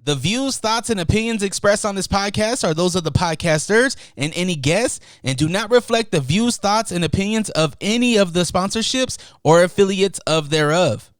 The views, thoughts, and opinions expressed on this podcast are those of the podcasters and any guests and do not reflect the views, thoughts, and opinions of any of the sponsorships or affiliates of thereof.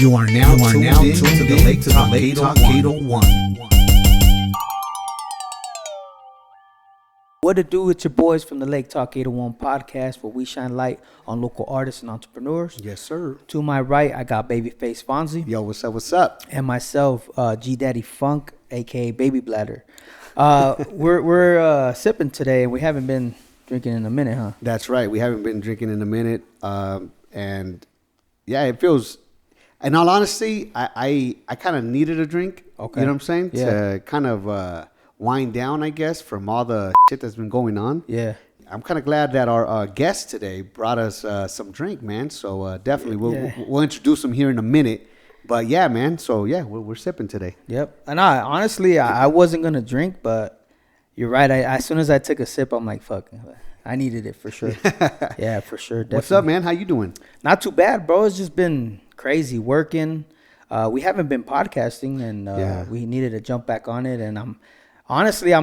You are now tuned to the Lake Talk 801. What it do? It's your boys from the Lake Talk 801 podcast, where we shine light on local artists and entrepreneurs. Yes, sir. To my right, I got Babyface Fonzie. Yo, what's up? What's up? And myself, G Daddy Funk, aka Baby Bladder. We're sipping today, and we haven't been drinking in a minute, huh? That's right. We haven't been drinking in a minute, and yeah, it feels. In all honesty, I kind of needed a drink. Okay. You know what I'm saying? Yeah. To kind of wind down, I guess, from all the shit that's been going on. Yeah. I'm kind of glad that our guest today brought us some drink, man. So definitely, we'll introduce him here in a minute. But yeah, man. So yeah, we're sipping today. Yep. And I wasn't gonna drink, but you're right. As soon as I took a sip, I'm like, fuck. I needed it for sure. Yeah, for sure. Definitely. What's up, man? How you doing? Not too bad, bro. It's just been crazy working. We haven't been podcasting, and we needed to jump back on it. And I'm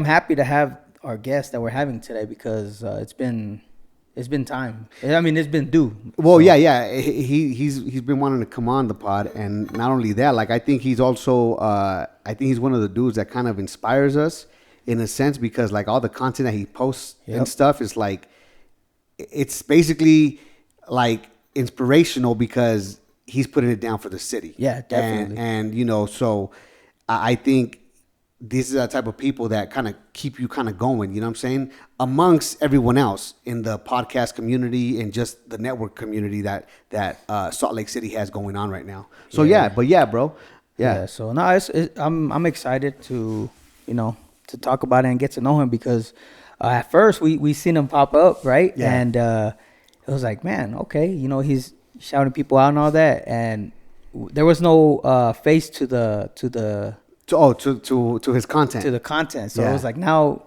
happy to have our guest that we're having today because it's been time. I mean, it's been due. Well, so. yeah. He's been wanting to come on the pod, and not only that, like I think he's also he's one of the dudes that kind of inspires us in a sense because like all the content that he posts and stuff is like it's basically like inspirational because he's putting it down for the city. Yeah, definitely. And you know, so I think this is the type of people that kind of keep you kind of going, you know what I'm saying? Amongst everyone else in the podcast community and just the network community that Salt Lake City has going on right now. So bro. Yeah. So no, I'm excited to, to talk about it and get to know him because at first we seen him pop up, right? Yeah. And it was like, man, okay, he's shouting people out and all that, and there was no face to his content. To the content. So it was like, now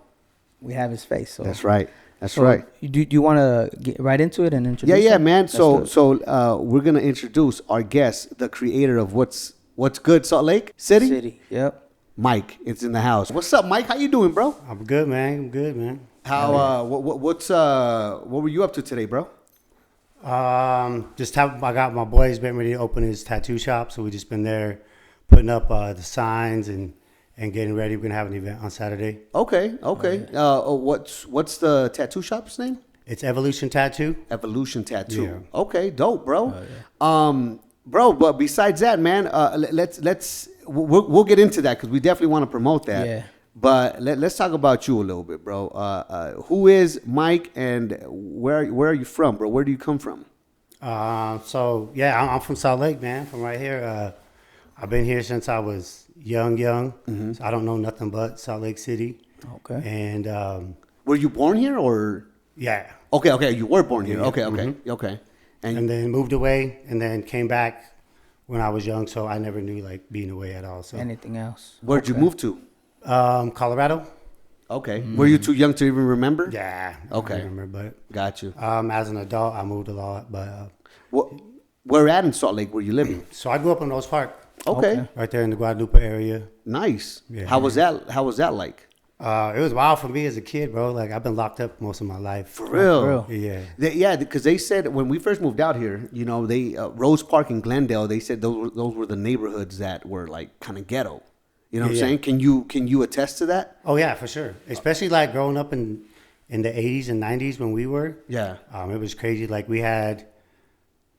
we have his face. So That's right. Do you want to get right into it and introduce? Yeah, him? man. So we're gonna introduce our guest, the creator of What's Good Salt Lake City. Yep. Mike, it's in the house. What's up, Mike? How you doing, bro? I'm good, man. How? What were you up to today, bro? I got my boys getting ready to open his tattoo shop, so we just been there putting up the signs and getting ready. We're gonna have an event on Saturday. Okay. What's the tattoo shop's name? It's Evolution Tattoo. Evolution Tattoo. Yeah. Okay, dope, bro. Bro, but besides that, man, we'll get into that because we definitely want to promote that. Yeah. But let's talk about you a little bit, bro. Who is Mike, and where are you from, bro? Where do you come from? I'm from Salt Lake, man. From right here. I've been here since I was young. Mm-hmm. So I don't know nothing but Salt Lake City. Okay. And were you born here or? Yeah. Okay. You were born here. Yeah. Okay. Mm-hmm. Okay. And then moved away, and then came back when I was young. So I never knew like being away at all. So Anything else? Where'd you move to? Colorado. Okay. Were you too young to even remember? Yeah. Okay. I remember, but Got you. as an adult, I moved a lot. But Where at in Salt Lake were you living? so I grew up in Rose Park, Okay. right there in the Guadalupe area. Nice. Yeah. How was that like? It was wild for me as a kid, bro. Like I've been locked up most of my life. For real? Yeah. Because they said when we first moved out here, they Rose Park and Glendale, they said those were the neighborhoods that were like kind of ghetto. You know what I'm saying? Can you attest to that? Oh yeah, for sure. Especially like growing up in the 80s and 90s when we were. Yeah. It was crazy. Like we had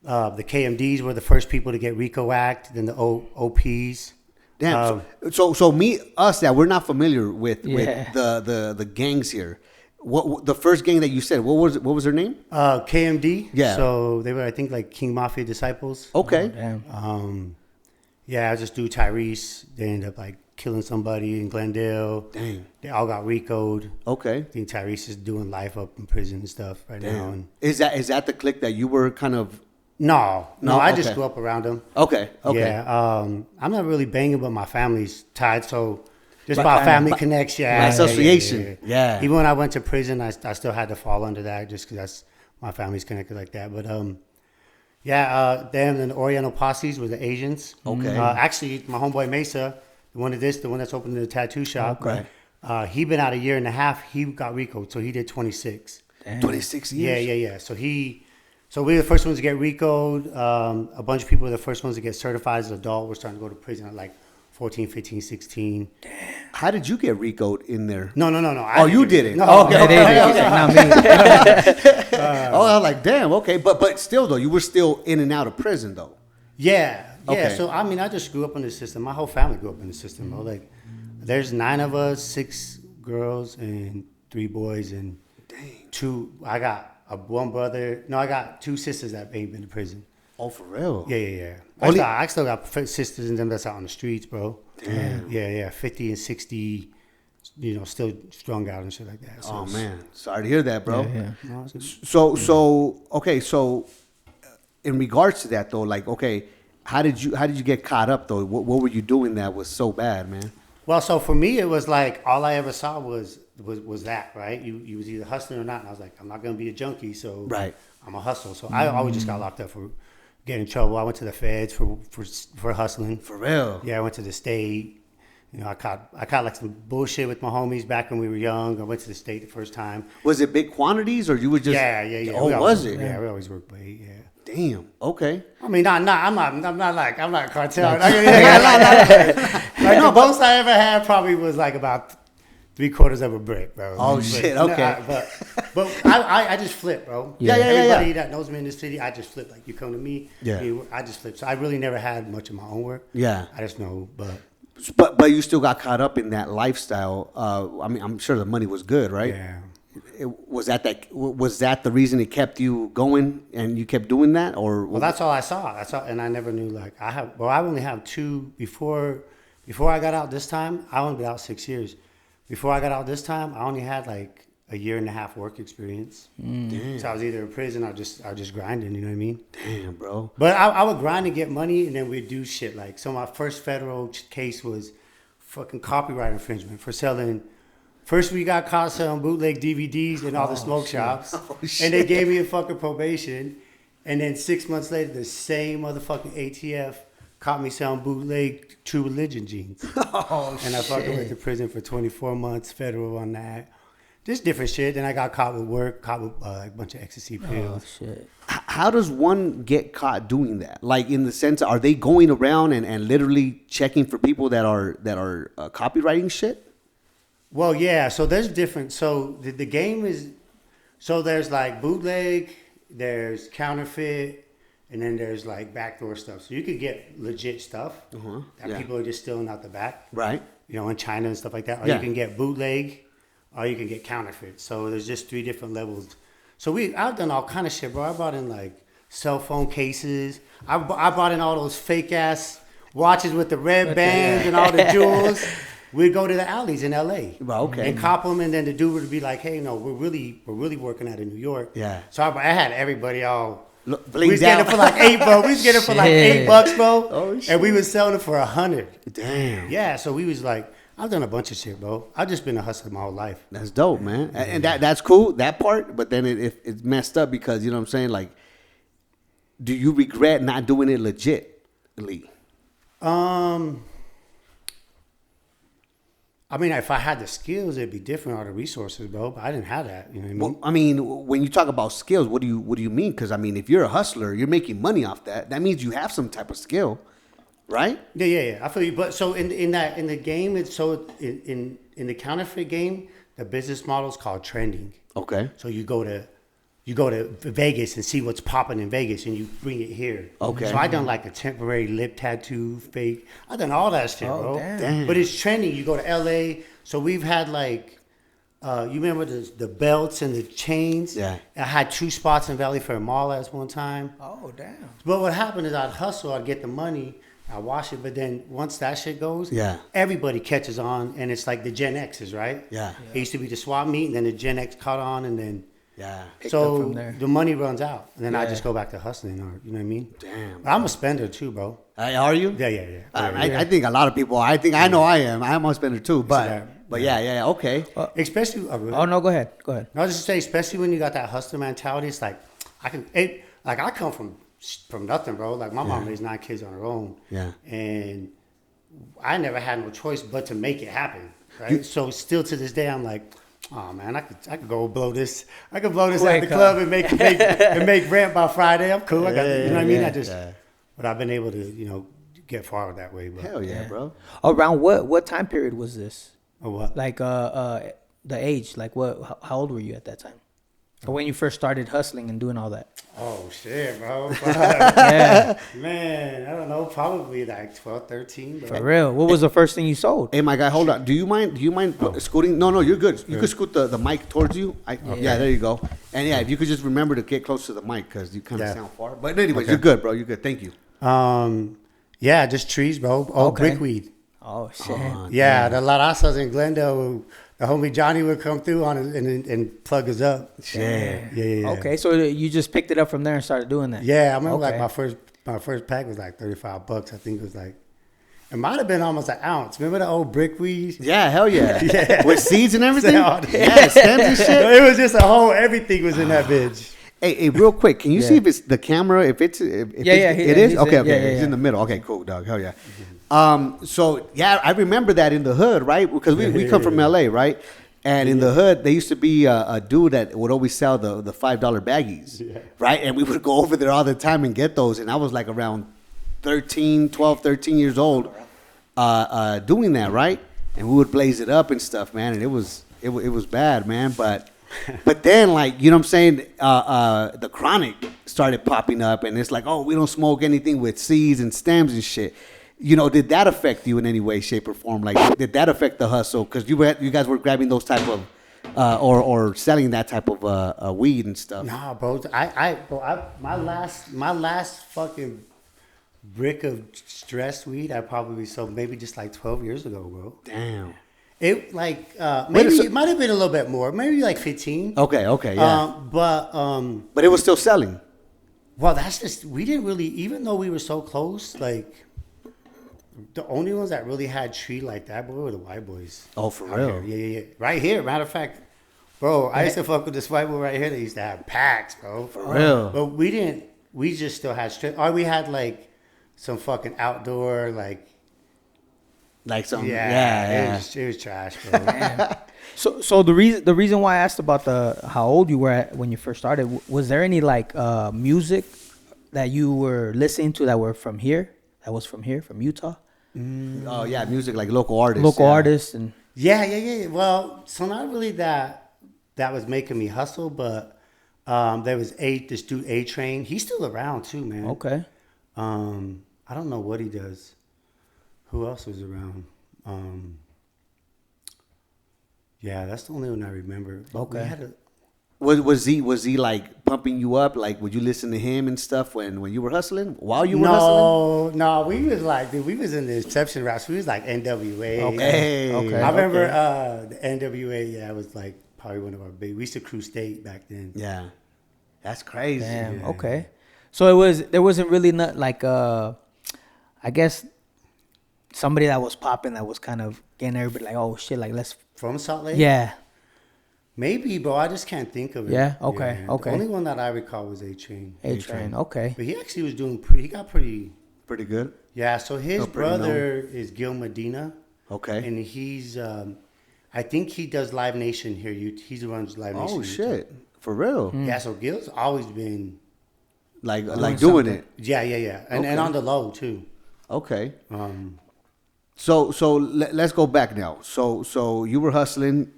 the KMDs were the first people to get RICO Act, then the OPs. Damn. So us that we're not familiar with the gangs here. What the first gang that you said? What was their name? KMD. Yeah. So they were, I think, like King Mafia disciples. Okay. Damn. Yeah, I just do Tyrese. They ended up like killing somebody in Glendale. Dang. They all got RICO'd. Okay. I think Tyrese is doing life up in prison and stuff right now. And Is that the clique that you were kind of? no, I just okay. grew up around them. Okay. Yeah, I'm not really banging, but my family's tied, so just by family connection, by association. Yeah. Even when I went to prison, I still had to fall under that just because that's my family's connected like that. But them and the Oriental Posses were the Asians. Okay. Actually, my homeboy Mesa, the one that's opening the tattoo shop. Okay. He been out a year and a half. He got RICO, so he did 26. Damn. 26 years. Yeah. So we were the first ones to get RICO'd. A bunch of people were the first ones to get certified as an adult. We're starting to go to prison at like 14, 15, 16. Damn. How did you get RICO'd in there? No. You did it. No, Okay, they did. Not me. I was like, damn. Okay, but still though, you were still in and out of prison though. Yeah. Okay. So I mean, I just grew up in the system. My whole family grew up in the system. Bro. Like, there's 9 of us, 6 girls and 3 boys, and 2. I got one brother. No, I got 2 sisters that ain't been to prison. Oh, for real? Yeah. Only- I still got sisters and them that's out on the streets, bro. Damn. Yeah. 50 and 60, still strung out and shit like that. So Oh man, sorry to hear that, bro. Yeah. No, So in regards to that though, like, okay, how did you get caught up though? What were you doing that was so bad, man? Well, so for me, it was like all I ever saw was that, right? You was either hustling or not, and I was like, I'm not gonna be a junkie, so Right. I'm a hustle. So I always just got locked up for getting in trouble. I went to the feds for hustling. For real? Yeah, I went to the state. I caught like some bullshit with my homies back when we were young. I went to the state the first time. Was it big quantities or you were just? Yeah. Oh, was it? Yeah, we always worked late. Yeah. Damn. Okay. I mean, I'm not cartel. The most I ever had probably was like about 3/4 of a brick, bro. Oh, shit, okay. But I just flip, bro. Yeah. Everybody that knows me in this city, I just flip. Like, you come to me, Yeah. I just flip. So I really never had much of my own work. Yeah. I just know, But you still got caught up in that lifestyle. I mean, I'm sure the money was good, right? yeah. Was that the reason it kept you going and you kept doing that, or? Well, that's all I saw. And I never knew, like, I only have 2 before I got out this time. I only been out 6 years. Before I got out this time, I only had like a year and a half work experience. So I was either in prison or just grinding. You know what I mean? Damn, bro. But I would grind and get money, and then we'd do shit like. So my first federal case was fucking copyright infringement for selling. First, we got caught selling bootleg DVDs in all the smoke shops, and they gave me a fucking probation. And then 6 months later, the same motherfucking ATF caught me selling bootleg True Religion jeans. And I fucking went to prison for 24 months, federal on that. Just different shit. Then I got caught with a bunch of ecstasy pills. Oh shit. How does one get caught doing that? Like, in the sense, are they going around and literally checking for people that are copywriting shit? Well, yeah. So there's different. So the game is. So there's like bootleg, there's counterfeit, and then there's like backdoor stuff. So you could get legit stuff that people are just stealing out the back. Right. In China and stuff like that. Or Yeah. you can get bootleg, or you can get counterfeit. So there's just 3 different levels. So I've done all kind of shit, bro. I brought in like cell phone cases. I brought in all those fake ass watches with the red bands and all the jewels. We'd go to the alleys in LA, Well, okay. and cop them, and then the dude would be like, "Hey, no, we're really working out in New York." Yeah. So I had everybody all. Look, We was getting it for like $8, bro. We was getting it for like $8, bro. Oh, shit. And we was selling it for $100. Damn. Yeah. So we was like, I've done a bunch of shit, bro. I've just been a hustler my whole life. That's dope, man. And that's cool, that part. But then it's messed up because, you know what I'm saying? Like, do you regret not doing it legitly? I mean, if I had the skills, it'd be different, all the resources, bro. But I didn't have that. You know what I mean? Well, I mean, when you talk about skills, what do you mean? Because, I mean, if you're a hustler, you're making money off that. That means you have some type of skill, right? Yeah. I feel you. But so in the game, it's so in the counterfeit game, the business model is called trending. Okay. So you go to Vegas and see what's popping in Vegas, and you bring it here. Okay. So I done like a temporary lip tattoo, fake. I done all that shit, bro. Damn. But it's trending. You go to LA. So we've had like, you remember the belts and the chains? Yeah. I had 2 spots in Valley Fair Mall at one time. Oh damn. But what happened is I'd hustle, I'd get the money, I wash it, but then once that shit goes, Yeah. everybody catches on, and it's like the Gen X's, right? Yeah. It used to be the swap meet, and then the Gen X caught on, and then Yeah. Picked up so from there. the money runs out, and then I Yeah. just go back to hustling, or you know what I mean? Damn. But I'm a spender too, bro. Are you? Yeah. I think a lot of people. I know I am. I'm a spender too. But yeah. Okay. Especially. Oh no, go ahead. No, I was just saying, especially when you got that hustler mentality. It's like I come from nothing, bro. Like my mom raised 9 kids on her own. Yeah. And I never had no choice but to make it happen. Right. So still to this day, I'm like, oh man, I could go blow this. I could blow this at the club and make rent by Friday. I'm cool. I got you know what I mean. But I've been able to get far that way. But. Hell yeah, bro. Around what time period was this? Or what? Like the age, like how old were you at that time? Or when you first started hustling and doing all that? Oh shit, bro. Yeah. Man, I don't know, probably like 12, 13. Bro. For real. What was the first thing you sold? Hey, my guy, hold on. Do you mind scooting? No, you're good. You could scoot the mic towards you. Yeah, there you go. And yeah, if you could just remember to get close to the mic because you kind of sound far. But anyways, you're good, bro. You're good. Thank you. Yeah, just trees, bro. Brickweed. Oh shit. Yeah, the La Razas in Glendale, the homie Johnny would come through on it and plug us up. Yeah. Okay, so you just picked it up from there and started doing that. Yeah, I remember like my first pack was like $35. I think it was like, it might have been almost an ounce. Remember the old brickweed? Yeah, hell yeah. Yeah. With seeds and everything? Yeah, stems and shit. It was just everything was in that bitch. Hey, real quick, can you see if it's the camera? If it is? Okay. He's in the middle. Okay, cool, dog. Hell yeah. So yeah, I remember that in the hood, right? Because we come from LA, right? And in the hood, there used to be a dude that would always sell the $5 baggies, right? And we would go over there all the time and get those. And I was like around 12, 13 years old, doing that, right? And we would blaze it up and stuff, man. And it was bad, man. But then, like, you know what I'm saying? The chronic started popping up, and it's like, oh, we don't smoke anything with seeds and stems and shit. You know, did that affect you in any way, shape, or form? Like, did that affect the hustle? Because you guys were grabbing those type of, or selling that type of weed and stuff. Nah, bro. My last fucking brick of stress weed, I probably sold maybe just like 12 years ago, bro. Damn. It like maybe it might have been a little bit more, maybe like 15. Okay, yeah. But it was still selling. Well, that's just, we didn't really, even though we were so close, like the only ones that really had tree like that, bro, were the white boys. Oh, for real? Yeah. Right here, matter of fact, bro, I used to fuck with this white boy right here. They used to have packs, bro. For real? But we didn't. We just still had straight. Or we had like some fucking outdoor like some It was trash, bro. So the reason why I asked about how old you were when you first started, was there any like music that you were listening to that was from here, from Utah? Oh yeah, music like local artists. And Yeah. Well, so not really that was making me hustle, but there was this dude A-Train. He's still around too, man. Okay. I don't know what he does. Who else was around? Yeah, that's the only one I remember. Okay. Was he like pumping you up? Like, would you listen to him and stuff when you were hustling? While you were hustling? No, we was like, dude, we was in the exception raps. We was like NWA. Okay. I remember the NWA. Yeah, it was like probably one of our big. We used to cruise state back then. Yeah, that's crazy. Damn. Yeah. Okay. So there wasn't really not like I guess somebody that was popping that was kind of getting everybody like, oh shit, like let's From Salt Lake? Yeah. Maybe, bro. I just can't think of it. Yeah? Okay, Yeah. okay. The only one that I recall was A-Train. A-Train. Okay. But he actually was doing he got pretty. Pretty good. Yeah, so his pretty brother is Gil Medina. Okay. And he's, I think he does Live Nation here. He runs Live Nation. Oh shit, for real? Yeah, so Gil's always been Like doing it. Yeah. And on the low too. Okay. So let's go back now. So you were hustling.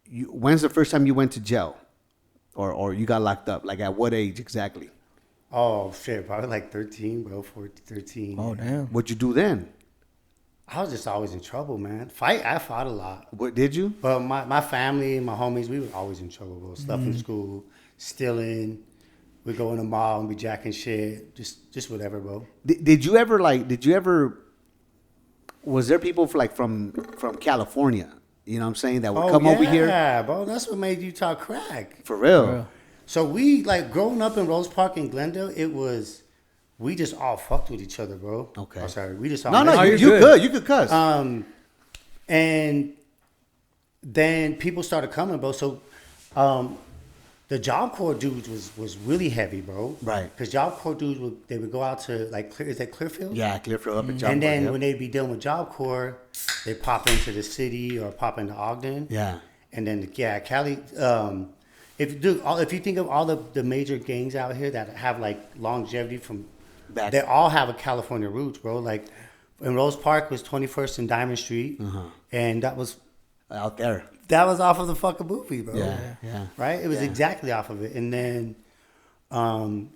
When's the first time you went to jail, or you got locked up? Like at what age exactly? Oh shit, probably like 13, bro. 14, 13. Oh damn. What'd you do then? I was just always in trouble, man. I fought a lot. What did you? But my family, my homies, we were always in trouble, bro. Stuff in school, stealing. We go in the mall and be jacking shit, just whatever, bro. Did you ever? Was there people from California? You know what I'm saying, that would come over here? Yeah, bro. That's what made you talk crack. For real. So we like growing up in Rose Park in Glendale. We just all fucked with each other, bro. Okay. I'm sorry. We just all No, you're you good. good. You could cuss. And then people started coming, bro. So the Job Corps dudes was really heavy, bro. Right. Because Job Corps dudes would go out to like is that Clearfield? Yeah, Clearfield up at Job And then Corps, when they'd be dealing with Job Corps, they pop into the city or pop into Ogden. Yeah. And then Cali. If you think of all the major gangs out here that have like longevity from, Back. they all have a California roots, bro. Like in Rose Park was 21st and Diamond Street, and that was out there. off of the fucking movie, bro. Yeah. Right? It was exactly off of it. And then,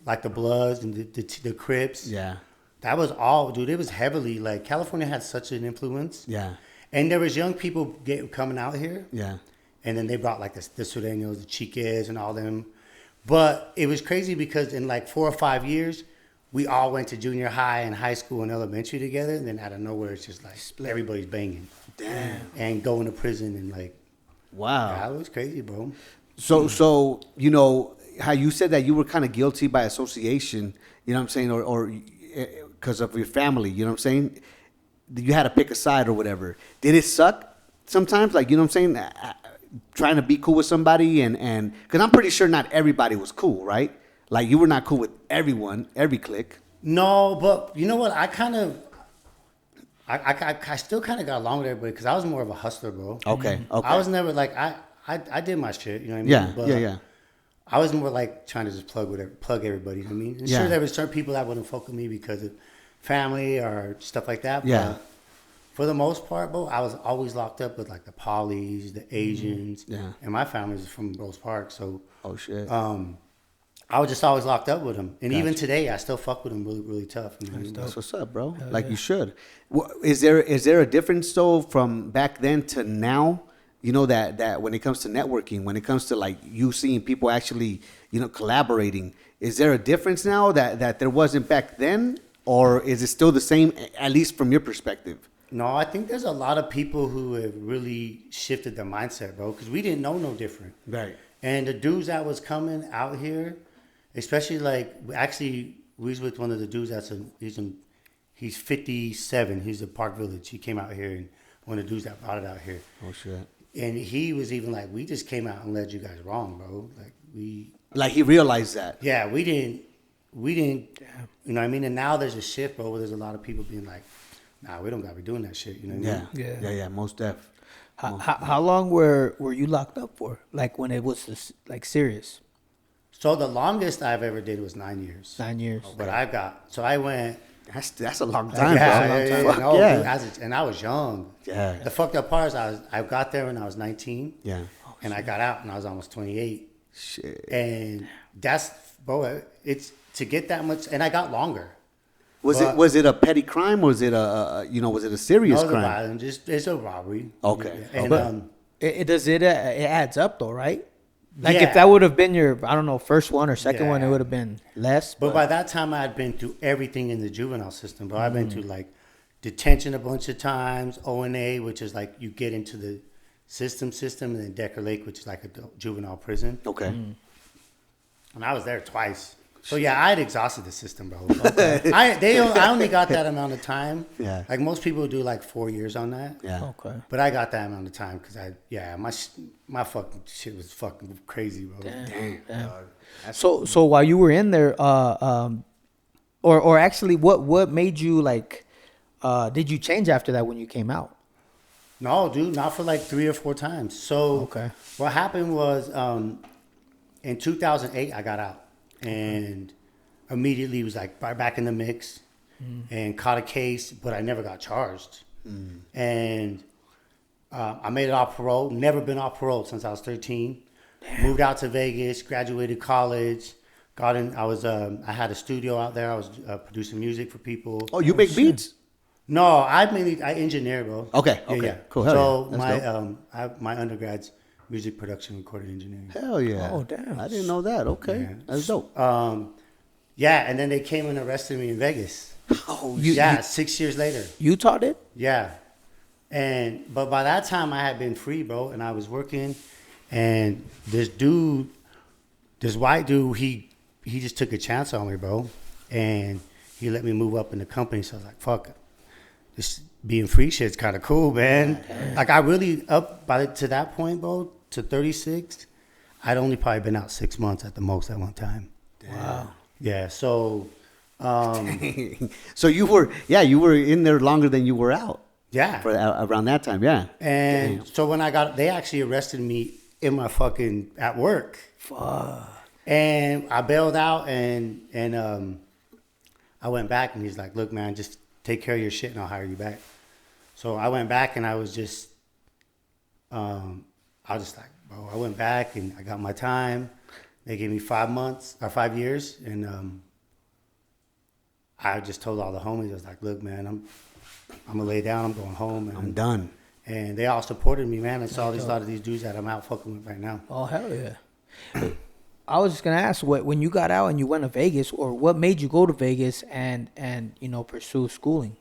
like the Bloods and the Crips. Yeah. That was all, dude. It was heavily like California had such an influence. Yeah. And there was young people coming out here. Yeah. And then they brought like the Sureños, the Chiques, and all them. But it was crazy because in like 4 or 5 years, we all went to junior high and high school and elementary together. And then out of nowhere, it's just like everybody's banging. Damn. And going to prison and like, Wow. yeah, it was crazy, bro. So you know how you said that you were kind of guilty by association, you know what I'm saying, or because of your family, you know what I'm saying? You had to pick a side or whatever. Did it suck sometimes? Like, you know what I'm saying? Trying to be cool with somebody and because I'm pretty sure not everybody was cool, right? Like you were not cool with everyone, every clique. No, but you know what? I still kind of got along with everybody because I was more of a hustler, bro. Okay. I was never like I did my shit, you know what I mean? Yeah, But yeah. I was more like trying to just plug everybody, you know what I mean? And Yeah. sure, there was certain people that wouldn't fuck with me because of family or stuff like that. Yeah. But for the most part, bro, I was always locked up with like the Polys, the Asians. Yeah. And my family's from Rose Park, so Oh shit. I was just always locked up with them. And even today, I still fuck with them really, really tough. You know what I mean? That's what's up, bro. Like you should. Is there a difference though from back then to now? You know that when it comes to networking, when it comes to like you seeing people actually, you know, collaborating, is there a difference now that there wasn't back then, or is it still the same? At least from your perspective. No, I think there's a lot of people who have really shifted their mindset, bro, because we didn't know no different. Right. And the dudes that was coming out here, especially like, actually, we was with one of the dudes he's 57. He's at Park Village. He came out here, and one of the dudes that brought it out here. Oh shit. And he was even like, we just came out and led you guys wrong, bro. Like he realized that. Yeah, we didn't, you know what I mean? And now there's a shift, bro, where there's a lot of people being like, nah, we don't got to be doing that shit, you know what I mean? Yeah, most def. How long were you locked up for? Like when it was like serious? So the longest I've ever did was 9 years. 9 years. But I went. That's a long time, Yeah, bro. no, Yeah. dude, and I was young. Yeah. The fucked up part is I got there when I was 19. Yeah. And I got out when I was almost 28. Shit. And that's, bro, it's to get that much, and I got longer. Was it a petty crime? Was it was it a serious crime? Violent, it's a robbery. Okay. And It adds up though, right? Like Yeah. if that would have been your, I don't know, first one or second one, it would have been less. But by that time, I had been through everything in the juvenile system. But I've been through like detention a bunch of times, O&A, which is like you get into the system, and then Decker Lake, which is like a juvenile prison. Okay. And I was there twice. So yeah, I had exhausted the system, bro. I only got that amount of time. Yeah. Like most people do like 4 years on that. Yeah. Okay. But I got that amount of time because my fucking shit was fucking crazy, bro. Damn. So while you were in there, or actually, what made you like? Did you change after that when you came out? No, dude, not for like 3 or 4 times. So Okay. what happened was in 2008, I got out and immediately was like back in the mix and caught a case, but I never got charged. And I made it off parole. Never been off parole since I was 13. Damn. Moved out to Vegas, graduated college. Got in. I had a studio out there. I was producing music for people. Oh, you make beats? No, I engineer, bro. Okay. Yeah. Cool. Hell So yeah. That's dope. my undergrad's music production, recording engineering. Hell yeah. Oh, damn. I didn't know that. Okay. Yeah. That's dope. Yeah, and then they came and arrested me in Vegas. Oh, Yeah, 6 years later. Utah did? Yeah. But by that time I had been free, bro, and I was working, and this white dude, he just took a chance on me, bro. And he let me move up in the company. So I was like, fuck, this being free shit's kind of cool, man. Like I really to that point, bro, to 36, I'd only probably been out 6 months at the most at one time. Wow. Yeah, so so you were in there longer than you were out. yeah. For around that time, yeah. And so when they actually arrested me in my fucking at work. Fuck. And I bailed out and I went back and he's like, look, man, just take care of your shit and I'll hire you back. So I went back and I was just like, bro, I went back and I got my time. They gave me 5 years. And I just told all the homies, I was like, look, man, I'm gonna lay down, I'm going home. And I'm done. And they all supported me, man. I saw a lot of these dudes that I'm out fucking with right now. Oh, hell yeah. I was just gonna ask, when you got out and you went to Vegas, or what made you go to Vegas and pursue schooling?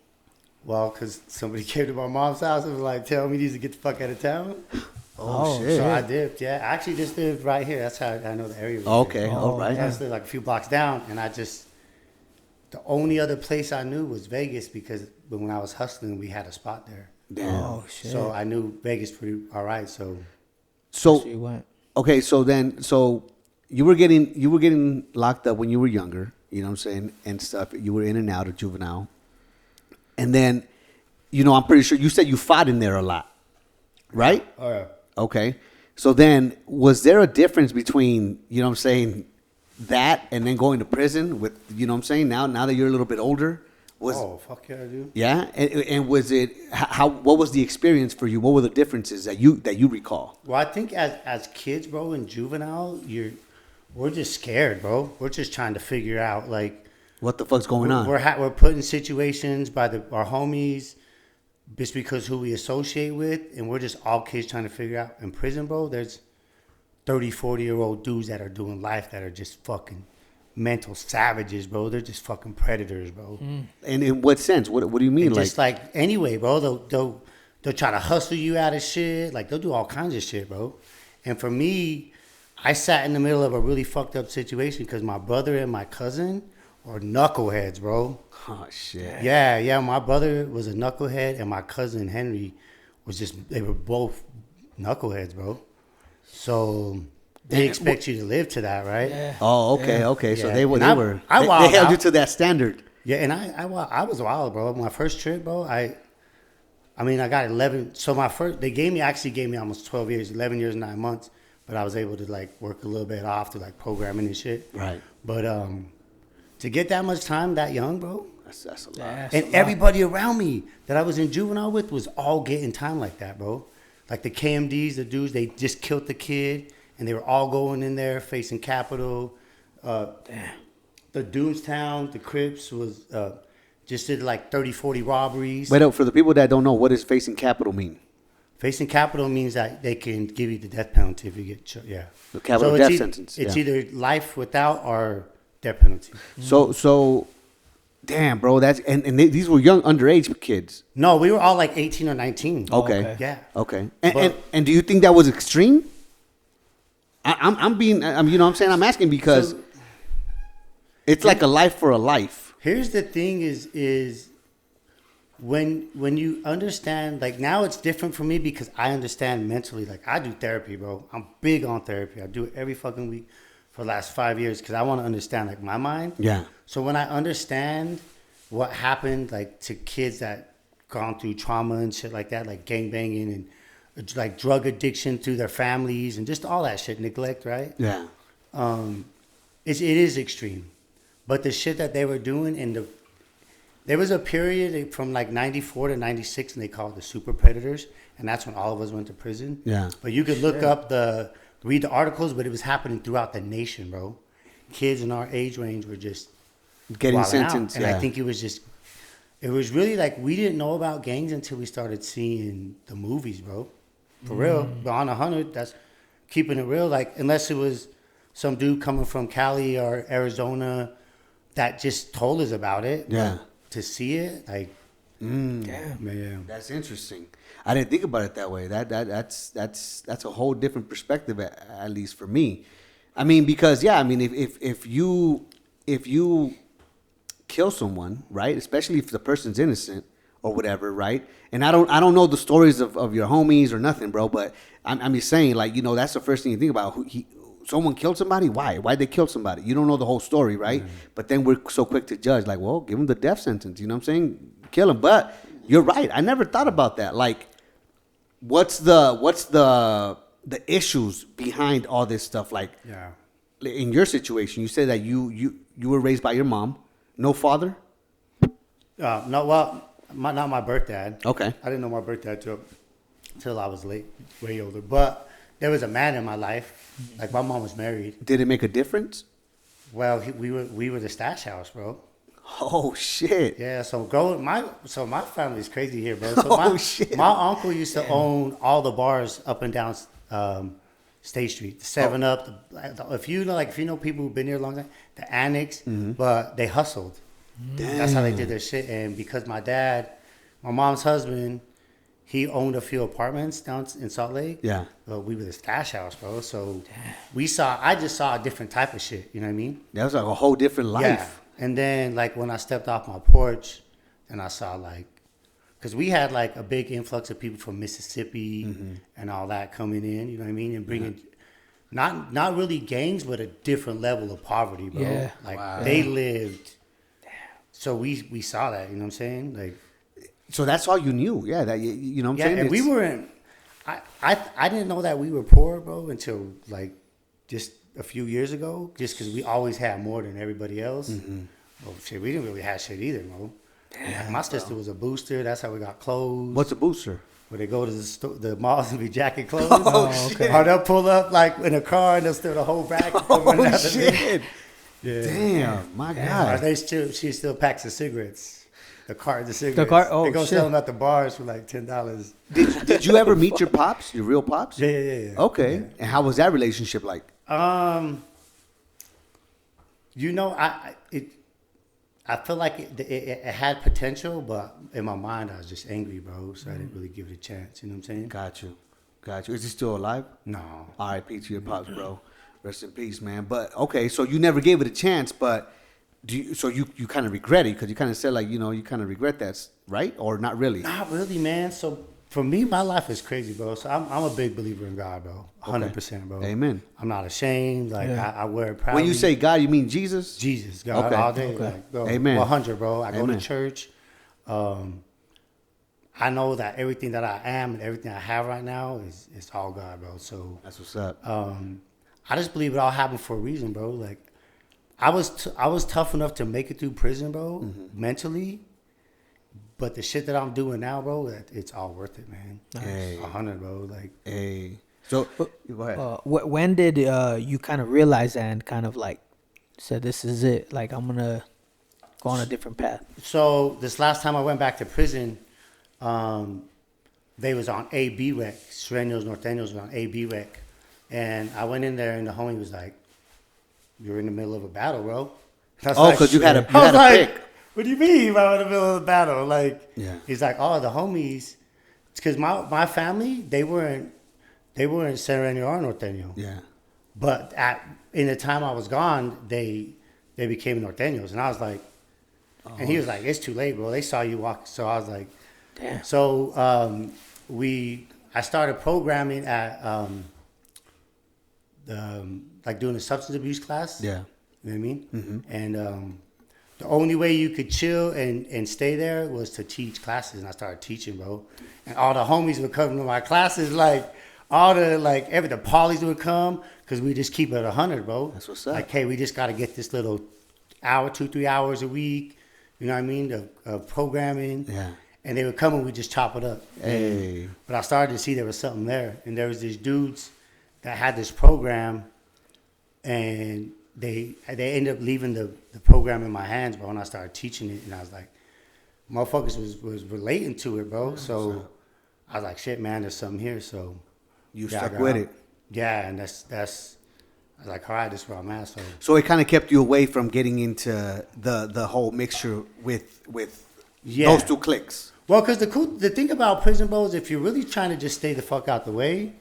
Well, because somebody came to my mom's house and was like, tell me these to get the fuck out of town. Oh, shit. So I dipped, yeah. I actually just lived right here. That's how I know the area. Okay, all right. I just lived like a few blocks down, and the only other place I knew was Vegas because when I was hustling, we had a spot there. Damn. Oh shit. So I knew Vegas pretty all right. So So you went. okay, so you were getting locked up when you were younger, you know what I'm saying, and stuff. You were in and out of juvenile. And then, I'm pretty sure you said you fought in there a lot, right? Oh, yeah. Okay. So then, was there a difference between, you know what I'm saying, that and then going to prison with, you know what I'm saying, now that you're a little bit older? Fuck yeah, dude. Yeah? And was it, what was the experience for you? What were the differences that you recall? Well, I think as kids, bro, in juvenile, we're just scared, bro. We're just trying to figure out, like, What the fuck's going on? We're put in situations by our homies just because who we associate with, and we're just all kids trying to figure out. In prison, bro, there's 30, 40-year-old dudes that are doing life that are just fucking mental savages, bro. They're just fucking predators, bro. And in what sense? What do you mean? And just like anyway, bro, they'll try to hustle you out of shit. Like they'll do all kinds of shit, bro. And for me, I sat in the middle of a really fucked up situation because my brother and my cousin are knuckleheads, bro. Oh shit. Yeah. My brother was a knucklehead, and my cousin Henry they were both knuckleheads, bro. So they expect you to live to that, right? Yeah. Oh, okay, okay. So Yeah. they And they held you to that standard. Yeah, and I was wild, bro. My first trip, bro, I got 11. So they gave me almost 12 years, 11 years, 9 months. But I was able to like work a little bit off to like programming and shit. Right. But to get that much time that young, bro, That's a lot. That's and a lot. everybody around me that I was in juvenile with was all getting time like that, bro. Like the KMDs, the dudes, they just killed the kid, and they were all going in there facing capital. The Doomstown, the Crips was just did like 30, 40 robberies. Wait up, for the people that don't know, what does facing capital mean? Facing capital means that they can give you the death penalty if you get The capital death sentence. It's yeah. either life without or death penalty. So, damn, bro, these were young underage kids. No, we were all like 18 or 19. Okay. Yeah. Okay. And do you think that was extreme? I'm you know what I'm saying? I'm asking because it's like a life for a life. Here's the thing is when you understand, like now it's different for me because I understand mentally. Like I do therapy, bro. I'm big on therapy. I do it every fucking week for the last 5 years because I want to understand like my mind. Yeah. So when I understand what happened like to kids that gone through trauma and shit like that, like gangbanging and like drug addiction through their families and just all that shit, neglect, right? Yeah. It is extreme. But the shit that they were doing there was a period from like 94 to 96 and they called it the super predators. And that's when all of us went to prison. Yeah. But you could look up read the articles, but it was happening throughout the nation, bro. Kids in our age range were just Getting wilding out. sentenced. And I think it was really like we didn't know about gangs until we started seeing the movies, bro. For real. Beyond 100, keeping it real, like unless it was some dude coming from Cali or Arizona that just told us about it. Yeah. Like, to see it, like, Damn. man. That's interesting. I didn't think about it that way. That's a whole different perspective, at least for me. I mean, because if you kill someone, right? Especially if the person's innocent or whatever, right? And I don't know the stories of your homies or nothing, bro. But I'm just saying, like, you know, that's the first thing you think about. Someone killed somebody. Why'd they kill somebody? You don't know the whole story, right? But then we're so quick to judge, like, well, give him the death sentence. You know what I'm saying? Kill him. But you're right. I never thought about that. Like, what's the issues behind all this stuff? Like, in your situation, you say that you were raised by your mom, no father. No, well, not my birth dad. Okay. I didn't know my birth dad till I was way older. But there was a man in my life. Like, my mom was married. Did it make a difference? Well, we were the stash house, bro. Oh shit! Yeah, so my family's crazy here, bro. So Shit. My uncle used to own all the bars up and down State Street, the 7-Up. If you know people who've been here a long time, the Annex, but they hustled. Damn. That's how they did their shit. And because my mom's husband, he owned a few apartments down in Salt Lake. Yeah. But we were the stash house, bro. So I just saw a different type of shit. You know what I mean? That was like a whole different life. Yeah. And then, like, when I stepped off my porch, and I saw, like, because we had, like, a big influx of people from Mississippi and all that coming in, you know what I mean? And bringing, not really gangs, but a different level of poverty, bro. Yeah. Like, they lived. So we saw that, you know what I'm saying? Like, So that's all you knew, yeah. That you know what I'm saying? and we weren't. I didn't know that we were poor, bro, until, like, just a few years ago, just because we always had more than everybody else. Well, shit, we didn't really have shit either, bro. Damn, my sister was a booster. That's how we got clothes. What's a booster? Where they go to the malls and be jacking clothes. Oh, shit. Or they'll pull up, like, in a car and they'll steal the whole rack. Oh shit! Yeah. Damn, my Or God. she still packs the cigarettes. The cartons of cigarettes. They go shit. sell them at the bars for like $10. Did you ever meet your pops, your real pops? Yeah. Okay. Yeah. And how was that relationship like? You know, I feel like it had potential, but in my mind I was just angry, bro. So I didn't really give it a chance. You know what I'm saying? Got you. Is he still alive? No. R.I.P. to your pops, bro. Rest in peace, man. But okay, so you never gave it a chance, but you kind of regret it because you kind of said, like, you know, you kind of regret that, right? Or not really? Not really, man. So for me, my life is crazy, bro. So I'm a big believer in God, bro. 100%, bro. Amen. I'm not ashamed. Like, I wear it proudly. When you say God, you mean Jesus? Jesus, God, Okay. all day. Okay. Like, bro, Amen. 100, bro. I go Amen. to church. I know that everything that I am and everything I have right now is all God, bro. So That's what's up. I just believe it all happened for a reason, bro. Like, I was tough enough to make it through prison, bro, mentally. But the shit that I'm doing now, bro, it's all worth it, man. Hey. 100, bro. Like, Hey. So go ahead. When did you kind of realize that and kind of like said, this is it? Like, I'm going to go on a different path. so this last time I went back to prison, they was on AB rec. Sureños, Norteños was on AB rec. And I went in there and the homie was like, you're in the middle of a battle, bro. Oh, because you had a I was like, pick. what do you mean I'm in the middle of the battle? Like, Yeah. he's like, oh, the homies. Because my family, they weren't Sureño or Norteño. Yeah. But in the time I was gone, they became Norteños. And I was like, and he was like, it's too late, bro. They saw you walk. So I was like, Damn. so I started programming at like doing a substance abuse class. Yeah. You know what I mean? Mm-hmm. And the only way you could chill and stay there was to teach classes. And I started teaching, bro. And all the homies would come to my classes, like all the the polys would come because we just keep it 100, bro. That's what's up. Like, hey, we just got to get this little hour, 2-3 hours a week. You know what I mean? Of programming. Yeah. And they would come and we just chop it up. Hey. But I started to see there was something there. And there was these dudes that had this program and they ended up leaving the program in my hands, bro. And I started teaching it and I was like, motherfuckers was relating to it, bro. So I was like, shit, man, there's something here. So You stuck with it. Yeah, and that's I was like, all right, this is where I'm at. So it kind of kept you away from getting into the whole mixture with those two cliques. Well, because the thing about prison, bro, is if you're really trying to just stay the fuck out the way,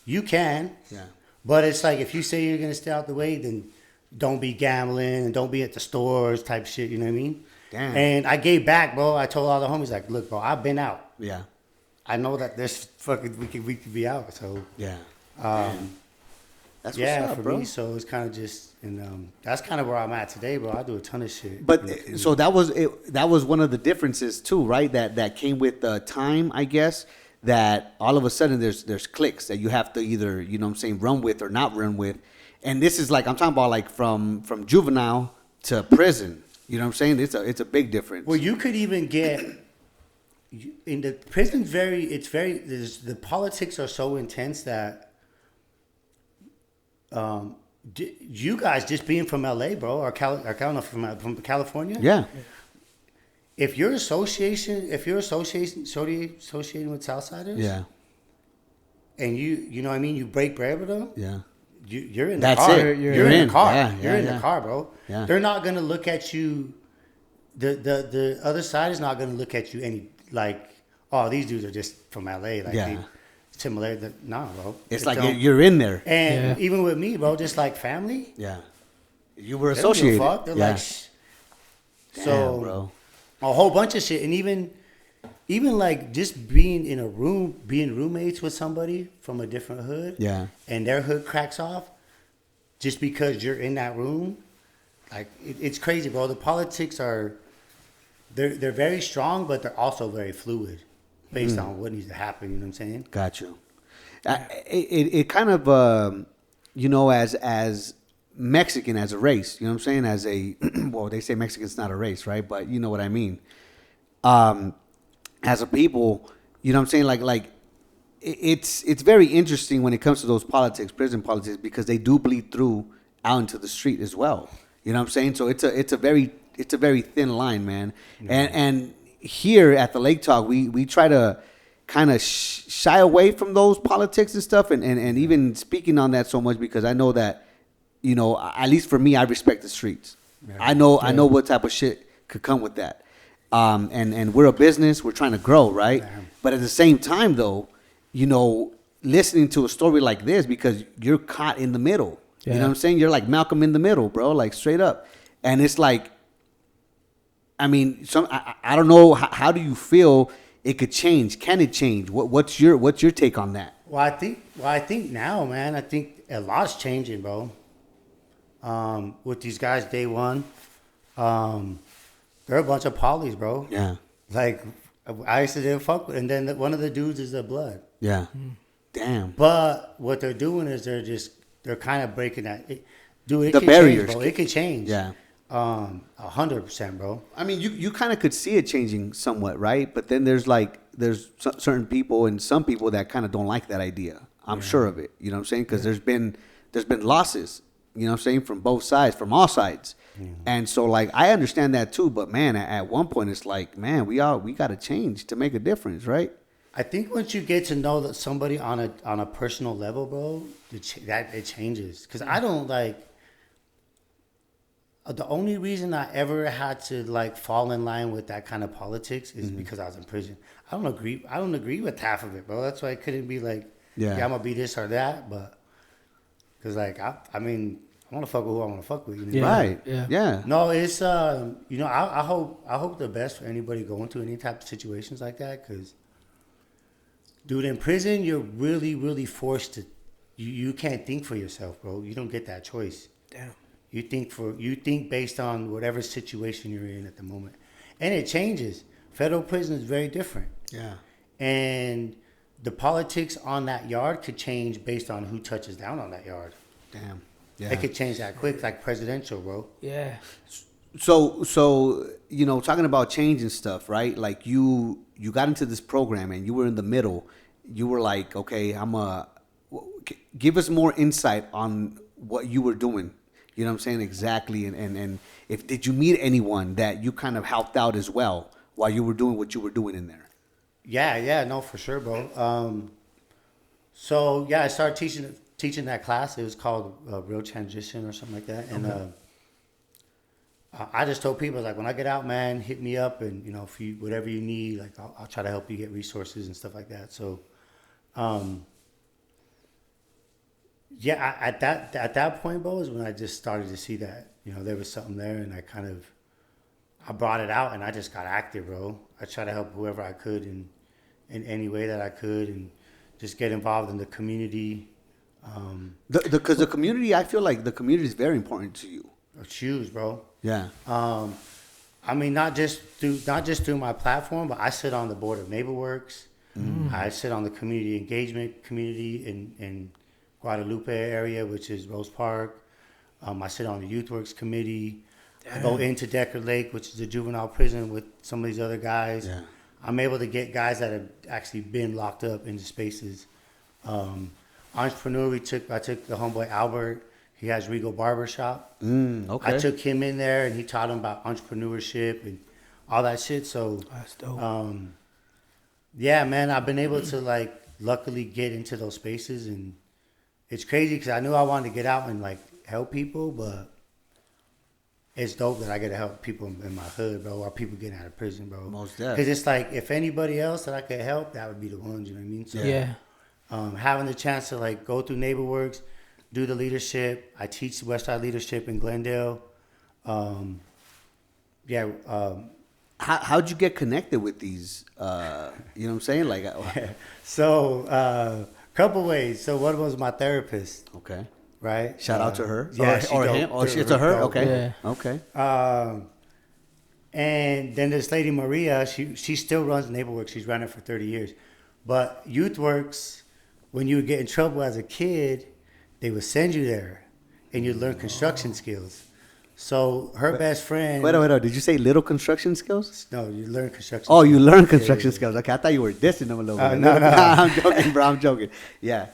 you can. Yeah. But it's like if you say you're gonna stay out the way, then don't be gambling and don't be at the stores type shit. You know what I mean? Damn. And I gave back, bro. I told all the homies like, look, bro, I've been out. Yeah. I know that there's fucking we could be out. So Yeah. That's yeah, what's up, for bro. me. So it's kind of just and that's kind of where I'm at today, bro. I do a ton of shit. But so that was it. That was one of the differences too, right? That came with time, I guess. That all of a sudden there's cliques that you have to either, you know what I'm saying, run with or not run with. And this is like, I'm talking about like from juvenile to prison. You know what I'm saying? It's a big difference. Well, you could even get in the prison. The politics are so intense that you guys just being from LA, bro, or from California. Yeah. If you're associating with Southsiders, Yeah. and you know what I mean, you break bread with them, Yeah. you're in the That's car. it. You're in the car. Yeah, You're in yeah. the car, bro. Yeah. They're not gonna look at you. The other side is not gonna look at you any like, oh, these dudes are just from LA, like Yeah. they similar. Nah, bro. It's It like don't. you're in there. And even with me, bro, just like family, Yeah. You were they don't give a associated. fuck. They're Yeah. like, Damn, so bro. a whole bunch of shit, and even like just being in a room, being roommates with somebody from a different hood, Yeah. and their hood cracks off, just because you're in that room, like it's crazy, bro. The politics are, they're very strong, but they're also very fluid, based on what needs to happen. You know what I'm saying? Got you. It kind of, you know, as Mexican as a race, you know what I'm saying? As a, well, they say Mexican's not a race, right? But you know what I mean. As a people, you know what I'm saying? Like it's very interesting when it comes to those politics, prison politics, because they do bleed through out into the street as well. You know what I'm saying? So it's a very thin line, man. And here at the Lake Talk, we try to kind of shy away from those politics and stuff, and even speaking on that so much because I know that, you know, at least for me, I respect the streets. Yeah. I know what type of shit could come with that. And we're a business, we're trying to grow, right? Yeah. But at the same time, though, you know, listening to a story like this, because you're caught in the middle. Yeah. You know what I'm saying? You're like Malcolm in the middle, bro, like straight up. And it's like, I mean, I don't know, how do you feel it could change? Can it change? What's your take on that? Well, I think now, man, I think a lot's changing, bro. With these guys, day one, they're a bunch of polys, bro. Yeah. Like, I used to didn't fuck with, and then one of the dudes is the blood. Yeah. Damn. But what they're doing is they're kind of breaking that. It the could barriers. change, bro. It could change. Yeah. 100%, bro. I mean, you kind of could see it changing somewhat, right? But then there's certain people and some people that kind of don't like that idea. I'm sure of it. You know what I'm saying? Because there's been losses. You know what I'm saying? From both sides, from all sides. Mm-hmm. And so, like, I understand that too. But man, at one point, it's like, man, we got to change to make a difference, right? I think once you get to know that somebody on a personal level, bro, it changes. Because I don't like. The only reason I ever had to like fall in line with that kind of politics is because I was in prison. I don't agree with half of it, bro. That's why I couldn't be like, yeah I'm gonna be this or that. But because like I mean, I want to fuck with who I want to fuck with. You know? Yeah. Right? Yeah. No, it's you know, I hope the best for anybody going through any type of situations like that. Because, dude, in prison you're really, really forced to. You can't think for yourself, bro. You don't get that choice. Damn. You think based on whatever situation you're in at the moment. And it changes. Federal prison is very different. Yeah. And the politics on that yard could change based on who touches down on that yard. Damn. Yeah. It could change that quick, like presidential, bro. Yeah. So you know, talking about change and stuff, right? Like you got into this program and you were in the middle. You were like, okay, give us more insight on what you were doing. You know what I'm saying? Exactly. And did you meet anyone that you kind of helped out as well while you were doing what you were doing in there? Yeah, no, for sure, bro. So, yeah, I started teaching that class. It was called Real Transition or something like that. And I just told people, like, when I get out, man, hit me up, and you know, if you whatever you need, like, I'll try to help you get resources and stuff like that. So, yeah, at that point, Bo, is when I just started to see that, you know, there was something there, and I brought it out, and I just got active, bro. I tried to help whoever I could in any way that I could, and just get involved in the community. Because the community, I feel like the community is very important to you. It's huge, bro. Yeah. I mean, not just through my platform, but I sit on the board of NeighborWorks. I sit on the community engagement community in Guadalupe area, which is Rose Park. I sit on the YouthWorks committee. I go into Decker Lake, which is a juvenile prison, with some of these other guys. Yeah. I'm able to get guys that have actually been locked up into spaces. Entrepreneur, I took the homeboy Albert. He has Regal Barbershop. Okay. I took him in there, and he taught him about entrepreneurship and all that shit. So That's dope. yeah, man, I've been able to, like, luckily get into those spaces, and it's crazy because I knew I wanted to get out and, like, help people, but it's dope that I get to help people in my hood, bro, or people getting out of prison, bro. Most definitely. Because it's like, if anybody else that I could help, that would be the ones, you know what I mean? So, Yeah. having the chance to, like, go through NeighborWorks, do the leadership. I teach Westside Leadership in Glendale. How'd you get connected with these? You know what I'm saying? Like, So, couple ways. So one was my therapist, okay. right? Shout out to her. Yeah, or him. Oh, it's a her. Okay. Yeah. Okay. And then this lady Maria, she still runs NeighborWorks. She's run it for 30 years. But YouthWorks, when you would get in trouble as a kid, they would send you there, and you'd learn construction skills. So her best friend. Wait. Did you say little construction skills? No, you learn construction. Oh, skills. you learn construction skills. Okay, I thought you were dissing them a little bit. No. I'm joking, bro. I'm joking. Yeah.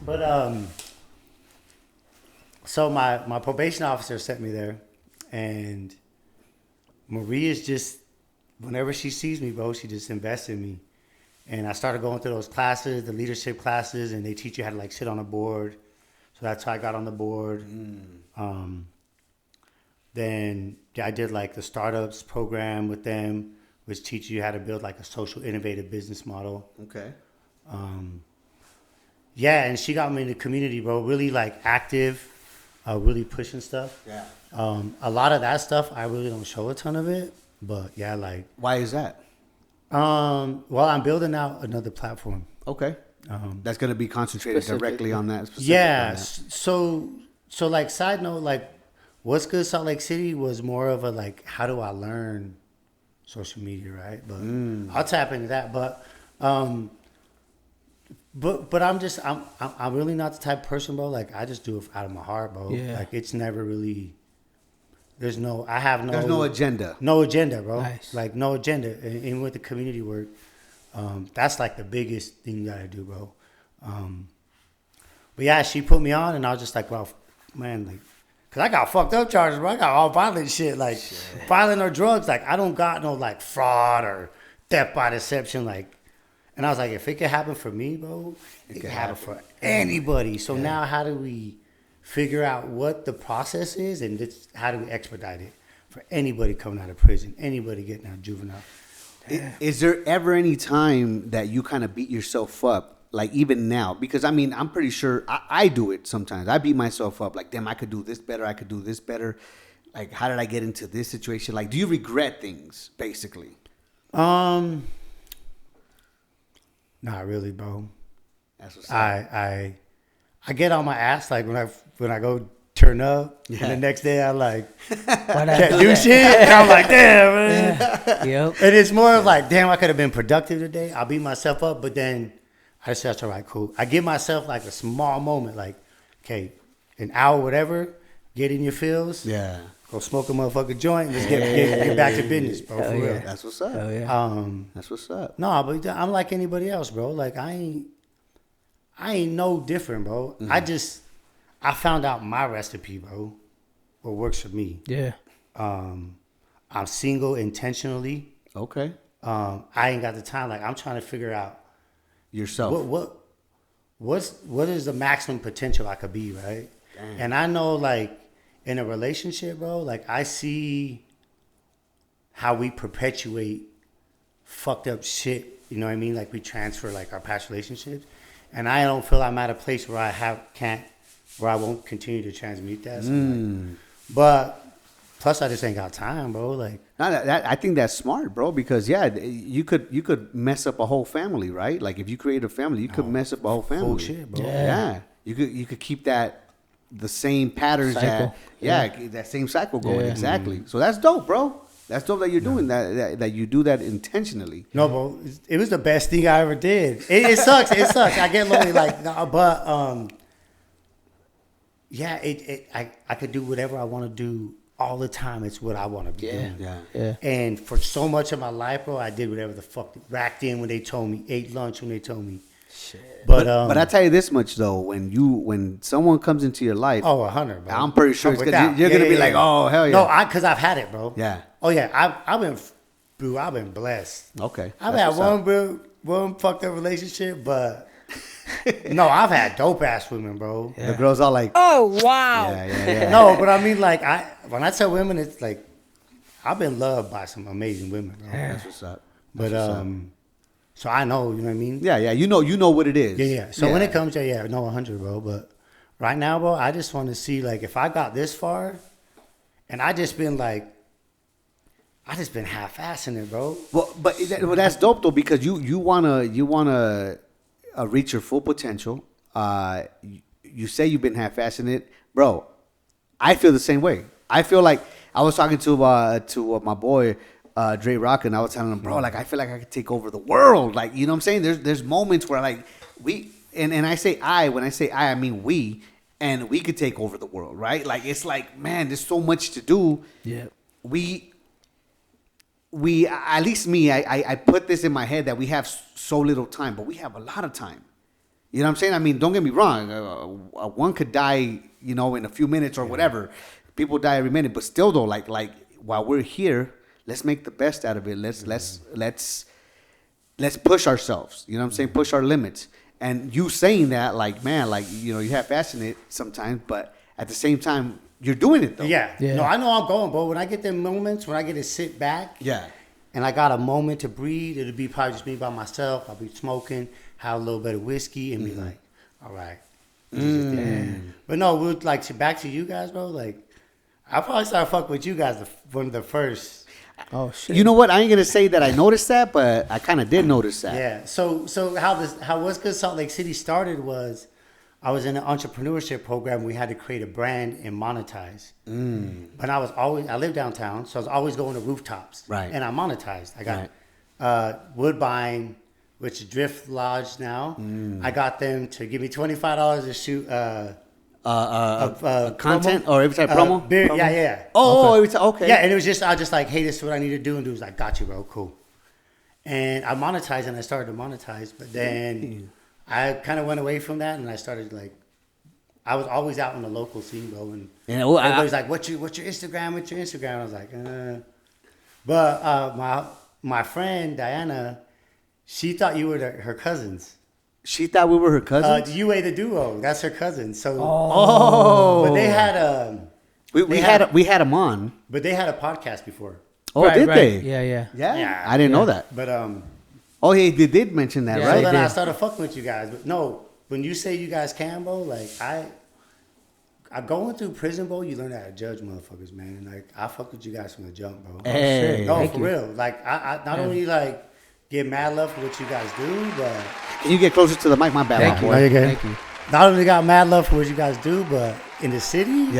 But so my probation officer sent me there, and Maria's just, whenever she sees me, bro, she just invests in me. And I started going through those classes, the leadership classes, and they teach you how to, like, sit on a board. So that's how I got on the board. Then I did, like, the startups program with them, which teaches you how to build, like, a social innovative business model. Okay. Yeah, and she got me in the community, bro. Really, like, active, really pushing stuff. Yeah. A lot of that stuff, I really don't show a ton of it. But, yeah, like... Why is that? Well, I'm building out another platform. Okay. That's going to be concentrated directly on that. Yeah. So, like, side note, like, What's Good Salt Lake City was more of a, like, how do I learn social media, right? But I'll tap into that. But I'm really not the type of person, bro. Like, I just do it out of my heart, bro. Yeah. Like, it's never really. There's no agenda. No agenda, bro. Nice. Like, no agenda. And with the community work, that's, like, the biggest thing you gotta do, bro. But yeah, she put me on, and I was just like, well, man, like, cause I got fucked up charges, bro. I got all violent shit, like violent or drugs. Like, I don't got no, like, fraud or theft by deception, like. And I was like, if it could happen for me, bro, it could happen for anybody. So now, how do we figure out what the process is, and how do we expedite it for anybody coming out of prison, anybody getting out of juvenile? Is there ever any time that you kind of beat yourself up? Like, even now, because I mean, I'm pretty sure I do it sometimes. I beat myself up, like, damn, I could do this better. I could do this better. Like, how did I get into this situation? Like, do you regret things, basically? Not really, bro. That's what's up. I get on my ass, like, when I go turn up, and the next day I, like, can't do shit. And I'm like, damn, man. Yeah. Yep. And it's more of like, damn, I could have been productive today. I'll beat myself up, but then I just that's all right, cool. I give myself, like, a small moment, like, okay, an hour, whatever, get in your feels. Yeah. Go smoke a motherfucking joint and just get back to business, bro. For real. That's what's up. Oh yeah. That's what's up. No, but I'm like anybody else, bro. Like, I ain't no different, bro. I found out my recipe, bro. What works for me. Yeah. I'm single intentionally. Okay. I ain't got the time. Like, I'm trying to figure out Yourself. what is the maximum potential I could be, right? Damn. And I know, like, in a relationship, bro, like, I see how we perpetuate fucked up shit, you know what I mean? Like, we transfer, like, our past relationships. And I don't feel I'm at a place where where I won't continue to transmute that. So like, but plus, I just ain't got time, bro. Like, I think that's smart, bro. Because you could mess up a whole family, right? Like if you create a family, you could mess up a whole family. Whole shit, bro. Yeah. You could keep the same patterns Cycle. that same cycle going exactly. So that's dope, bro. That's dope that you're doing that you do that intentionally. No, bro, it was the best thing I ever did. It sucks. It sucks. I get lonely, like, but I could do whatever I want to do all the time. It's what I want to be doing. Yeah. And for so much of my life, bro, I did whatever the fuck. Racked in when they told me, ate lunch when they told me. Shit. But I tell you this much though, when someone comes into your life, 100, bro. I'm pretty sure you're gonna be like, oh hell yeah. No, because I've had it, bro. Yeah. Oh yeah, I've been blessed. Okay. I've had one fucked up relationship, but no, I've had dope ass women, bro. The girls all like, Oh, wow. yeah. No, but I mean, like, when I tell women, it's like I've been loved by some amazing women, bro. That's what's up. But so I know, you know what I mean? Yeah, you know what it is. Yeah. So when it comes to 100, bro. But right now, bro, I just want to see, like, if I got this far, and I just been half-assing it, bro. Well, that's dope though, because you wanna reach your full potential. You say you've been half-assing it, bro. I feel the same way. I feel like I was talking to my boy Dre Rock, and I was telling him, bro, like I feel like I could take over the world. Like, you know what I'm saying? There's moments where like and I say when I say I mean we, and we could take over the world, right? Like it's like, man, there's so much to do. Yeah. We at least me, I put this in my head that we have so little time, but we have a lot of time. You know what I'm saying? I mean, don't get me wrong. One could die, you know, in a few minutes or whatever. People die every minute, but still though, like while we're here, let's make the best out of it. Let's push ourselves. You know what I'm saying? Push our limits. And you saying that, like, man, like, you know, you have passionate sometimes, but at the same time, you're doing it though. Yeah. No, I know I'm going, bro. When I get them moments, when I get to sit back, and I got a moment to breathe, it'll be probably just me by myself. I'll be smoking, have a little bit of whiskey, and be like, all right. But no, we'll like back to you guys, bro. Like, I probably started fucking with you guys one of the first. Oh shit. You know what? I ain't gonna say that I noticed that, but I kind of did notice that. Yeah. So how West Good Salt Lake City started was, I was in an entrepreneurship program. We had to create a brand and monetize. But I lived downtown, so I was always going to rooftops. Right. And I monetized. I got Woodbine, which is Drift Lodge now. I got them to give me $25 to shoot content or every type promo? Beer, promo? Yeah. Oh, every time. Okay. Yeah, and it was just, I was just like, hey, this is what I need to do. And dude was like, got you, bro. Cool. And I monetized, and I started to monetize. But then I kind of went away from that, and I started like, I was always out in the local scene, bro. And everybody's like, what's your Instagram? What's your Instagram? I was like, But my friend, Diana, she thought you were her cousins. She thought we were her cousins? UA the Duo. That's her cousin. So, but they had we had them on. But they had a podcast before. Oh, did they? Yeah. I didn't know that. But oh, yeah, they did mention that, right? So then I started fucking with you guys. But no, when you say you guys can, bro, like I going through prison, bro, you learn how to judge motherfuckers, man. And like I fuck with you guys from the jump, bro. Hey, no, for real. Like I not only like get mad love for what you guys do, but can you get closer to the mic? My bad. Thank you. No, you're good. Thank you. Not only got mad love for what you guys do, but in the city,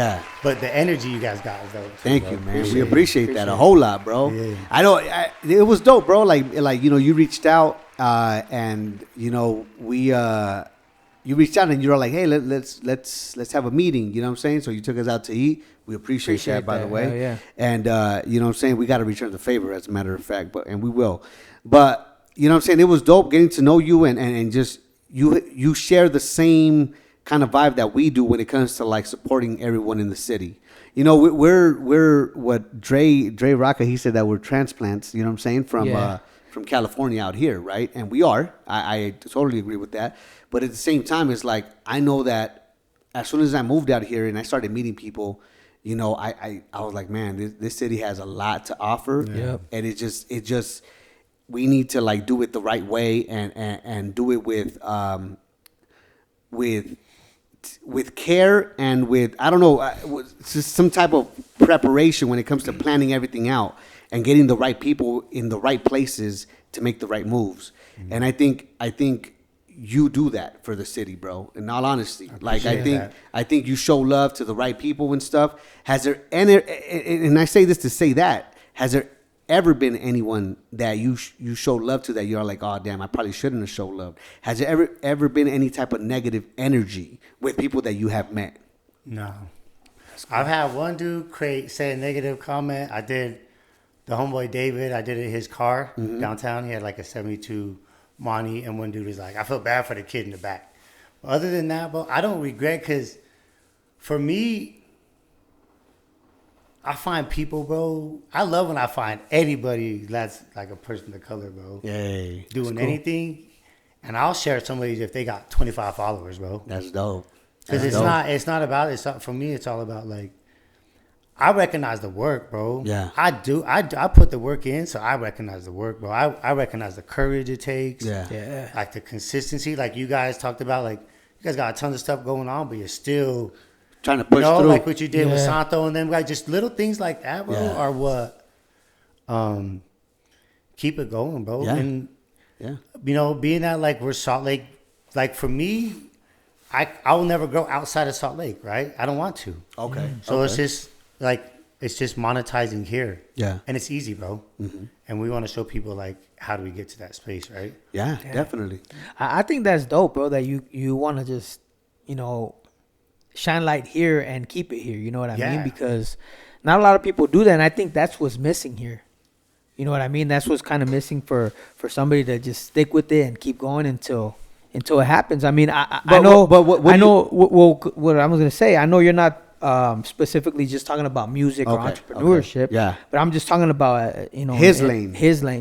but the energy you guys got is dope. Thank you, man. We appreciate that a whole lot, bro. Yeah. I know it was dope, bro. Like you know, you reached out and you know you reached out and you were like, hey, let's have a meeting. You know what I'm saying? So you took us out to eat. We appreciate that, by the way. Yeah. And you know what I'm saying? We got to return the favor, as a matter of fact, and we will. But you know what I'm saying? It was dope getting to know you and just you share the same kind of vibe that we do when it comes to like supporting everyone in the city. You know, we're what Dre Rocca, he said that we're transplants, you know what I'm saying, from from California out here, right? And we are. I totally agree with that. But at the same time, it's like I know that as soon as I moved out here and I started meeting people, you know, I was like, man, this city has a lot to offer. Yeah. And it just we need to like do it the right way and do it with care and with, I don't know, just some type of preparation when it comes to planning everything out and getting the right people in the right places to make the right moves. Mm-hmm. And I think you do that for the city, bro. In all honesty, I think you show love to the right people and stuff. Has there and I say this to say that, has there ever been anyone that you show love to that you're like, oh damn, I probably shouldn't have showed love? Has there ever been any type of negative energy with people that you have met? No. I've had one dude say a negative comment. I did the homeboy David. I did it in his car downtown. He had like a 72 Monty, and one dude was like, I feel bad for the kid in the back. But other than that, bro, I don't regret, because for me, I find people, bro. I love when I find anybody that's like a person of color, bro. Yay. Doing cool. Anything. And I'll share somebody if they got 25 followers, bro. That's dope. Because it's not about, for me, it's all about like, I recognize the work, bro. Yeah. I do. I put the work in, so I recognize the work, bro. I recognize the courage it takes. Yeah. Like the consistency, like you guys talked about, like you guys got a ton of stuff going on, but you're still trying to push through. Like what you did with Santo and them guys, just little things like that, bro, are what keep it going, bro. Yeah. And you know, being that like we're Salt Lake, like for me, I will never go outside of Salt Lake, right? I don't want to. Okay. So it's just like it's just monetizing here. Yeah. And it's easy, bro. Mm-hmm. And we want to show people like how do we get to that space, right? Yeah. Definitely. I think that's dope, bro, that you want to just, you know, shine light here and keep it here. You know what I mean? Because not a lot of people do that, and I think that's what's missing here. You know what I mean? That's what's kind of missing for somebody to just stick with it and keep going until it happens. I mean, I know. What I was gonna say, I know you're not specifically just talking about music or entrepreneurship. Okay. Yeah. But I'm just talking about you know his lane.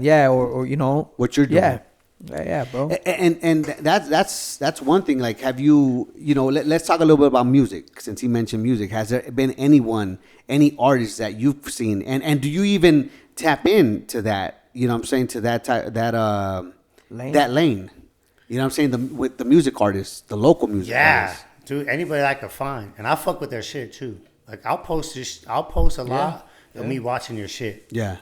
Yeah, or you know what you're doing. Yeah, bro. And that's one thing. Like, have you know? Let's talk a little bit about music, since he mentioned music. Has there been any artists that you've seen, and do you even tap into that? You know what I'm saying, to that lane. You know what I'm saying, with the music artists, the local music artists. Dude, anybody I could find, and I fuck with their shit too. Like I'll post a lot of me watching your shit. Yeah.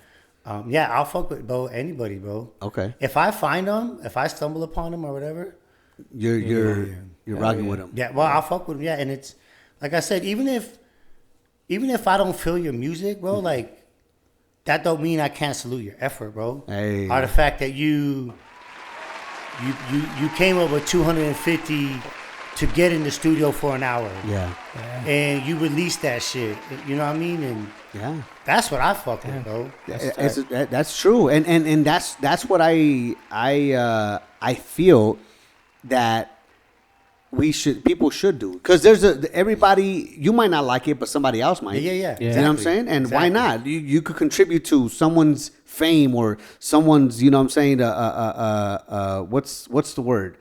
I'll fuck with anybody, bro. Okay. If I find them, if I stumble upon them or whatever, you're rocking with them. Yeah, well, I'll fuck with them. Yeah, and it's like I said, even if I don't feel your music, bro, like that don't mean I can't salute your effort, bro. Hey. Or the fact that you came up with 250 to get in the studio for an hour. Yeah. And you released that shit. You know what I mean? And that's what I fuck with, bro. That's true. And that's what I feel that people should do, because everybody, you might not like it, but somebody else might. Yeah. You know what I'm saying? And why not? You could contribute to someone's fame or someone's, you know what I'm saying, what's the word?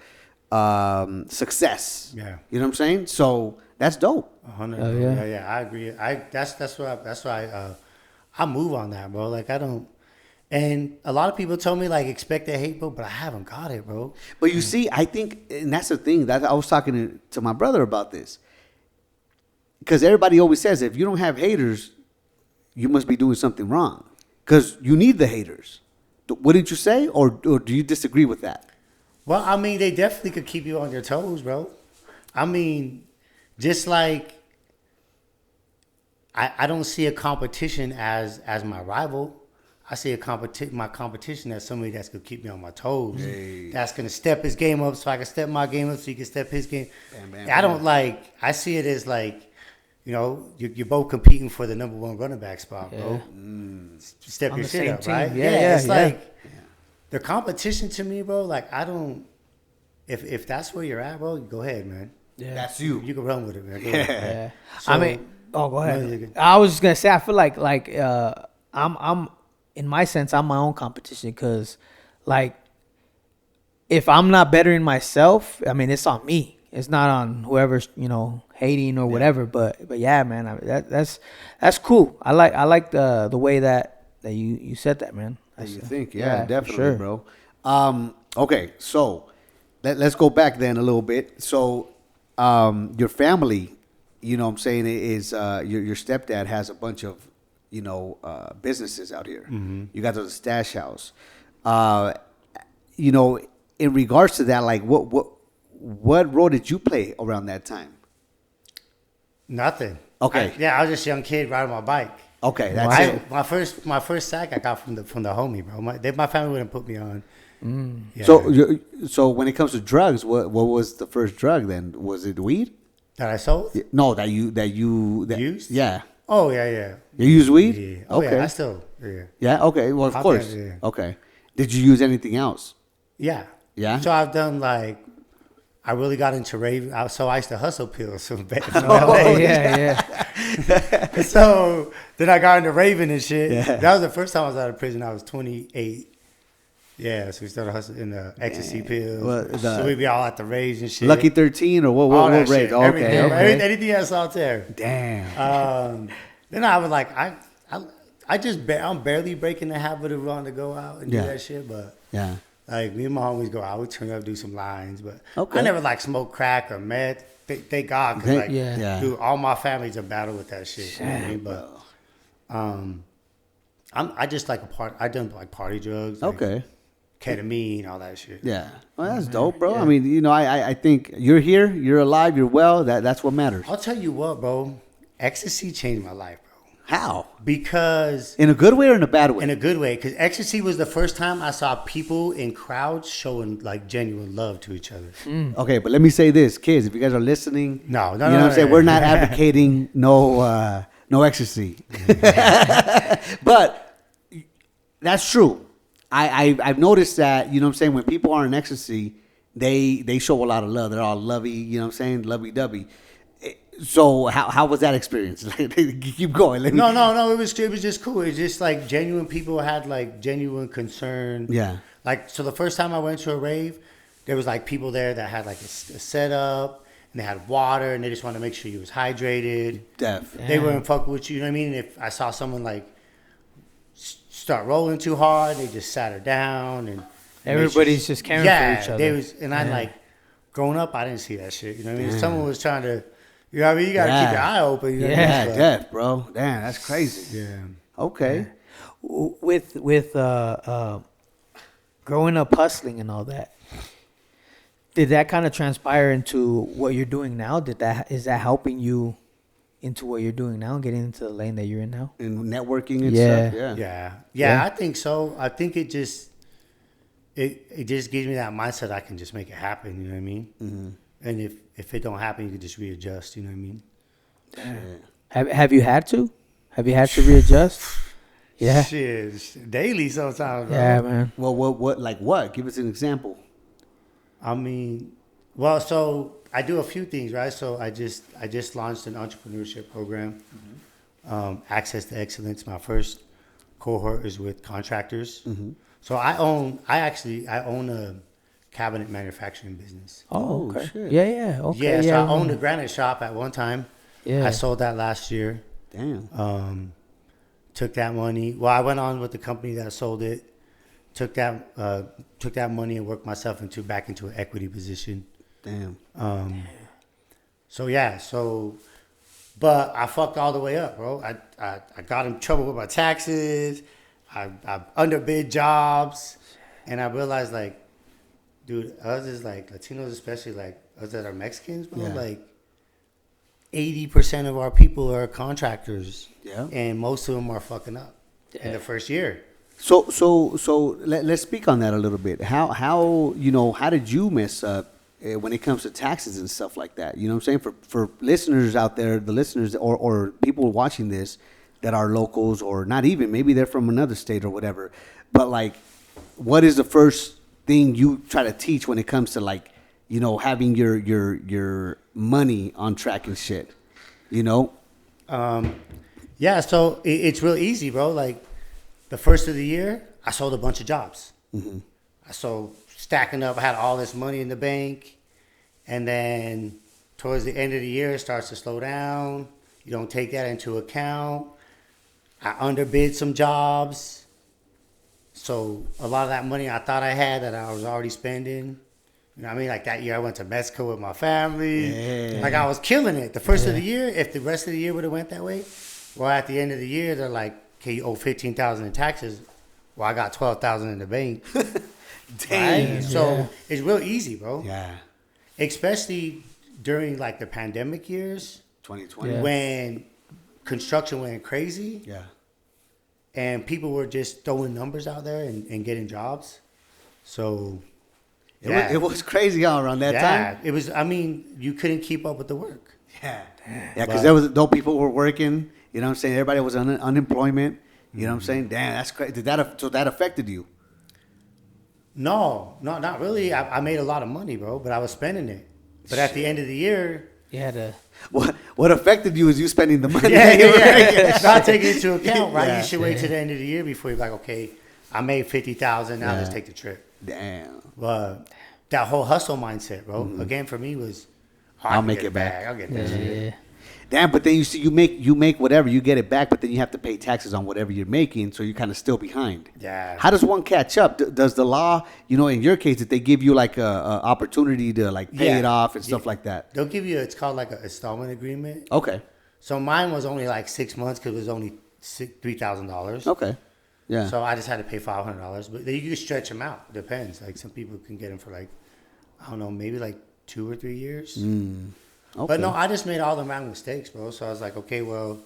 Success. Yeah. You know what I'm saying? So that's dope. 100. Yeah. I agree. That's why I move on that, bro. Like I don't. And a lot of people tell me like expect to hate, bro, but I haven't got it, bro. But you see, I think, and that's the thing that I was talking to my brother about this, because everybody always says if you don't have haters, you must be doing something wrong, because you need the haters. What did you say, or do you disagree with that? Well, I mean, they definitely could keep you on your toes, bro. I mean, just like I don't see a competition as my rival. I see my competition as somebody that's gonna keep me on my toes. Hey. That's gonna step his game up so I can step my game up so he can step his game. I see it as like, you know, you're both competing for the number one running back spot, bro. Step on your shit up, team. Right? It's like the competition to me, bro. Like I don't. If that's where you're at, bro, go ahead, man. Yeah, that's you. You can run with it, man. Yeah. So, I mean, go ahead. I was just gonna say, I feel like I'm in my sense, I'm my own competition, because like, if I'm not bettering myself, I mean, it's on me. It's not on whoever's, hating or whatever. But yeah, man, that's cool. I like the way that you said that, man. You think? Yeah, definitely, sure. bro. Okay, so let's go back then a little bit. So, your family, you know what I'm saying, is your stepdad has a bunch of, businesses out here. Mm-hmm. You got the stash house. In regards to that, like what role did you play around that time? Nothing. Okay. I was just a young kid riding my bike. Okay, that's it. My first sack I got from the homie, bro. My family wouldn't put me on. Yeah. So when it comes to drugs, what was the first drug then? Was it weed? That I sold? No, that you Used? Yeah. Oh yeah. You use weed? Yeah. Oh Okay. yeah, I still Yeah. Okay. Well, of course. Yeah. Okay. Did you use anything else? Yeah. Yeah? So I've done I really got into rave. So I used to hustle pills from LA. Oh yeah. So then I got into raving and shit. Yeah. That was the first time I was out of prison. I was 28. Yeah, so we started hustling the ecstasy pills. Well, So we'd be all at the raves and shit. Lucky 13 or All what that rave? shit. Oh, Everything, okay. anything that's out there. Damn. Then I was like, I'm barely breaking the habit of wanting to go out and do that shit. But Yeah. like me and my homies go out, we turn up, do some lines. But Okay. I never smoke crack or meth. Thank God, because dude, all my family's a battle with that shit. You know what I mean? But I just like I done party drugs. Okay. Ketamine, all that shit. Yeah. Well, that's dope, bro. Yeah. I mean, I think you're here, you're alive, you're well. That's what matters. I'll tell you what, bro. Ecstasy changed my life, bro. How? Because in a good way or in a bad way? In a good way, because ecstasy was the first time I saw people in crowds showing genuine love to each other. Okay, but let me say this, kids, if you guys are listening, no, what I'm saying? We're not advocating no ecstasy, but that's true. I've noticed that, what I'm saying, when people are in ecstasy, they show a lot of love. They're all lovey, lovey-dovey. So how was that experience? Keep going. No. It was just cool. It was just genuine people had genuine concern. Yeah. So the first time I went to a rave, there was people there that had a setup and they had water and they just wanted to make sure you was hydrated. They wouldn't fuck with you. You know what I mean? If I saw someone start rolling too hard, they just sat her down and everybody's just caring for each other. I growing up, I didn't see that shit. You know what I mean? If someone was trying to. You know what I mean? You got to keep your eye open. You know bro. Damn, that's crazy. Yeah. Okay. Yeah. With growing up hustling and all that, did that kind of transpire into what you're doing now? Is that helping you into what you're doing now, getting into the lane that you're in now? In networking and stuff? Yeah, I think so. I think it just gives me that mindset I can just make it happen. You know what I mean? Mm-hmm. And if it don't happen, you can just readjust. You know what I mean? Yeah. Have you had to? Have you had to readjust? Yeah. Shit, daily sometimes. Bro. Yeah, man. Well, what? Give us an example. I mean, so I do a few things, right? So I just launched an entrepreneurship program, Access to Excellence. My first cohort is with contractors. Mm-hmm. So I own a cabinet manufacturing business. Oh, okay. Shit. Yeah. Okay. Yeah, so I owned a granite shop at one time. Yeah. I sold that last year. Damn. Took that money. Well, I went on with the company that sold it. Took that money and worked myself back into an equity position. Damn. But I fucked all the way up, bro. I got in trouble with my taxes. I underbid jobs, and I realized dude, us is Latinos, especially us that are Mexicans, bro. 80% of our people are contractors. Yeah. And most of them are fucking up in the first year. So let's speak on that a little bit. How did you mess up when it comes to taxes and stuff like that? You know what I'm saying? For listeners out there, the listeners or people watching this that are locals or not even, maybe they're from another state or whatever. But what is the first thing you try to teach when it comes to having your money on track and shit? Yeah, so it's real easy, bro. The first of the year, I sold a bunch of jobs. Mm-hmm. So stacking up, I had all this money in the bank, and then towards the end of the year, it starts to slow down. You don't take that into account. I underbid some jobs. So a lot of that money I thought I had that I was already spending. You know what I mean? Like that year I went to Mexico with my family. Yeah. Like I was killing it. The first of the year, if the rest of the year would have went that way, well, at the end of the year, they're like, okay, you owe $15,000 in taxes. Well, I got $12,000 in the bank. Damn. Right? So it's real easy, bro. Yeah. Especially during like the pandemic years 2020. when construction went crazy. Yeah. And people were just throwing numbers out there and getting jobs. So, It was crazy all around that time. it was. I mean, you couldn't keep up with the work. Yeah. Yeah, because there was no people were working. You know what I'm saying? Everybody was on unemployment. You know what I'm saying? Damn, that's crazy. So that affected you? No, not really. I made a lot of money, bro, but I was spending it. But at the end of the year, You had to. What affected you is you spending the money. yeah. Not taking into account, right? Yeah. You should wait till the end of the year before you're like, okay, I made $50,000. Now let's take the trip. Damn. But that whole hustle mindset, bro. Again, for me was, I'll can make get it back. I'll get that shit. Yeah. Damn, but then you see, you make whatever, you get it back, but then you have to pay taxes on whatever you're making, so you're kind of still behind. Yeah. How does one catch up? Does the law, in your case, did they give you like a opportunity to like pay it off and stuff like that? They'll give you, it's called like an installment agreement. Okay. So mine was only like 6 months because it was only $3,000. Okay. Yeah. So I just had to pay $500. But then you can stretch them out. Depends. Like some people can get them for like, I don't know, maybe like 2 or 3 years. Okay. But no, I just made all the wrong mistakes, bro. So I was like, okay, well.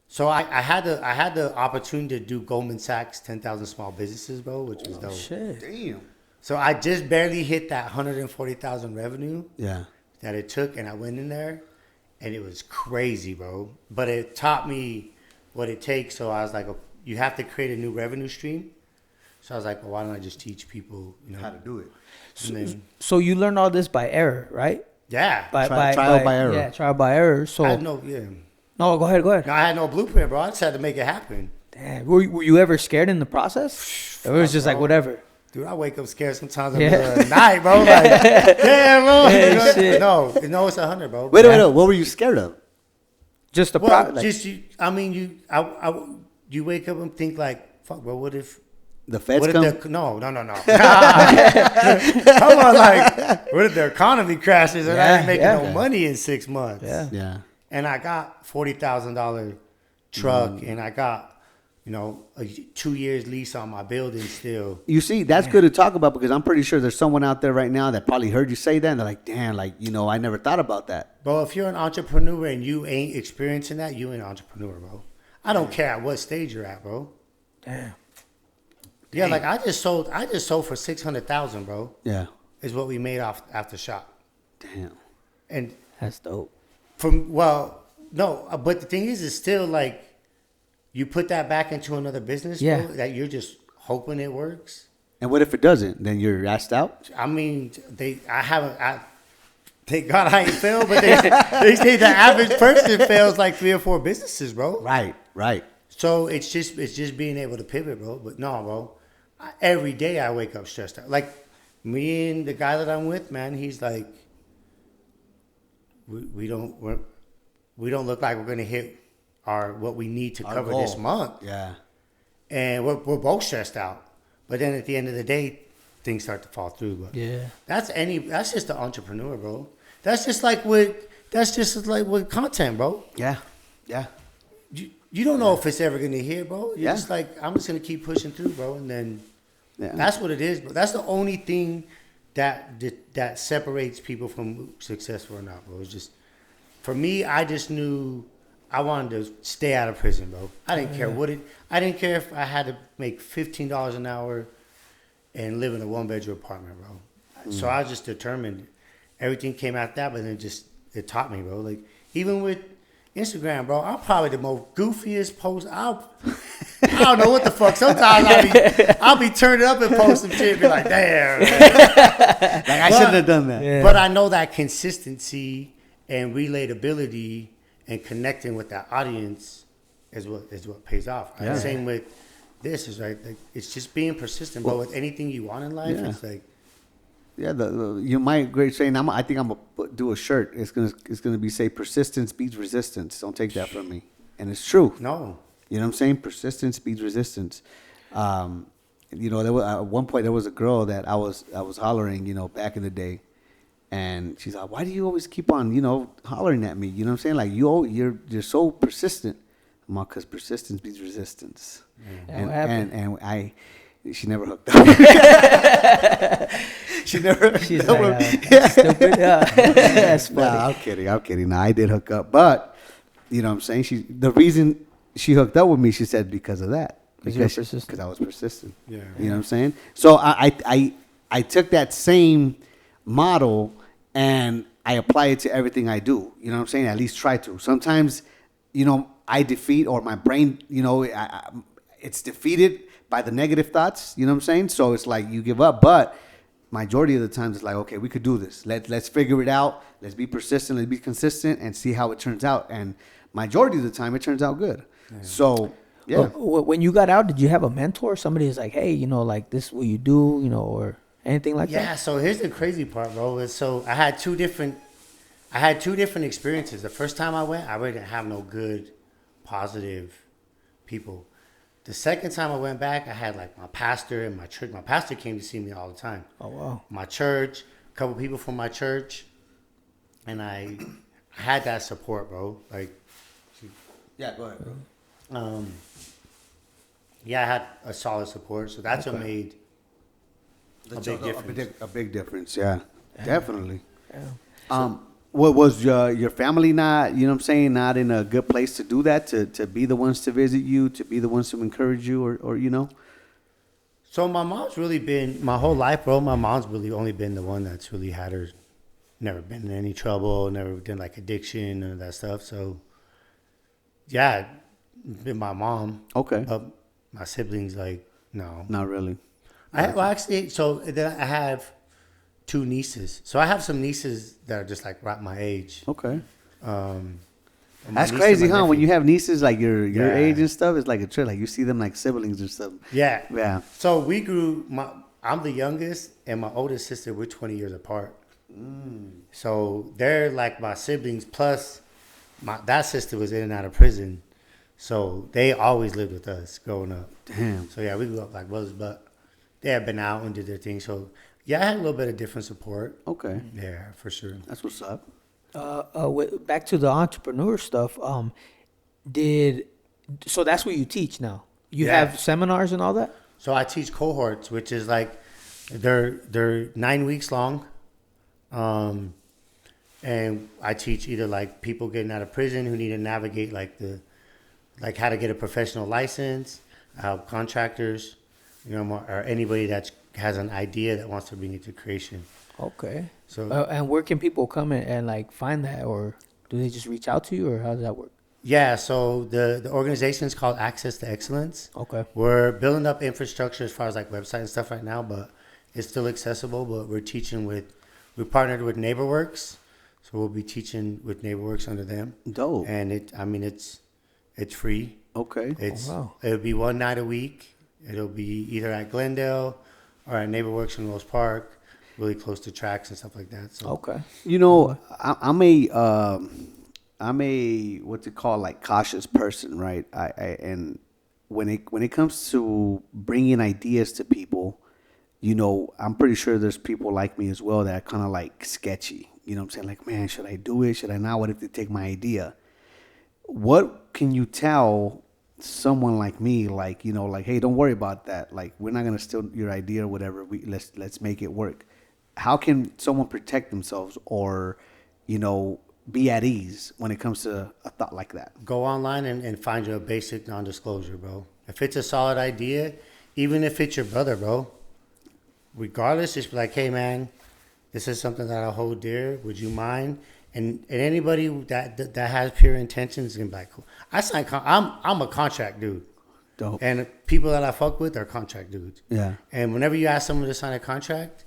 So I had the opportunity to do Goldman Sachs 10,000 small businesses, bro, which was dope. Shit. Damn. So I just barely hit that 140,000 revenue Yeah. that it took, and I went in there, and it was crazy, bro. But it taught me what it takes. So I was like, you have to create a new revenue stream. So I was like, well, why don't I just teach people, How to do it. So you learned all this by error, right? Yeah. Trial by error. Yeah, trial by error. So I had no, yeah. no, go ahead. No, I had no blueprint, bro. I just had to make it happen. Damn, were you ever scared in the process? Or it was just like whatever. Dude, I wake up scared sometimes in the middle of the night, bro. Like, damn, bro. Yeah, shit. No, it's 100, bro. Wait. What were you scared of? Just the Well, like, just you. I mean, you wake up and think like, fuck, bro. What if? The feds What come? if no. Come on, like, what if the economy crashes and I ain't making no money in 6 months? Yeah. And I got $40,000 truck, and I got, a 2 years lease on my building still. You see, that's good to talk about because I'm pretty sure there's someone out there right now that probably heard you say that and they're like, damn, I never thought about that. Bro, if you're an entrepreneur and you ain't experiencing that, you ain't an entrepreneur, bro. I don't care at what stage you're at, bro. damn. Yeah, like I just sold for $600,000, bro. Yeah. Is what we made off after shop. Damn. And That's dope. but the thing is, it's still like you put that back into another business, bro, that you're just hoping it works. And what if it doesn't? Then you're asked out? I mean, thank God I ain't failed, but they say the average person fails like 3 or 4 businesses, bro. Right. So it's just being able to pivot, bro. But no, bro. Every day I wake up stressed out. Like me and the guy that I'm with, man, he's like, we don't look like we're gonna hit what we need to cover goal. this month. Yeah. And we're both stressed out. But then at the end of the day, things start to fall through. But Yeah. that's just the entrepreneur, bro. That's just like with content, bro. Yeah. You don't know if it's ever gonna hit, bro. You're Yeah. just like, I'm just gonna keep pushing through, bro, and then Yeah. that's what it is, bro. That's the only thing that separates people from successful or not, bro. It's just, for me, I just knew I wanted to stay out of prison, bro. I didn't care I didn't care if I had to make $15 an hour and live in a 1-bedroom apartment, bro. So I was just determined. Everything came out that, but then it taught me, bro. Like, even with Instagram, bro, I'm probably the most goofiest post. I don't know what the fuck. Sometimes I'll be turning up and post some shit and be like, damn. Like, I shouldn't have done that. Yeah. But I know that consistency and relatability and connecting with that audience is what pays off. Right? Yeah. Same with this is right. Like, it's just being persistent, but with anything you want in life, it's like. Yeah, you might great saying. I think I'm gonna do a shirt. It's gonna be say persistence beats resistance. Don't take that from me, and it's true. No, you know what I'm saying. Persistence beats resistance. There was at one point there was a girl that I was hollering, back in the day, and she's like, "Why do you always keep on, hollering at me? You know what I'm saying? Like you're so persistent." I'm like, "Cause persistence beats resistance." And she never hooked up. She never. She's like, stupid. That's funny. Nah, I'm kidding. Nah, I did hook up, but you know what I'm saying. The reason she hooked up with me, she said, because of that. Because I was persistent. Yeah. You know what I'm saying? So I took that same model and I apply it to everything I do. You know what I'm saying? At least try to. Sometimes, I defeat, or my brain, it's defeated by the negative thoughts. You know what I'm saying? So it's like you give up, but majority of the times it's like, okay, we could do this. Let's figure it out. Let's be persistent. Let's be consistent and see how it turns out. And majority of the time, it turns out good. Yeah. So, yeah. Well, when you got out, did you have a mentor? Somebody was like, hey, like this is what you do, or anything like that? Yeah, so here's the crazy part, bro. So I had two different experiences. The first time I went, I didn't have no good, positive people. The second time I went back, I had like my pastor and my church. My pastor came to see me all the time. Oh, wow. My church, a couple people from my church, and I had that support, bro. Like, yeah, go ahead, bro. Yeah, I had a solid support, so that's what made a big difference. A big difference, yeah. Definitely. Yeah. What was your family not, not in a good place to do that, to be the ones to visit you, to be the ones to encourage you, or? So my mom's really been, my whole life, bro, my mom's really only been the one that's really had her, never been in any trouble, never done like addiction and that stuff. So, yeah, been my mom. Okay. But my siblings, like, no. Not really. Then I have 2 nieces. So I have some nieces that are just like right my age. Okay. That's crazy, huh? When you have nieces like your age and stuff, it's like a trip. Like you see them like siblings or something. Yeah. Yeah. So we grew. I'm the youngest, and my oldest sister, we're 20 years apart. So they're like my siblings. Plus, that sister was in and out of prison, so they always lived with us growing up. Damn. So yeah, we grew up like brothers, but they had been out and did their thing. So yeah, I had a little bit of different support. Okay. Yeah, for sure. That's what's up. Back to the entrepreneur stuff. So that's what you teach now? You have seminars and all that? So I teach cohorts, which is like they're 9 weeks long, and I teach either like people getting out of prison who need to navigate like how to get a professional license, how contractors, or anybody that has an idea that wants to bring it to creation. Okay. So and where can people come and like find that, or do they just reach out to you, or how does that work? Yeah, so the organization is called Access to Excellence. Okay. We're building up infrastructure as far as like website and stuff right now, but it's still accessible. But we partnered with NeighborWorks, so we'll be teaching with NeighborWorks under them. Dope. And it's free. Okay. It'll be 1 night a week. It'll be either at Glendale or at NeighborWorks in Rose Park, really close to tracks and stuff like that. So okay. I'm a what's it called, like cautious person, right? And when it comes to bringing ideas to people, I'm pretty sure there's people like me as well that are kind of like sketchy. You know what I'm saying? Like, man, should I do it? Should I not? What if they take my idea? What can you tell someone like me, like, like, hey, don't worry about that. Like, we're not gonna steal your idea or whatever. Let's make it work. How can someone protect themselves or, be at ease when it comes to a thought like that? Go online and find you a basic non-disclosure, bro. If it's a solid idea, even if it's your brother, bro, regardless, just be like, hey, man, this is something that I hold dear. Would you mind? And anybody that has pure intentions is gonna be like, cool. I'm a contract dude. Dope. And people that I fuck with are contract dudes. Yeah. And whenever you ask someone to sign a contract,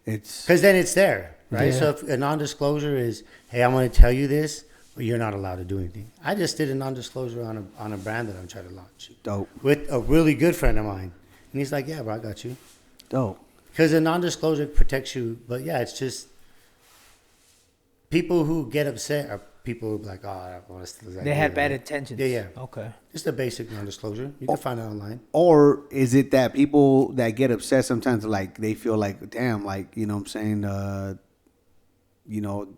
it's because then it's there, right? Yeah. So if a non-disclosure is, hey, I'm going to tell you this, but you're not allowed to do anything. I just did a non-disclosure on a brand that I'm trying to launch. Dope. With a really good friend of mine. And he's like, yeah, bro, I got you. Dope. Because a non-disclosure protects you. But yeah, it's just people who get upset are people who are like, oh, I don't want to. They had bad intentions. Yeah. Okay. Just a basic non-disclosure. You can find it online. Or is it that people that get upset sometimes, like, they feel like, damn, like, you know what I'm saying, you know,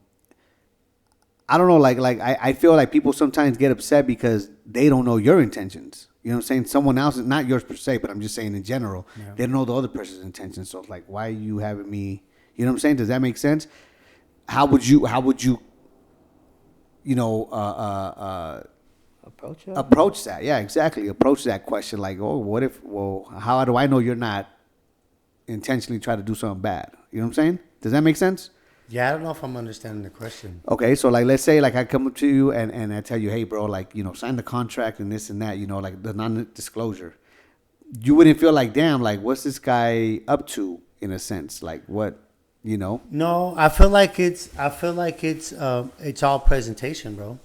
I don't know, like I feel like people sometimes get upset because they don't know your intentions. You know what I'm saying? Someone else's, not yours per se, but I'm just saying in general, they don't know the other person's intentions. So it's like, why are you having me, you know what I'm saying? Does that make sense? How would you, you know, approach that? Yeah, exactly. Approach that question like, oh, what if, well, how do I know you're not intentionally trying to do something bad? You know what I'm saying? Does that make sense? Yeah, I don't know if I'm understanding the question. Okay, so like, let's say like I come up to you and I tell you, hey, bro, like, you know, sign the contract and this and that, you know, like the non-disclosure. You wouldn't feel like, damn, like, what's this guy up to in a sense? Like, what, you know? No, I feel like it's all presentation, bro.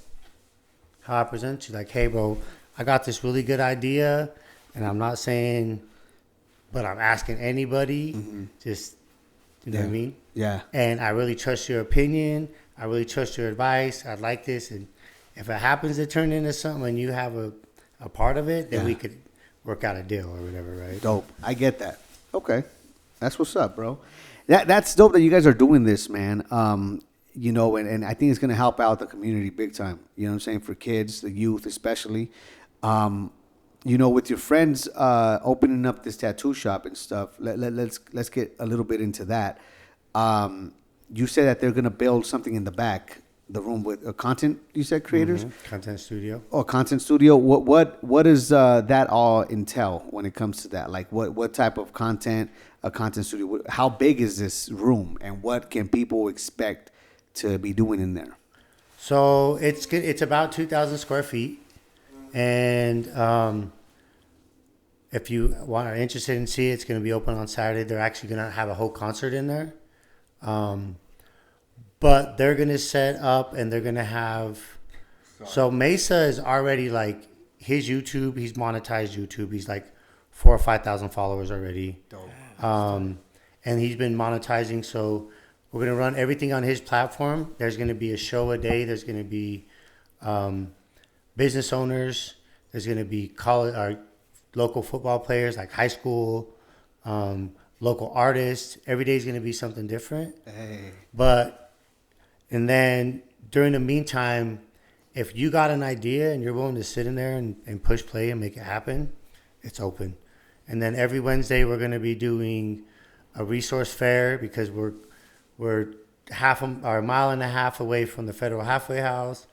How I present you, like, hey, bro, I got this really good idea, and I'm not saying, but I'm asking anybody, just, you know what I mean? Yeah. And I really trust your opinion. I really trust your advice. I like this, and if it happens to turn into something and you have a part of it, then we could work out a deal or whatever, right? Dope. I get that. Okay, that's what's up, bro. That's dope that you guys are doing this, man. You know, and I think it's going to help out the community big time. You know what I'm saying? For kids, the youth especially. You know, with your friends opening up this tattoo shop and stuff, let's get a little bit into that. You said that they're going to build something in the back, the room with content, you said, creators? Content studio. Oh, content studio. What does that all entail when it comes to that? Like, what type of content, a content studio? How big is this room, and what can people expect to be doing in there? So it's about 2,000 square feet, and if you are interested in see it, it's going to be open on Saturday. They're actually going to have a whole concert in there, but they're going to set up and they're going to have. So Mesa is already like his YouTube. He's monetized YouTube. He's like 4,000 or 5,000 followers already. Dope. And he's been monetizing. So we're going to run everything on his platform. There's going to be a show a day. There's going to be business owners. There's going to be college or local football players, like high school, local artists. Every day is going to be something different. Hey. And then during the meantime, if you got an idea and you're willing to sit in there and push play and make it happen, it's open. And then every Wednesday we're going to be doing a resource fair because we're a mile and a half away from the Federal Halfway House.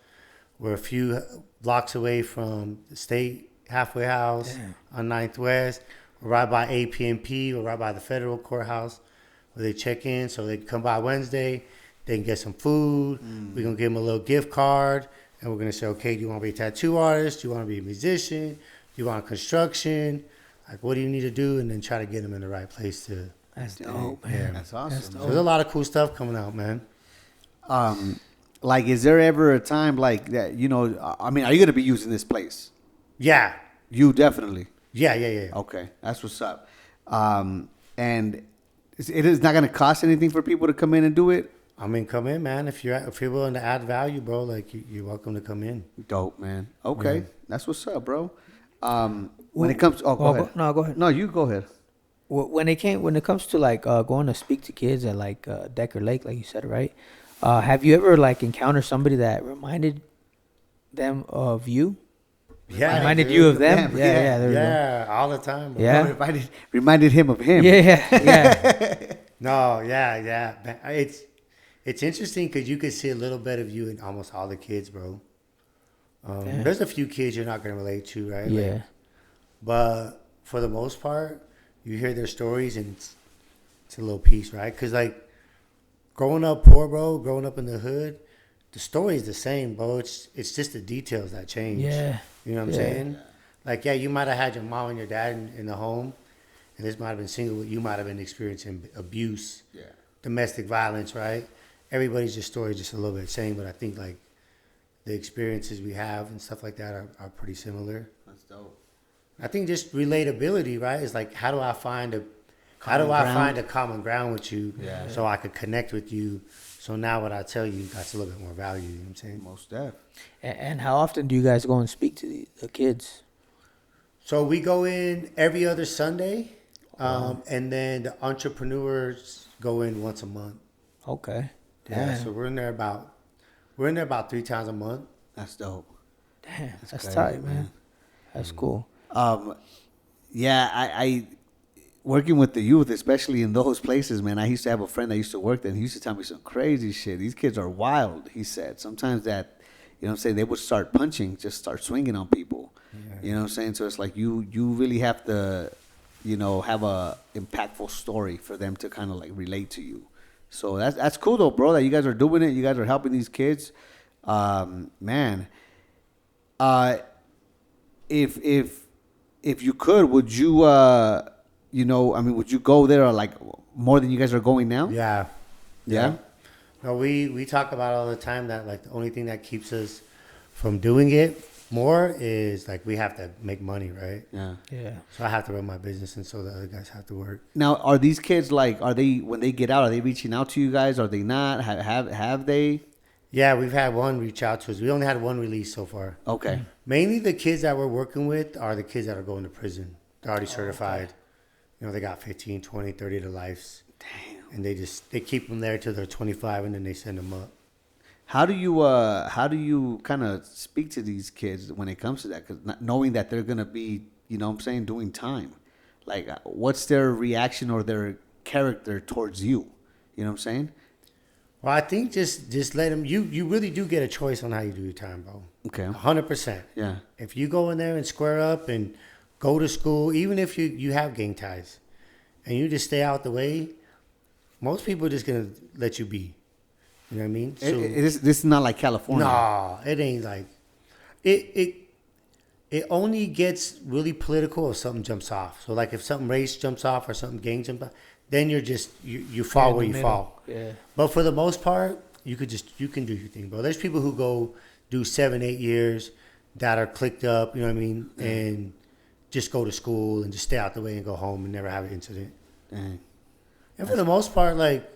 We're a few blocks away from the State Halfway House on 9th West. We're right by APMP. We're right by the Federal Courthouse where they check in. So they come by Wednesday. They can get some food. We're going to give them a little gift card. And we're going to say, okay, do you want to be a tattoo artist? Do you want to be a musician? Do you want construction? Like, what do you need to do? And then try to get them in the right place to... That's dope, man. Yeah, that's awesome. That's dope. So there's a lot of cool stuff coming out, man. Like, is there ever a time like that, you know, I mean, are you going to be using this place? Yeah. You definitely. Yeah. Okay, that's what's up. And it is not going to cost anything for people to come in and do it? I mean, come in, man. If you're willing to add value, bro, like you're welcome to come in. Dope, man. Okay, that's what's up, bro. When it comes, go ahead. No, go ahead. No, you go ahead. When it comes to like going to speak to kids at like Decker Lake, like you said, right? Have you ever like encountered somebody that reminded them of you? Yeah, reminded you of them? Yeah. There we go. Yeah, all the time. Bro. Yeah. Reminded him of him. Yeah. No, yeah. It's interesting because you can see a little bit of you in almost all the kids, bro. There's a few kids you're not gonna relate to, right? Yeah. Like, but for the most part, you hear their stories and it's a little piece, right? Because like growing up poor, bro, growing up in the hood, the story is the same, bro. It's just the details that change. Yeah. You know what I'm saying? Like, yeah, you might have had your mom and your dad in the home, and this might have been single, but you might have been experiencing abuse, domestic violence, right? Everybody's just story is just a little bit the same, but I think like the experiences we have and stuff like that are pretty similar. That's dope. I think just relatability, right? Is like, how do I find a common ground with you, so I could connect with you? So now what I tell you got a little bit more value. You know what I'm saying? Most def. And how often do you guys go and speak to the kids? So we go in every other Sunday, and then the entrepreneurs go in once a month. Okay. Yeah. So we're in there about 3 times a month. That's dope. Damn, that's crazy, tight, man. That's cool. Yeah, I working with the youth, especially in those places, man. I used to have a friend that used to work there, and he used to tell me some crazy shit. These kids are wild, he said. Sometimes that, you know what I'm saying, they would start punching, just start swinging on people. Yeah. You know what I'm saying? So it's like you really have to, you know, have a impactful story for them to kind of like relate to you. So that's cool though, bro, that you guys are doing it. You guys are helping these kids. Man. If you could, would you you know, I mean, would you go there like more than you guys are going now? Yeah. Yeah. No, we talk about all the time that like the only thing that keeps us from doing it more is like we have to make money, right? Yeah. Yeah. So I have to run my business, and so the other guys have to work. Now, are these kids like, are they, when they get out, are they reaching out to you guys? Are they not? Have they? Yeah, we've had one reach out to us. We only had one release so far. Okay. Mainly the kids that we're working with are the kids that are going to prison. They're already certified. Okay. You know, they got 15, 20, 30 to lives. Damn. And they keep them there till they're 25, and then they send them up. How do you kind of speak to these kids when it comes to that? Because knowing that they're going to be, you know what I'm saying, doing time. Like, what's their reaction or their character towards you? You know what I'm saying? Well, I think just let them. You really do get a choice on how you do your time, bro. Okay. 100%. Yeah. If you go in there and square up and go to school, even if you have gang ties, and you just stay out the way, most people are just gonna let you be. You know what I mean? So, this is not like California. No, it ain't like it only gets really political if something jumps off. So like if something race jumps off or something gang jumps off, then you're just you fall where you fall. Yeah. But for the most part, you can do your thing, bro. There's people who go do 7-8 years that are clicked up, you know what I mean, and just go to school and just stay out the way and go home and never have an incident. Dang. And for the most part, like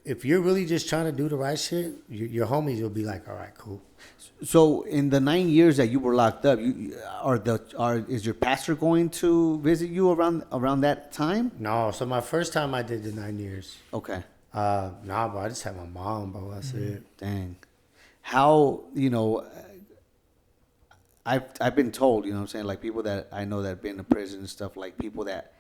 if you're really just trying to do the right shit, your homies will be like, all right, cool. So in the 9 years that you were locked up, is your pastor going to visit you around that time? No, so my first time I did the 9 years. Okay. Nah, bro, I just had my mom, bro. That's it. Dang. How, you know, I've been told, you know what I'm saying, like people that I know that have been to prison and stuff, like people that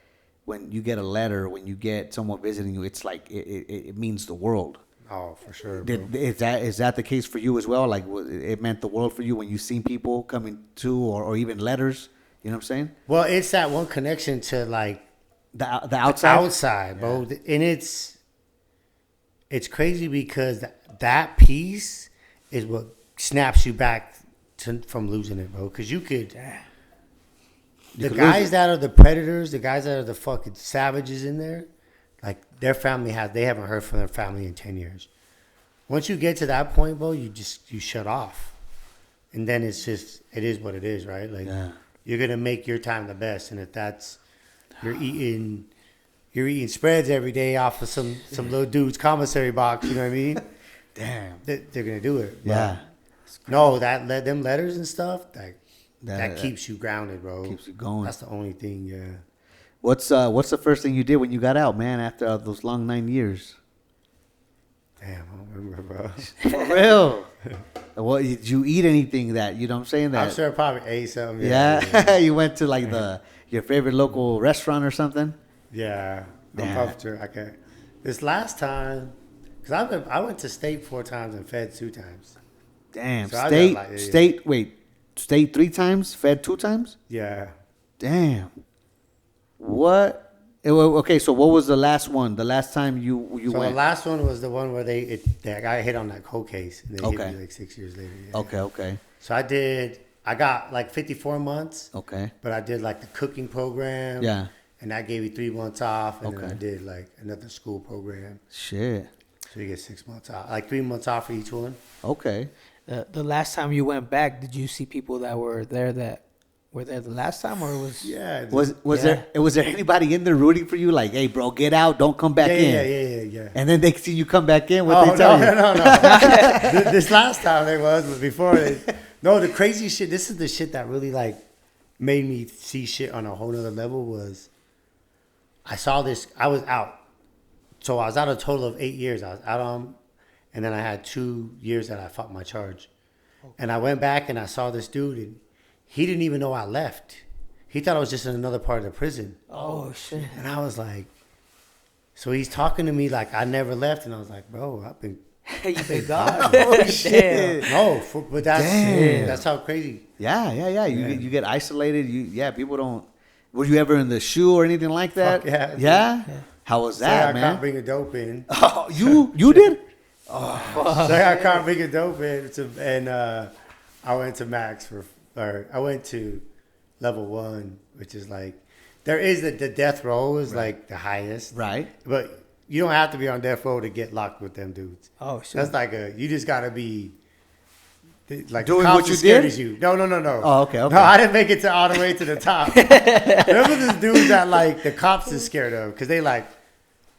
when you get a letter, when you get someone visiting you, it's like it means the world. Oh, for sure, bro. Is that the case for you as well? Like it meant the world for you when you seen people coming to or even letters, you know what I'm saying? Well, it's that one connection to like the outside? Outside, bro. Yeah. And it's crazy because that piece is what snaps you back from losing it, bro. Because you could... The guys that are the predators, the guys that are the fucking savages in there, like their family they haven't heard from their family in 10 years. Once you get to that point, bro, you shut off. And then it is what it is, right? Like you're going to make your time the best. And if that's, you're eating spreads every day off of some little dude's commissary box, you know what I mean? Damn. They're going to do it. Yeah. No, them letters and stuff, that keeps you grounded, bro. Keeps you going. That's the only thing, yeah. What's the first thing you did when you got out, man, after those long 9 years? Damn, I don't remember, bro. For real? Well, did you eat anything that, you know what I'm saying? I'm sure I probably ate something. Yeah? You went to like your favorite local restaurant or something? Yeah. I'm probably sure I can't. This last time, because I went to state 4 times and fed 2 times. Damn. So State 3 times, fed 2 times? Yeah. Damn. What? Okay, so what was the last one? The last time you went? So the last one was the one where that guy hit on that cold case. And they hit me like 6 years later. Yeah. Okay. So I got like 54 months. Okay. But I did like the cooking program. Yeah. And that gave me 3 months off. And then I did like another school program. Shit. So you get 6 months off, like 3 months off for each one. Okay. The last time you went back, did you see people that were there the last time, or was Yeah. Was there anybody in there rooting for you? Like, hey, bro, get out, don't come back in. Yeah. And then they see you come back in. What they tell you? No. This last time they was, but before no, the crazy shit. This is the shit that really like made me see shit on a whole nother level. Was I saw this? I was out, so I was out a total of 8 years. I was out on, and then I had 2 years that I fought my charge, and I went back and I saw this dude, and he didn't even know I left. He thought I was just in another part of the prison. Oh shit! And I was like, so he's talking to me like I never left, and I was like, bro, I've been. You've been gone. Oh, shit. No, but that's how crazy. Yeah. You get isolated. People don't. Were you ever in the shoe or anything like that? Fuck yeah. How was Say that, I man? can't bring a dope in. Oh, you did? Say I can't bring a dope in, and I went to max I went to level 1, which is like there is the death row is like the highest, Right. But you don't have to be on death row to get locked with them dudes. Oh shit! That's like you just gotta be like doing the cops what you as scared did? as you. No. Oh, okay. No, I didn't make it all the way to the top. Remember this dude that like the cops is scared of because they like,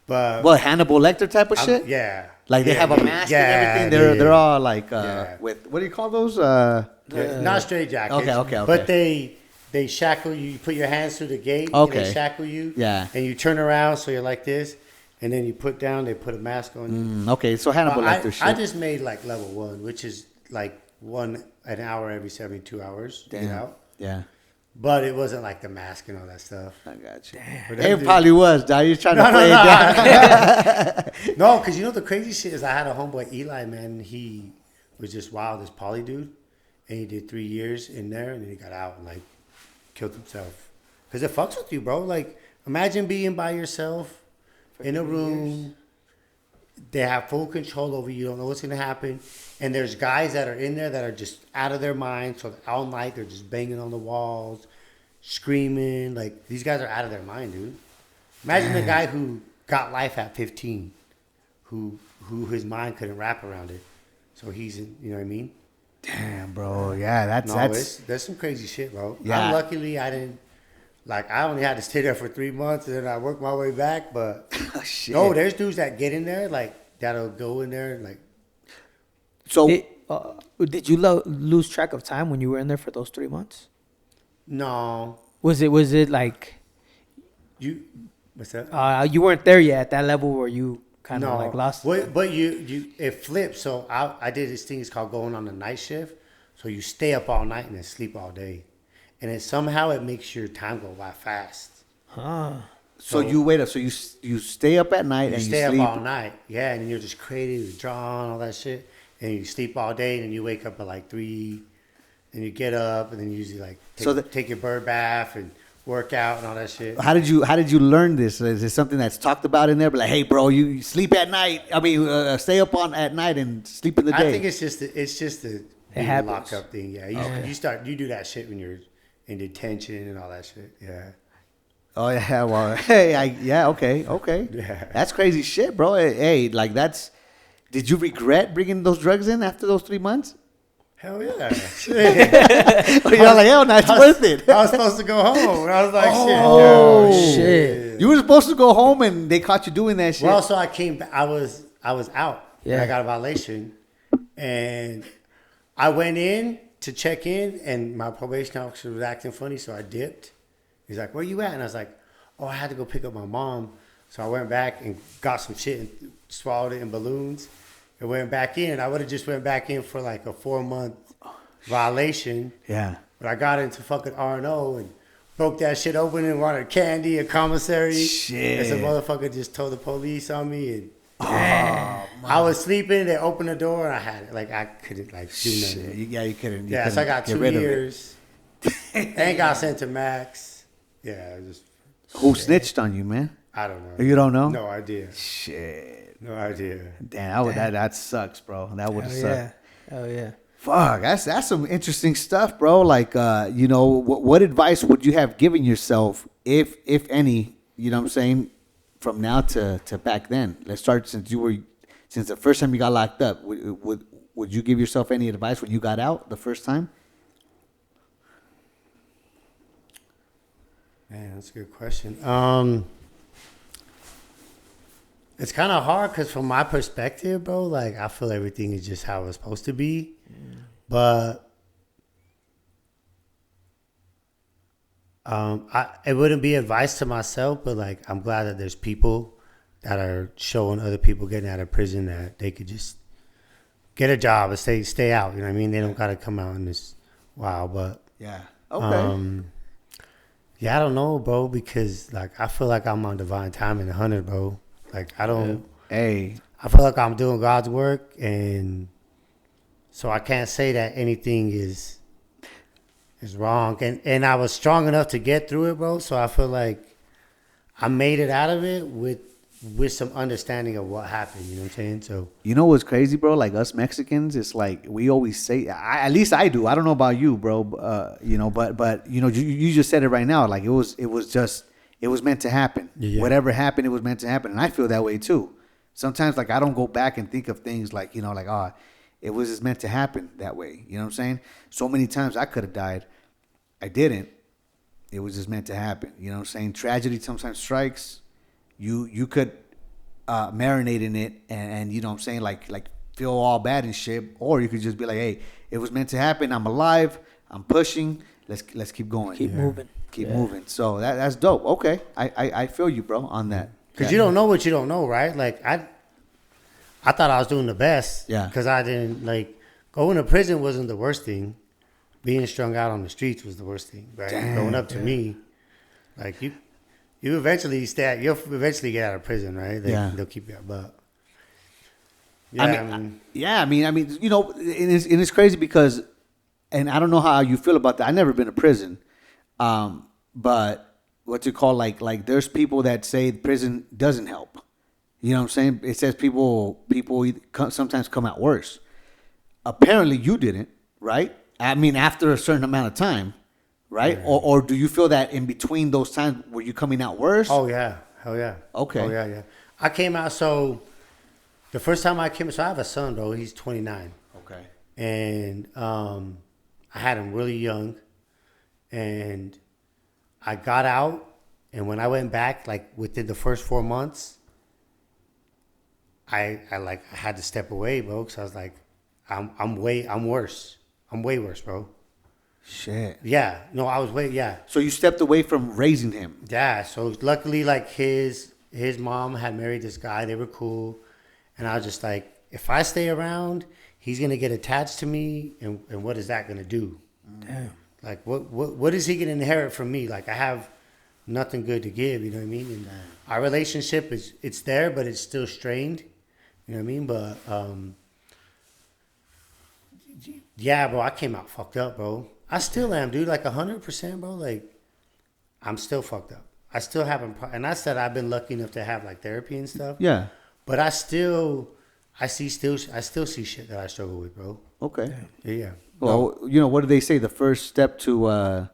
but What, Hannibal Lecter type of shit? yeah, Like they have a mask and everything. They're all like with what do you call those? not straight jackets. Okay. But they shackle you. You put your hands through the gate. Okay. And they shackle you. Yeah. And you turn around so you're like this, and then you put down. They put a mask on you. Okay, so Hannibal Well, Lecter shit. I just made like level 1, which is like an hour every 72 hours to get out. Yeah. But it wasn't like the mask and all that stuff. I got you. But It probably was, dog. You're trying to play it down. No, because you know the crazy shit is I had a homeboy Eli, man. He was just wild, this poly dude, and he did 3 years in there, and then he got out and like killed himself. Because it fucks with you, bro. Like imagine being by yourself in a room. They have full control over you. You don't know what's gonna happen, and there's guys that are in there that are just out of their mind. So all night they're just banging on the walls, screaming. Like these guys are out of their mind, dude. Imagine the guy who got life at 15, who his mind couldn't wrap around it. So he's in, you know what I mean? Damn, bro. Yeah, that's There's some crazy shit, bro. Yeah. Luckily I didn't. Like I only had to stay there for 3 months, and then I worked my way back. But oh, shit. no, there's dudes that get in there like that'll go in there and like. So Did you lose track of time when you were in there for those 3 months? No, Was it like what's that? you weren't there yet at that level where you kind of like lost? But you it flips. So I did this thing. It's called going on the night shift. So you stay up all night and then sleep all day, and then somehow it makes your time go by fast. Huh. So you wait up. So you stay up at night and you stay sleep. up all night. Yeah, and you're just creative, drawing, all that shit. And you sleep all day, and then you wake up at like 3, and you get up, and then you usually like take your bird bath and work out and all that shit. How did you learn this? Is it something that's talked about in there? But like, hey, bro, you sleep at night. I mean, stay up at night and sleep in the day. I think it's just the locked up thing. Yeah, you do that shit when you're in detention and all that shit. Yeah. Oh yeah, well, hey, okay, Yeah. That's crazy shit, bro. Hey, like that's. Did you regret bringing those drugs in after those 3 months? Hell yeah. You're like, hell, no, it's worth it. I was supposed to go home. And I was like, shit. You were supposed to go home, and they caught you doing that shit. Well, so I came back. I was out. Yeah. And I got a violation. And I went in to check in, and my probation officer was acting funny, so I dipped. He's like, where you at? And I was like, I had to go pick up my mom. So I went back and got some shit and swallowed it in balloons and went back in. I would have just went back in for like a 4-month violation. Yeah. But I got into fucking R&O and broke that shit open and wanted candy, a commissary. Shit. And some motherfucker just told the police on me. And I was sleeping. They opened the door and I had it. Like I couldn't like do nothing. You couldn't. So I got 2 years. And got sent to max. Yeah, it was just. Who snitched on you, man? I don't know. You don't know? No idea. Shit. No idea. Damn, that sucks, bro. That would have sucked. Oh yeah. Fuck, that's some interesting stuff, bro. Like, what advice would you have given yourself, if any, you know what I'm saying, from now to back then? Let's start since you were since the first time you got locked up, would you give yourself any advice when you got out the first time? Man, that's a good question. It's kind of hard because from my perspective, bro, like I feel everything is just how it's supposed to be. But it wouldn't be advice to myself, but like I'm glad that there's people that are showing other people getting out of prison that they could just get a job and stay out. You know what I mean? They don't got to come out in this wild. But Yeah. Okay. yeah, I don't know, bro, because like I feel like I'm on divine timing 100, bro. Like I don't. Hey. I feel like I'm doing God's work, and so I can't say that anything is wrong. And I was strong enough to get through it, bro. So I feel like I made it out of it with some understanding of what happened. You know what I'm saying? So You know what's crazy, bro? Like us Mexicans, it's like we always say. At least I do. I don't know about you, bro. You know, but you know, you just said it right now. Like it was meant to happen. Yeah. Whatever happened, it was meant to happen, and I feel that way too. Sometimes, like I don't go back and think of things like like it was just meant to happen that way. You know what I'm saying? So many times I could have died. I didn't. It was just meant to happen. You know what I'm saying? Tragedy sometimes strikes. You could marinate in it and you know what I'm saying, like feel all bad and shit, or you could just be like, hey, it was meant to happen. I'm alive. I'm pushing. Let's keep going. Keep moving. Keep moving. So that's dope. Okay, I feel you, bro, on that. because you don't know what you don't know, right? Like I thought I was doing the best. Yeah. Because I didn't like going to prison wasn't the worst thing. Being strung out on the streets was the worst thing, right? Damn, Going up to me, like you'll eventually you'll eventually get out of prison, right? They'll keep you out, but yeah, I mean, you know, and it's crazy because, and I don't know how you feel about that. I've never been to prison, but what's it called? Like there's people that say prison doesn't help. You know what I'm saying? It says people sometimes come out worse. Apparently, you didn't, right? I mean, after a certain amount of time, right? Yeah. Or do you feel that in between those times were you coming out worse? Oh yeah, hell yeah. Okay. Oh yeah. I came out so the first time I came, so I have a son, bro. He's 29. Okay. And I had him really young, and I got out, and when I went back, like within the first 4 months, I had to step away, bro, because I was like, I'm worse. I'm way worse, bro. Shit. Yeah, no, I was yeah. So you stepped away from raising him. Yeah, so luckily, like his mom had married this guy. They were cool, and I was just like, if I stay around, he's gonna get attached to me, and what is that gonna do? Damn. Like what is he gonna inherit from me? Like I have nothing good to give. You know what I mean? And our relationship it's there, but it's still strained. You know what I mean? But yeah, bro, I came out fucked up, bro. I still am, dude. Like 100%, bro. Like I'm still fucked up. I still haven't, and I said I've been lucky enough to have like therapy and stuff. Yeah. But I still see shit that I struggle with, bro. Okay. Yeah. Well, you know, what do they say? The first step to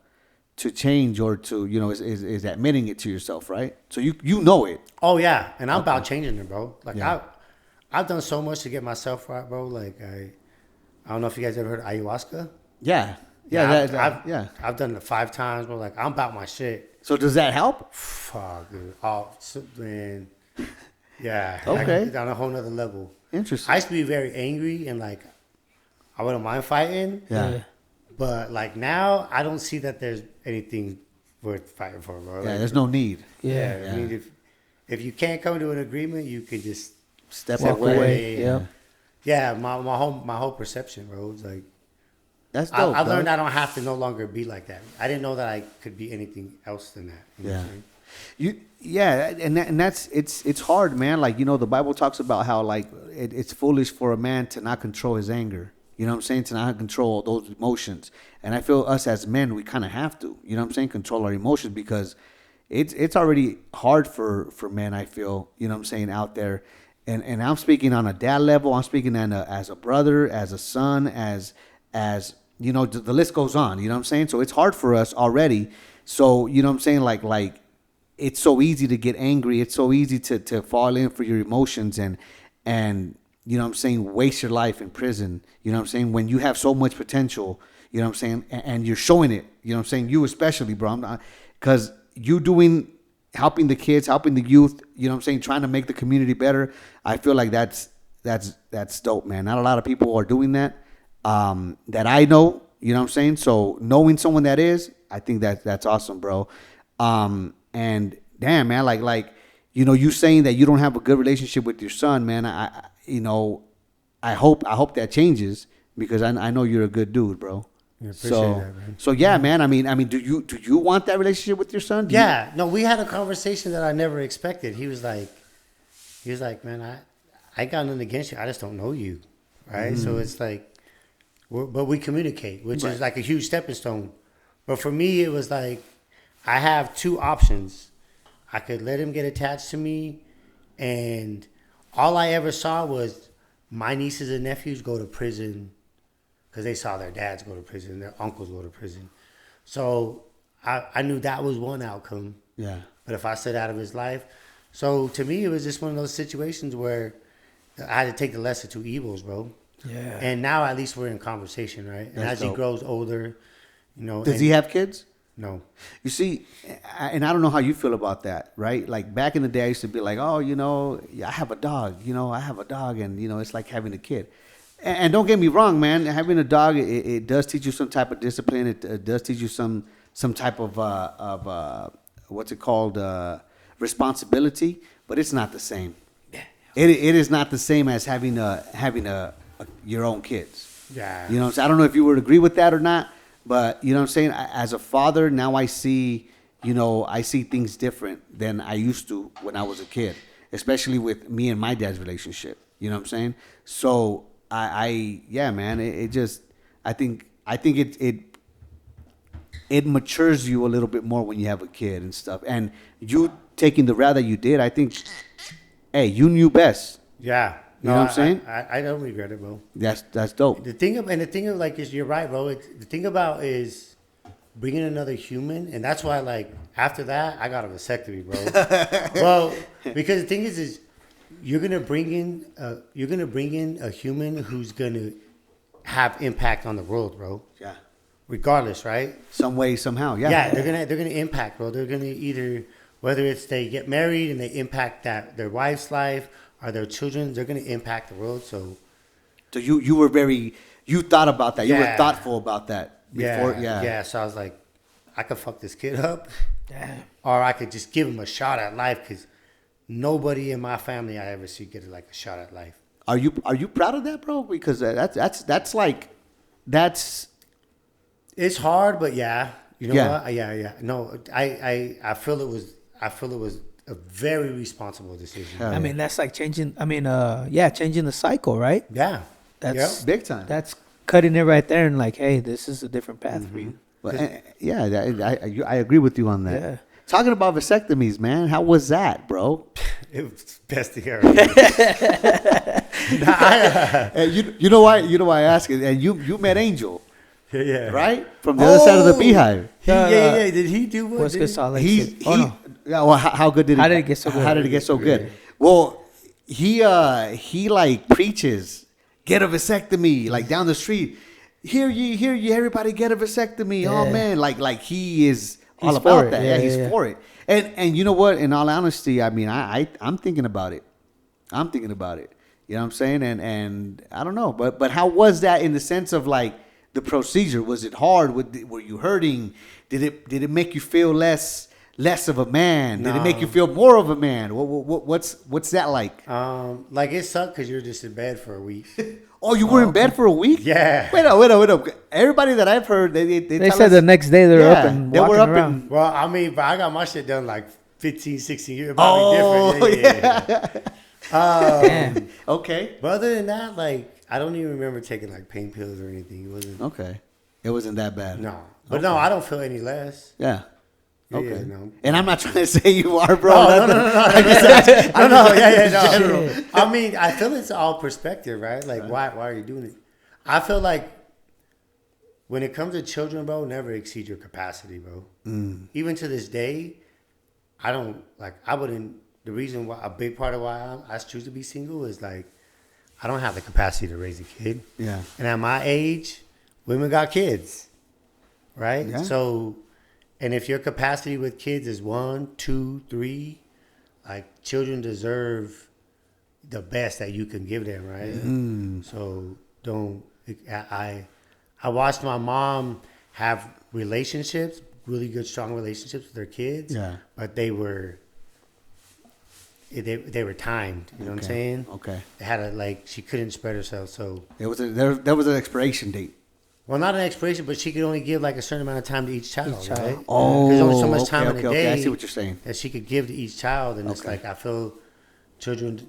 change or to, you know, is admitting it to yourself, right? So you know it. Oh yeah, and I'm about changing it, bro. Like I've done so much to get myself right, bro. Like I don't know if you guys ever heard of ayahuasca. Yeah. I've done it 5 times, bro. Like I'm about my shit. So does that help? Fuck, dude. Oh man. Yeah. Okay. Like, on a whole nother level. Interesting. I used to be very angry and like I wouldn't mind fighting. Yeah. But like now, I don't see that there's anything worth fighting for, bro. Yeah, Like, there's no need. yeah. I mean, if you can't come to an agreement, you can just Step Walk away. away. Yeah. Yeah, my whole perception, bro. It's like That's dope. I learned dog. I don't have to no longer be like that. I didn't know that I could be anything else than that. You know what I'm saying? And that's it's hard, man. Like, you know, the Bible talks about how like it's foolish for a man to not control his anger. You know what I'm saying? To not control those emotions. And I feel us as men, we kind of have to. You know what I'm saying? Control our emotions because it's already hard for men. I feel. You know what I'm saying? Out there, and I'm speaking on a dad level. I'm speaking as a brother, as a son, as you know, the list goes on. You know what I'm saying? So it's hard for us already. So you know what I'm saying? Like it's so easy to get angry. It's so easy to fall in for your emotions and you know what I'm saying, waste your life in prison. You know what I'm saying? When you have so much potential, you know what I'm saying, and you're showing it. You know what I'm saying? You especially, bro. Because you helping the kids, helping the youth, you know what I'm saying, trying to make the community better. I feel like that's dope, man. Not a lot of people are doing that, that I know, you know what I'm saying? So knowing someone that is, I think that's awesome, bro. And damn, man, like, you know, you saying that you don't have a good relationship with your son, man. I hope that changes, because I know you're a good dude, bro. Yeah, appreciate that, man. So yeah, man. I mean, do you want that relationship with your son? No, we had a conversation that I never expected. He was like, man, I got nothing against you. I just don't know you, right? So it's like, but we communicate, which is like a huge stepping stone. But for me, it was like, I have two options. I could let him get attached to me, and all I ever saw was my nieces and nephews go to prison because they saw their dads go to prison, their uncles go to prison. So I knew that was one outcome. Yeah. But if I stayed out of his life, so to me, it was just one of those situations where I had to take the lesser two evils, bro. Yeah. And now at least we're in conversation, right? And That's as he dope. grows older, you know. Does he have kids? No. You see, and I don't know how you feel about that, right? Like back in the day, I used to be like, oh, you know, I have a dog, and, you know, it's like having a kid. And don't get me wrong, man, having a dog, it does teach you some type of discipline. It does teach you some type of what's it called, responsibility, but it's not the same. It is not the same as having your own kids. Yeah. You know what I'm saying? I don't know if you would agree with that or not. But, you know what I'm saying? As a father, now I see things different than I used to when I was a kid, especially with me and my dad's relationship. You know what I'm saying? So yeah, man, I think it matures you a little bit more when you have a kid and stuff. And you taking the route that you did, I think, hey, you knew best. Yeah. You know what I'm saying? I don't regret it, bro. That's dope. The thing of like is, you're right, bro. The thing about is bringing another human, and that's why, like, after that, I got a vasectomy, bro. Well, because the thing is you're gonna bring in a human who's gonna have impact on the world, bro. Yeah. Regardless, right? Some way, somehow. Yeah. Yeah, they're gonna impact, bro. They're gonna either, whether it's they get married and they impact their wife's life or their children, they're gonna impact the world. So you were you thought about that. You were Yeah. thoughtful about that before. Yeah. So I was like, I could fuck this kid up, Damn. or I could just give him a shot at life, because nobody in my family I ever see get like a shot at life. Are you proud of that, bro? Because that's It's hard, but yeah, you know Yeah. what? Yeah. No, I feel it was a very responsible decision. Hell I mean, that's like changing the cycle, right? Yeah, That's big time. That's cutting it right there and like, hey, this is a different path for you. Well, I agree with you on that. Yeah. Talking about vasectomies, man, how was that, bro? it was the best thing ever. And you know why I ask it. And you met Angel, Yeah. right, from the other side of the beehive. Yeah. Did he do what? What's did good he- solid? Yeah, well, how good did How did it get so good? How did it get so good? Well, he like preaches, get a vasectomy, like down the street. Hear ye, everybody get a vasectomy. Oh Yeah. man, like he is all He's about for it. that. Yeah, He's yeah. for it. And you know what? In all honesty, I mean, I'm thinking about it. I'm thinking about it. You know what I'm saying? And I don't know, but how was that in the sense of like the procedure? Was it hard? Were you hurting? Did it make you feel less of a man? Did it make you feel more of a man? What's that like? Like, it sucked because you were just in bed for a week. Oh, you were in bed for a week? Yeah. Wait up. Everybody that I've heard, they They tell said us, the next day they were up and they were walking up around. and Well, I mean, but I got my shit done like 15, 16 years. Probably different. Yeah. Damn. okay. But other than that, like, I don't even remember taking like pain pills or anything. It wasn't. Okay. It wasn't that bad. No. But no, I don't feel any less. Yeah. Yeah, Okay. no. And I'm not trying to say you are, bro. No. No. Shit. I mean, I feel it's all perspective, right? Like, why are you doing it? I feel like when it comes to children, bro, never exceed your capacity, bro. Even to this day, I wouldn't. The reason why, a big part of why I choose to be single is like, I don't have the capacity to raise a kid. Yeah. And at my age, women got kids, right? Yeah. So, and if your capacity with kids is 1, 2, 3, like children deserve the best that you can give them, right? So don't. I watched my mom have relationships, really good, strong relationships with her kids. Yeah. But they were timed. You know what I'm saying? Okay. They had she couldn't spread herself. So there was an expiration date. well, not an expiration, but she could only give like a certain amount of time to each child, right? Oh, there's only so much time in a day. I see what you're saying. That she could give to each child, and it's like I feel children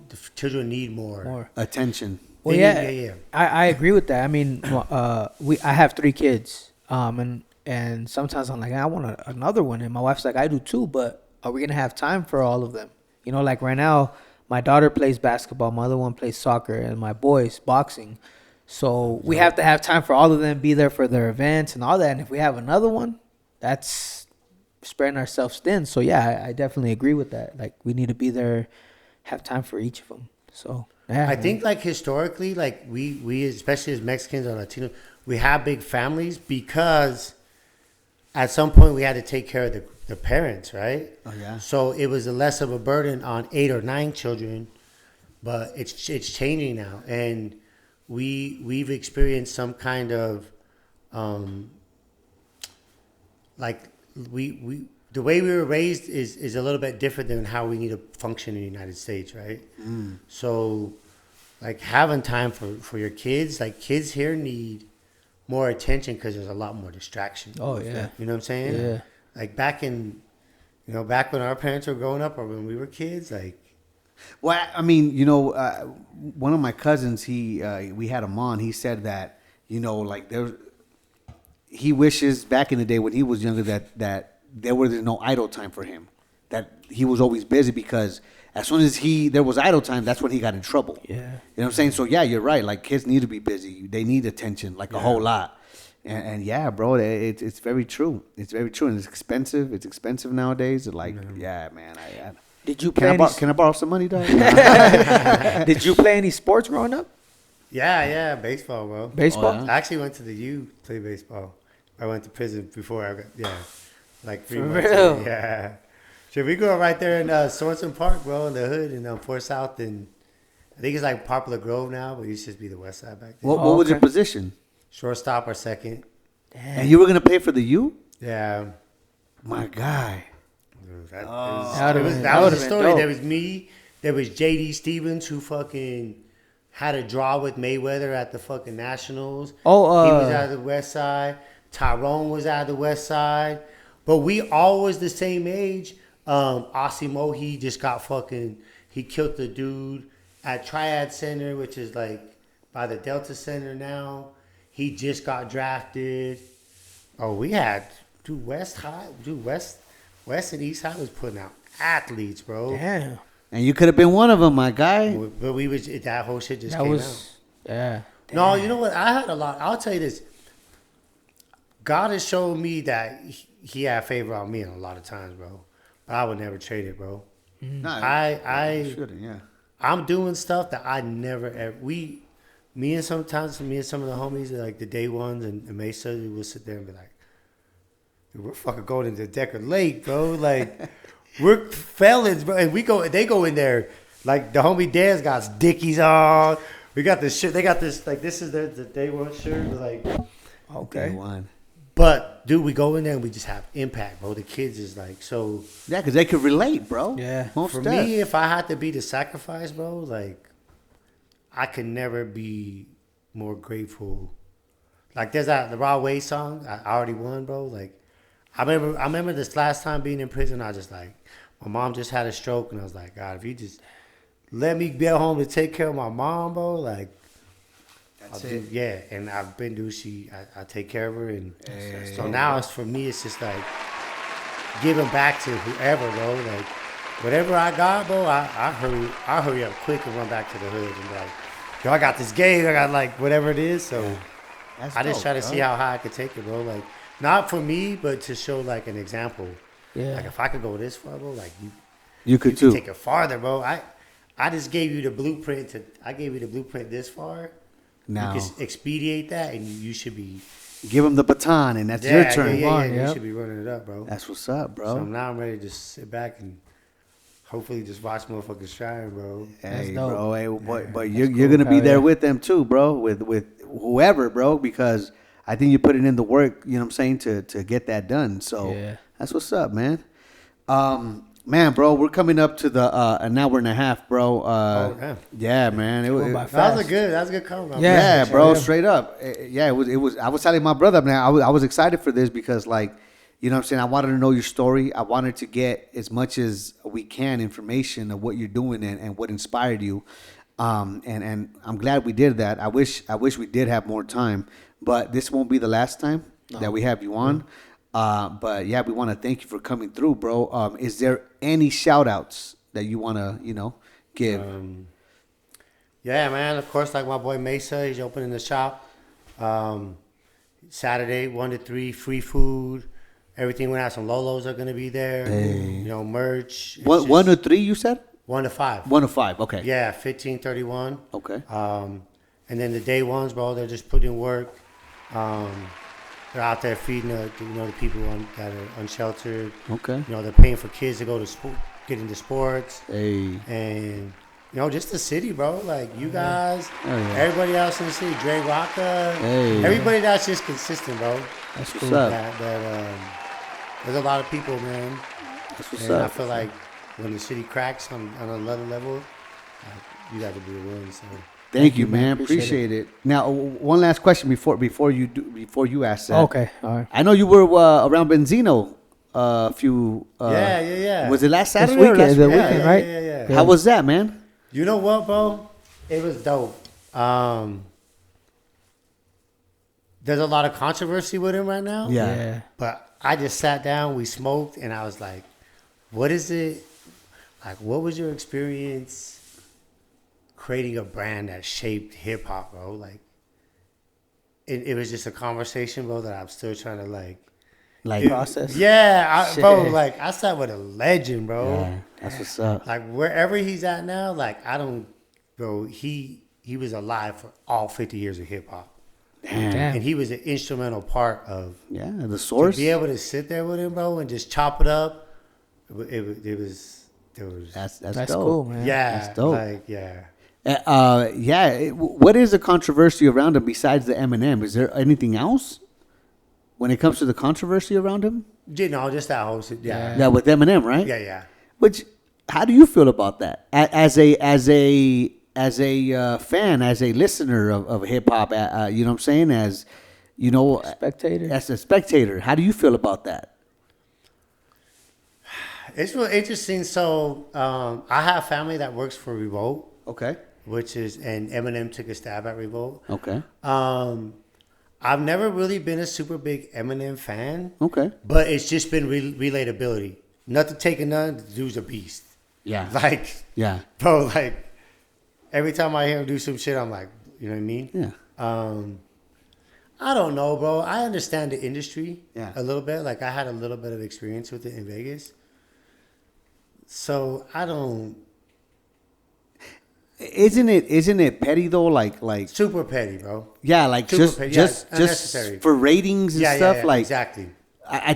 need more Attention. Well, yeah. I agree with that. I mean, I have 3 kids, and sometimes I'm like, I want another one, and my wife's like, I do too, but are we gonna have time for all of them? You know, like right now, my daughter plays basketball, my other one plays soccer, and my boys boxing. So we have to have time for all of them, be there for their events and all that. And if we have another one, that's spreading ourselves thin. So yeah, I definitely agree with that. Like we need to be there, have time for each of them. So yeah, I think like historically, like we especially as Mexicans or Latinos, we have big families because at some point we had to take care of the parents, right? Oh yeah. So it was less of a burden on 8 or 9 children, but it's changing now, and we've experienced some kind of the way we were raised is a little bit different than how we need to function in the United States, right? So like having time for your kids, like kids here need more attention because there's a lot more distraction. Oh yeah. You know what I'm saying? Yeah. Like back when our parents were growing up or when we were kids, like. Well, I mean, one of my cousins, we had him on. He said that, like he wishes back in the day when he was younger that there was no idle time for him. That he was always busy because as soon as there was idle time, that's when he got in trouble. Yeah. You know what I'm saying? So yeah, you're right. Like kids need to be busy. They need attention, like a whole lot. And yeah, bro, it's very true. It's very true, and it's expensive. It's expensive nowadays. Like, yeah, man. Did you play? Can I borrow some money, dog? Did you play any sports growing up? Yeah, baseball, bro. Baseball? Oh, yeah. I actually went to the U to play baseball. I went to prison before I got, like 3 For months. real? Yeah. Should we go right there in Sorensen Park, bro, in the hood in Fort South, and I think it's like Poplar Grove now, but it used to be the West Side back then. What was your position? Shortstop or second. Damn. And you were gonna play for the U? Yeah. My guy. That would've was been- the that would've story. been dope. There was me. There was JD Stevens who fucking had a draw with Mayweather at the fucking Nationals. Oh, he was out of the West Side. Tyrone was out of the West Side. But we all was the same age. Osimo, he just got he killed the dude at Triad Center, which is like by the Delta Center now. He just got drafted. Oh, we had West and East High was putting out athletes, bro. Damn. And you could have been one of them, my guy. But that whole shit just That came was out. yeah. No, you know what? I had a lot. I'll tell you this. God has shown me that he had favor on me a lot of times, bro. But I would never trade it, bro. I shouldn't, yeah. I'm doing stuff that I never ever. Me and some of the homies, like the day ones and Mesa, we will sit there and be like, we're fucking going into Decker Lake, bro. Like, we're felons, bro. And they go in there. Like, the homie Dan's got Dickies on. We got this shit. They got this, like, this is the day one shirt. Like, Okay. Day one. but, dude, we go in there and we just have impact, bro. The kids is like, so. Yeah, because they could relate, bro. Yeah. Most For def. me, if I had to be the sacrifice, bro, like, I could never be more grateful. Like, there's the Raw Wade song. I already won, bro. Like, I remember this last time being in prison. I just like, my mom just had a stroke, and I was like, God, if you just let me be at home to take care of my mom, bro, like, That's it. yeah. And I've been I take care of her, and so now for me, it's just like giving back to whoever, bro. Like, whatever I got, bro, I hurry up quick and run back to the hood and be like, yo, I got this game, I got like whatever it is. So That's I just dope, try to bro. see how high I could take it, bro. Like, not for me, but to show like an example. Yeah. Like, if I could go this far, bro, like You could you too. can take it farther, bro. I just gave you the blueprint I gave you the blueprint this far. Now you can expedite that, and you should be give him the baton, and that's your turn. You should be running it up, bro. That's what's up, bro. So now I'm ready to just sit back and hopefully just watch motherfuckers shine, bro. Hey, bro. Hey, but you're gonna be there with them too, bro. With whoever, bro, because I think you put it in the work. You know what I'm saying, to get that done. So that's what's up, man. Man, bro, we're coming up to the an hour and a half, bro. Yeah, man. That was a good comment. Yeah, bro. Straight up. Yeah, it was. I was telling my brother, man. I was excited for this because, like, you know what I'm saying? I wanted to know your story. I wanted to get as much as we can information of what you're doing and what inspired you. And I'm glad we did that. I wish we did have more time, but this won't be the last time that we have you on. But yeah, we want to thank you for coming through, bro. Is there any shout outs that you want to, give? Yeah, man. Of course, like my boy Mesa, he's opening the shop. Saturday, 1 to 3, free food. Everything went out. Some Lolos are going to be there. Hey. Merch. 1 to 3, you said? 1 to 5. 1 to 5, okay. Yeah, 1531. Okay. And then the day ones, bro, they're just putting in work. They're out there feeding the people that are unsheltered. Okay. They're paying for kids to go to school, get into sports. Hey. And just the city, bro. Like you guys, everybody else in the city, Dre Rocca, everybody that's just consistent, bro. That's what's up. There's a lot of people, man. That's what's up. I feel like when the city cracks on another level, you got to be a win. So. Thank you, man. Appreciate it. Now, one last question before you ask that. Okay, all right. I know you were around Benzino a few. Yeah. Was it last Saturday? This weekend, the weekend, right? Yeah. How was that, man? You know what, bro? It was dope. There's a lot of controversy with him right now. Yeah. But I just sat down, we smoked, and I was like, what is it? Like, what was your experience creating a brand that shaped hip hop, bro? Like, it was just a conversation, bro, that I'm still trying to like process. Yeah, bro. Like, I sat with a legend, bro. Yeah, that's what's up. Like, wherever he's at now, like, bro. He was alive for all 50 years of hip hop. Damn. And he was an instrumental part of the source. To be able to sit there with him, bro, and just chop it up. It was. That's dope. Cool, man. Yeah, that's dope. Like, yeah. What is the controversy around him besides the Eminem? Is there anything else when it comes to the controversy around him? Just that whole shit. Yeah. Yeah, with Eminem, right? Yeah. Which, how do you feel about that? As a fan, as a listener of hip hop, you know what I'm saying? As spectator. As a spectator, how do you feel about that? It's real interesting. So I have family that works for Revolt. Okay. And Eminem took a stab at Revolt. Okay. I've never really been a super big Eminem fan. Okay. But it's just been relatability. Nothing taking none. The dude's a beast. Yeah. Yeah. Bro, like, every time I hear him do some shit, I'm like, you know what I mean? Yeah. I don't know, bro. I understand the industry a little bit. Like, I had a little bit of experience with it in Vegas. So, I don't... Isn't it petty though? Like super petty, bro. Yeah, like super just for ratings and stuff. Yeah, like exactly.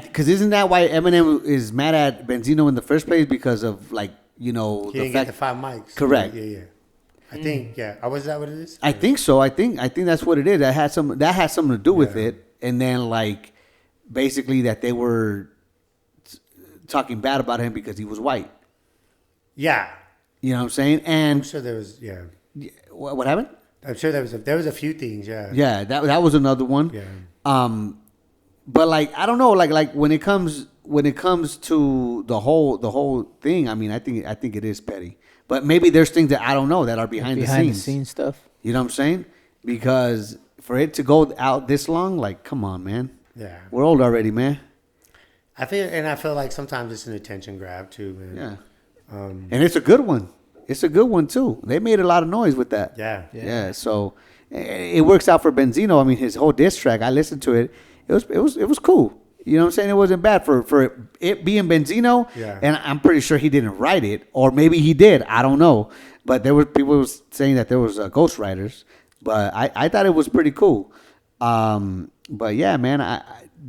Because isn't that why Eminem is mad at Benzino in the first place? Because of he didn't get the 5 mics. Correct. Yeah. I think was that what it is? I think so. I think that's what it is. That had something to do with it. And then basically that they were talking bad about him because he was white. Yeah. You know what I'm saying? And I'm sure there was, What happened? I'm sure there was a few things, Yeah, that was another one. Yeah. But I don't know, like when it comes to the whole thing, I mean, I think it is petty. But maybe there's things that I don't know that are behind the scenes stuff. You know what I'm saying? Because for it to go out this long, come on, man. Yeah. We're old already, man. I feel like sometimes it's an attention grab too, man. Yeah. And it's a good one. It's a good one too. They made a lot of noise with that. Yeah. So it works out for Benzino. I mean, his whole diss track, I listened to it. It was cool. You know what I'm saying? It wasn't bad for it being Benzino. Yeah. And I'm pretty sure he didn't write it, or maybe he did. I don't know. But there were people saying that there was ghostwriters. But I thought it was pretty cool. But yeah, man,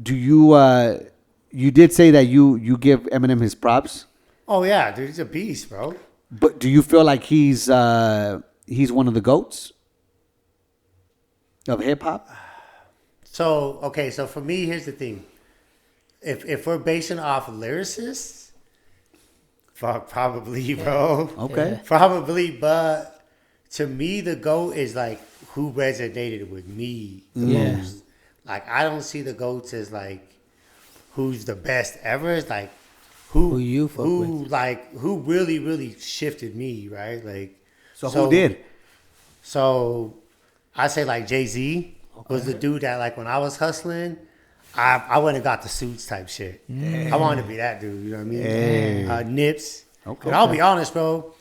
you did say that you give Eminem his props. Oh yeah, dude, he's a beast, bro. But do you feel like he's one of the GOATs of hip hop? So okay, so for me, here's the thing. If we're basing off lyricists, fuck, probably, bro. Okay. Yeah. Probably, but to me, the GOAT is like who resonated with me the Yeah. most. Like, I don't see the GOATs as like who's the best ever. It's like Who you fuck with. like who really, really shifted me, right? Like, So who did? So I say like Jay-Z was the dude that like when I was hustling, I went and got the suits type shit. I wanted to be that dude, you know what I mean? Yeah. Nips. Okay. And I'll be honest, bro.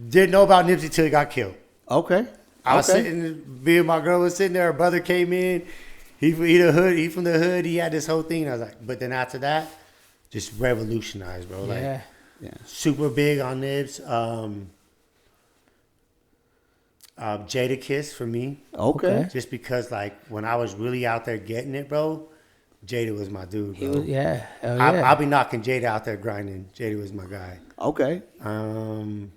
Didn't know about Nipsey till he got killed. Okay. I was sitting, me and my girl was sitting there. Her brother came in. He from the hood. He had this whole thing. I was like, but then after that, just revolutionized, bro. Like, Yeah. super big on Nibs. Jada Kiss for me. Okay. Just because, like, when I was really out there getting it, bro, Jada was my dude, He bro. was, yeah. Hell yeah. I'll be knocking Jada out there grinding. Jada was my guy. Okay. Um,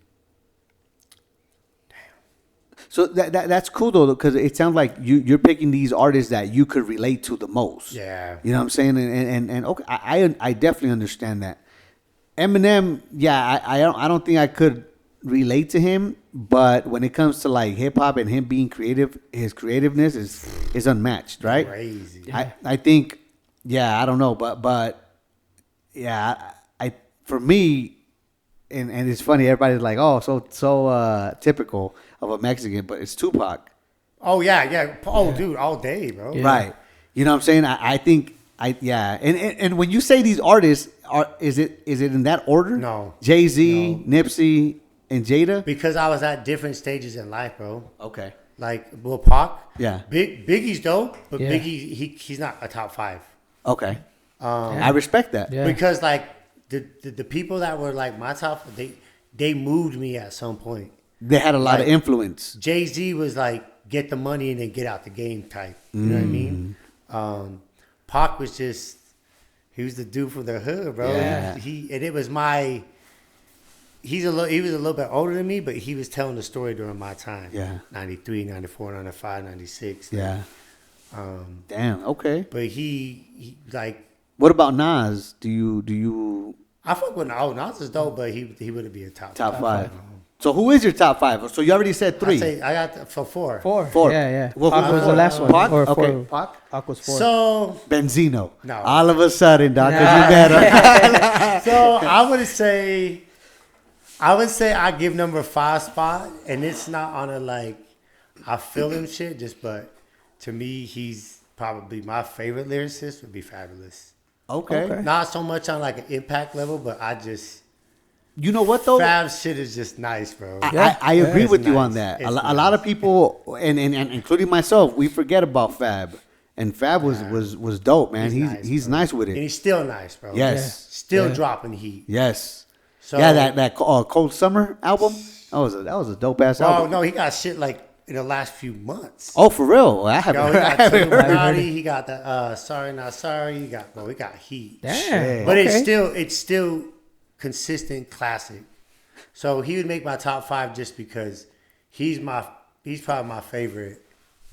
So that's cool though, because it sounds like you're picking these artists that you could relate to the most. yeah. You know what I'm saying? And okay, I definitely understand that. Eminem, yeah, I don't think I could relate to him, but when it comes to like hip hop and him being creative, his creativeness is unmatched, right? Crazy. I think, yeah, I don't know, but yeah, I for me, and it's funny, everybody's like, oh, so typical of a Mexican, but it's Tupac. Oh, yeah. Oh, dude, all day, bro. Yeah. Right. You know what I'm saying? I think and when you say these artists, is it in that order? No. Jay-Z, Nipsey, and Jada? Because I was at different stages in life, bro. Okay. Like, Lil Pac. Yeah. Biggie's dope, but Yeah. Biggie, he's not a top 5. Okay. I respect that. Yeah. Because, like, the people that were, like, my top, they moved me at some point. They had a lot of Like, influence. Jay-Z was like, get the money and then get out the game type. You know what I mean? Pac was just, he was the dude from the hood, bro. Yeah. And it was he was a little bit older than me, but he was telling the story during my time. Yeah. 93, 94, 95, 96. Yeah. Um, Damn. Okay. but he like, What about Nas? Do you I fuck with Nas is dope, but he wouldn't be a top top 5? So who is your top 5? So you already said 3. I say I got for 4. 4. 4. Yeah. Well, Pac was the last one. Pac? Or Okay. 4. Pac? Pac was 4. So Benzino. No. All of a sudden, dog, 'cause you better. So I would say I give number 5 spot, and it's not on a like I feel him shit. But to me, he's probably my favorite lyricist. Would be Fabulous. Okay. Not so much on like an impact level, but I just You know what though? Fab's shit is just nice, bro. I agree It's with you nice. on that. It's A nice. lot of people, and including myself, we forget about Fab. And Fab was dope, man. He's bro. nice with and it. he's still nice, bro. Yes. Still dropping heat. Yes. So Yeah, that Cold Summer album. That was a dope ass Oh album. no, he got shit like in the last few months. Oh, for real? I haven't Yo, he heard. got I haven't heard. Illuminati. He got the Sorry Not Sorry. He got heat. Damn. But okay. it's still consistent classic. So he would make my top 5 just because he's probably my favorite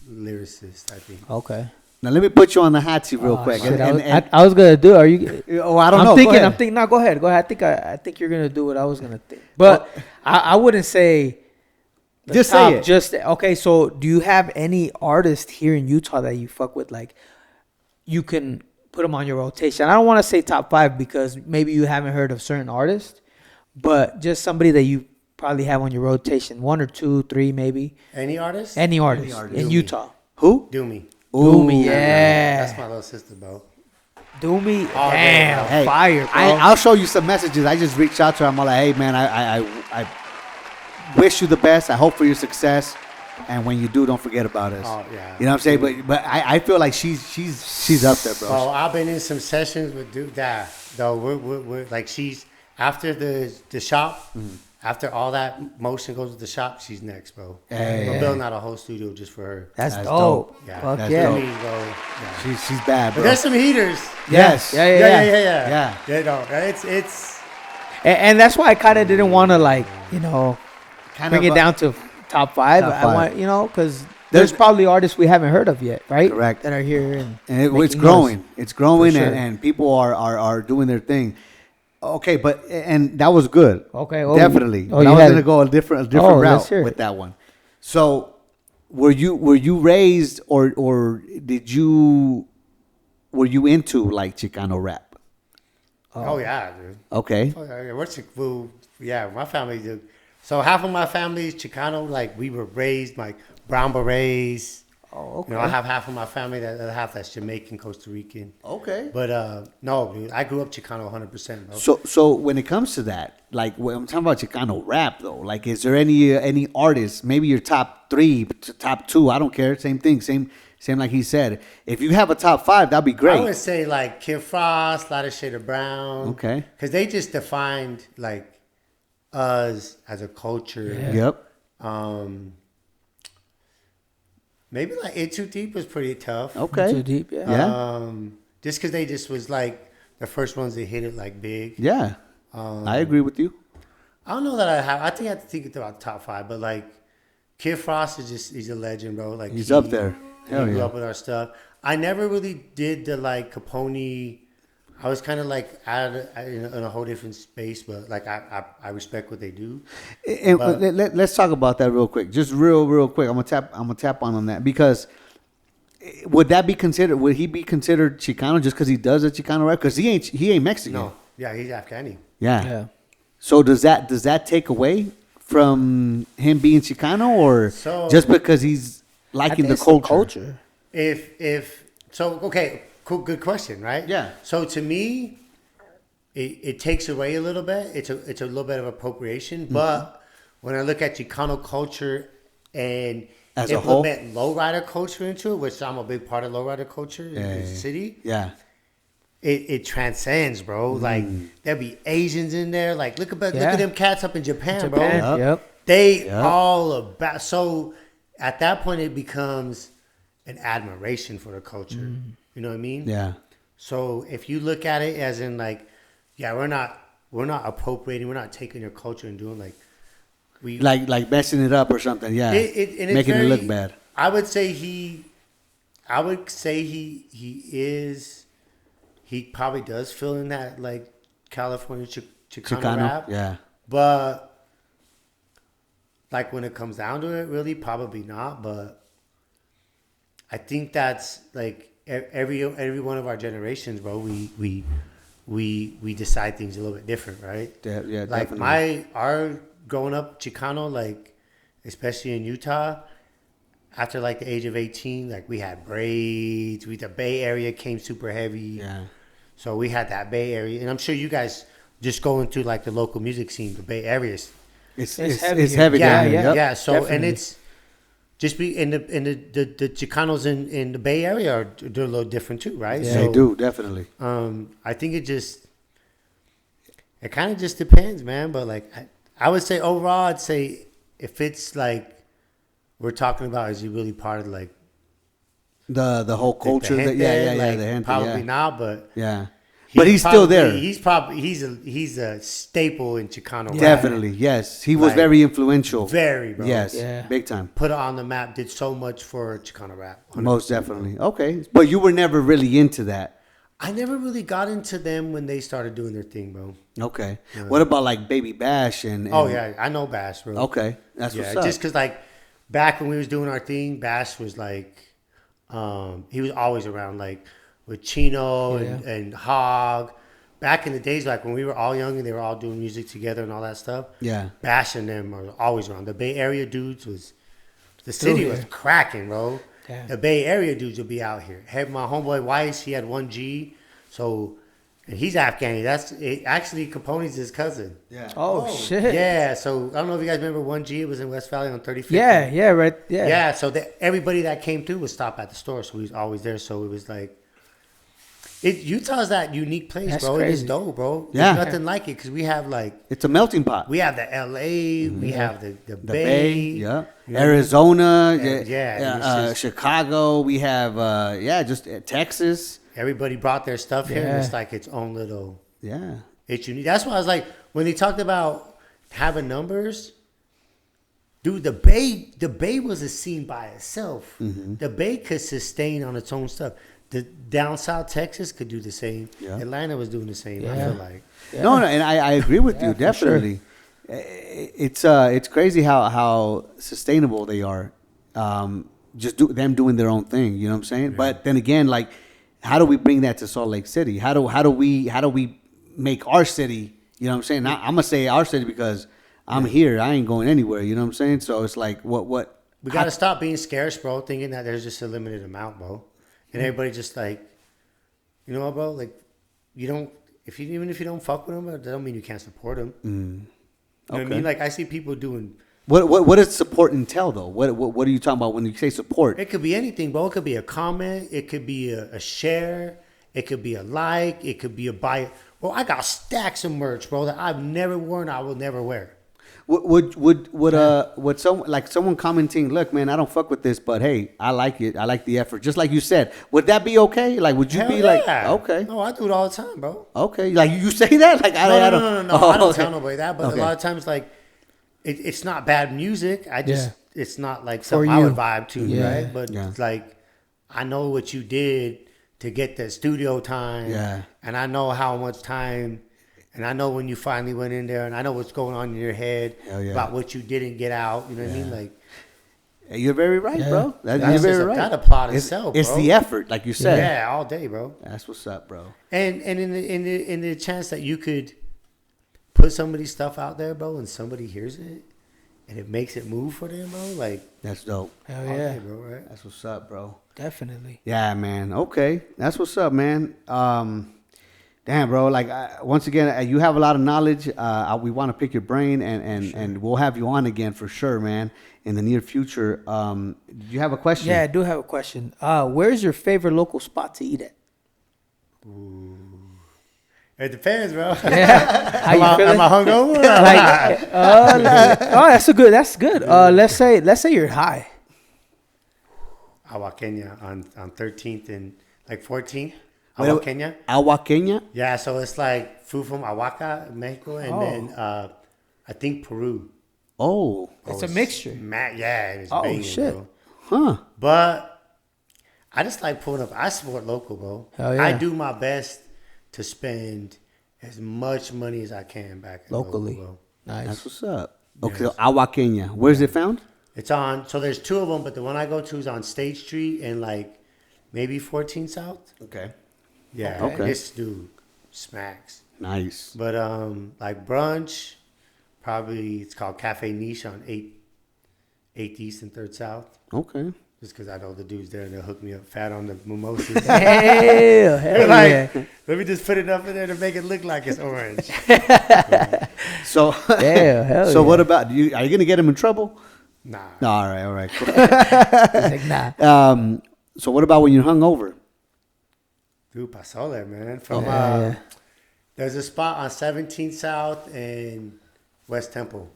lyricist, I think. Okay. Now let me put you on the hot seat real quick. Shit, And- I was gonna do. Are you? oh, I don't know. I'm Go thinking. ahead. I'm thinking. No, go ahead. Go ahead. I think you're gonna do what I was gonna think. But I wouldn't say. the Just say top, it. Just okay. So, do you have any artist here in Utah that you fuck with? Like, you can put them on your rotation. I don't want to say top 5 because maybe you haven't heard of certain artists, but just somebody that you probably have on your rotation, 1 or 2, 3, maybe. Any artist? Any artist in Doomy. Utah. Who? Doomy. Doomy, yeah. That's my little sister, bro. Doomy, Oh, damn, Hey, fire, bro. I'll show you some messages. I just reached out to her. I'm like, hey man, I wish you the best. I hope for your success. And when you do, don't forget about us. Oh, yeah. You know what I'm saying? But I feel like she's up there, bro. Oh, I've been in some sessions with dude that though we're like she's after the shop. After all that motion goes with the shop, she's next, bro. We're building out a whole studio just for her. That's dope. Yeah, Fuck That's yeah. dope. I mean, bro. Yeah. She's bad, But bro. there's some heaters. Yes. Yeah. Yeah, no, it's And that's why I kind of didn't want to like, you know, Kind bring of, it down to top five. Top I five. want, you know, because there's probably artists we haven't heard of yet, right? Correct. That are here and it's making growing. noise. It's growing, For sure. and people are doing their thing. Okay, and that was good. Okay, Definitely. Oh, But you I was had gonna it. go a different Oh, route let's hear with it. that one. So, were you raised or were you into like Chicano rap? oh yeah, dude. Okay. Oh, yeah, yeah, my family did. So half of my family is Chicano. Like we were raised like brown berets. Oh, okay. You know, I have half of my family that half that's Jamaican, Costa Rican. Okay. But no, dude, I grew up Chicano 100%, bro. So when it comes to that, like when I'm talking about Chicano rap though, like is there any artists, maybe your top 3, top 2, I don't care, same thing, same like he said. If you have a top 5, that'd be great. I would say like Kid Frost, Lighter Shade of Brown. Okay. Because they just defined like us as a culture. Yep. Maybe like It Too Deep was pretty tough. Okay. Too deep, yeah. Yeah. Just because they just was like the first ones that hit it like big. Yeah. I agree with you. I don't know that I have. I think I have to think about top 5, but like Kid Frost he's a legend, bro. Like He's up there. He Hell grew yeah. up with our stuff. I never really did the like Capone. I was kind of like in a whole different space, but like I respect what they do. And let's talk about that real quick. Just real quick. I'm gonna tap on that because would he be considered Chicano just because he does a Chicano rap? Because he ain't Mexican. No, yeah, he's Afghani. Yeah. So does that take away from him being Chicano, or So- just because he's I liking think the it's the culture? If so, okay, cool, good question, right? Yeah. So to me, it takes away a little bit. It's a little bit of appropriation, but when I look at Chicano culture and As a whole? implement lowrider culture into it, which I'm a big part of lowrider culture in the city, Yeah. it transcends, bro. Like there'll be Asians in there. Like look at them cats up in Japan, bro. Japan, yep. They all about. So at that point, it becomes an admiration for the culture. You know what I mean? Yeah. So if you look at it as in like, yeah, we're not appropriating, we're not taking your culture and doing like we Like messing it up or something. Yeah. and it's Making very- it look bad. I would say he is. He probably does feel in that like California Chicano rap. Yeah. But like when it comes down to it, really probably not. But I think that's like every one of our generations, bro. We decide things a little bit different, right? Yeah. Like Definitely. our growing up Chicano, like especially in Utah, after like the age of 18, like we had braids. The Bay Area came super heavy. Yeah. So we had that Bay Area, and I'm sure you guys just going through like the local music scene. The Bay Area is It's heavy it's here. heavy. yeah, down here. yeah, Yep. yeah. So definitely. and it's just be in the Chicanos in the Bay Area they're a little different too, right? Yeah, So, they do definitely. I think it kind of just depends, man. But like I would say overall, I'd say if it's like we're talking about, is he really part of like The whole culture. the That, yeah. gente? Like, The gente, probably yeah. not, but. Yeah. But he's still there. He's a staple in Chicano rap. Definitely, yes. He was Like, very influential. Very, bro. Yes, Yeah. big time. Put it on the map. Did so much for Chicano rap. 100%. Most definitely. Okay, but you were never really into that. I never really got into them when they started doing their thing, bro. Okay. What about like Baby Bash and Oh yeah, I know Bash, bro. Okay, that's Yeah, what's up. just because like back when we was doing our thing, Bash was like, he was always around like with Chino and Hog. Back in the days, like when we were all young and they were all doing music together and all that stuff. Yeah. Bash and them are always around. The Bay Area dudes the city was cracking, bro. Damn. The Bay Area dudes would be out here. Had my homeboy Weiss, he had 1G, so And he's Afghani. Actually Capone's his cousin. Yeah. Oh, shit. Yeah, so I don't know if you guys remember 1G. It was in West Valley on 35th. Yeah, right. Yeah. Yeah, so everybody that came through would stop at the store, so he was always there. So it was like, Utah's that unique place, That's bro. crazy. It is dope, bro. Yeah. There's nothing like it because we have like, It's a melting pot. we have the LA, we have the The Bay. yeah. You know, Arizona, yeah, it's just- Chicago. We have, just Texas. everybody brought their stuff here, and Yeah. it's like its own little. Yeah. It's unique. That's why I was like, when they talked about having numbers, dude, the Bay was a scene by itself. The Bay could sustain on its own stuff. The down south Texas could do the same. Yeah. Atlanta was doing the same. I Yeah. feel like. Yeah. No, and I agree with you for sure. definitely. It's crazy how sustainable they are. Just them doing their own thing. You know what I'm saying? But then again, like, how do we bring that to Salt Lake City? How do we make our city? You know what I'm saying? I'm gonna say our city because I'm here. I ain't going anywhere. You know what I'm saying? So it's like, what? We got to stop being scarce, bro, thinking that there's just a limited amount, bro. And everybody just like, you know what, bro? Like, you don't, even if you don't fuck with them, that don't mean you can't support them. You know what I Okay. mean? Like, I see people doing, What does support entail though? What are you talking about when you say support? it could be anything, bro. It could be a comment. It could be a share. It could be a like. It could be a buy. Bro, I got stacks of merch, bro, that I've never worn. I will never wear. Would someone commenting, look, man, I don't fuck with this, but hey, I like it. I like the effort. Just like you said, would that be okay? Like, would you Hell be yeah. like, okay, No, I do it all the time, bro. okay, like you say that? Like, I No, don't. no. Oh, I don't okay. tell nobody that. But Okay. a lot of times, like, it's not bad music. I just, it's not like something For I you. would vibe to, Yeah. right? But Yeah. it's like, I know what you did to get the studio time. Yeah. And I know how much time, and I know when you finally went in there, and I know what's going on in your head Hell yeah. about what you didn't get out. You know what I mean? Like, Hey, you're very right, Yeah. bro. You're That's very just right. that applaud It's, itself, it's bro. the effort, like you said. yeah, all day, bro. That's what's up, bro. And in the chance that you could put somebody's stuff out there, bro, and somebody hears it, and it makes it move for them, bro, like, That's dope. Hell all yeah. day, bro, right? That's what's up, bro. Definitely. Yeah, man. Okay, that's what's up, man. Damn, bro. Like, once again, you have a lot of knowledge. We want to pick your brain, and we'll have you on again for sure, man, in the near future. Do you have a question? Yeah, I do have a question. Where's your favorite local spot to eat at? It depends, bro. Yeah. How you feeling? Am I hungover? That's good. Let's say you're high. Agua Kenya on 13th and like 14th. Wait, Agua Kenya. Agua Kenya? Yeah, so it's like food from Ahuaca, Mexico, and then I think Peru. Oh, It's a mixture. Yeah, it's Oh, banging, shit. bro. huh. But I just like pulling up. I support local, bro. Hell yeah. I do my best to spend as much money as I can back in Locally. local, bro. Nice. That's what's up. Okay, so Agua Kenya. Where's it found? It's on. So there's two of them, but the one I go to is on State Street and like maybe 14 South. Okay. Yeah. Okay. This dude smacks. Nice. But like brunch, probably it's called Cafe Niche on 8th East and 3rd South. Okay. Just because I know the dudes there and they'll hook me up fat on the mimosas. Hell like, yeah. let me just put enough in there to make it look like it's orange. So, Hell so yeah. what about you? Are you gonna get him in trouble? Nah. No, all right, cool. He's like, nah. So what about when you're hungover? Dude, pasó there, man. From Yeah. there's a spot on 17th South and West Temple.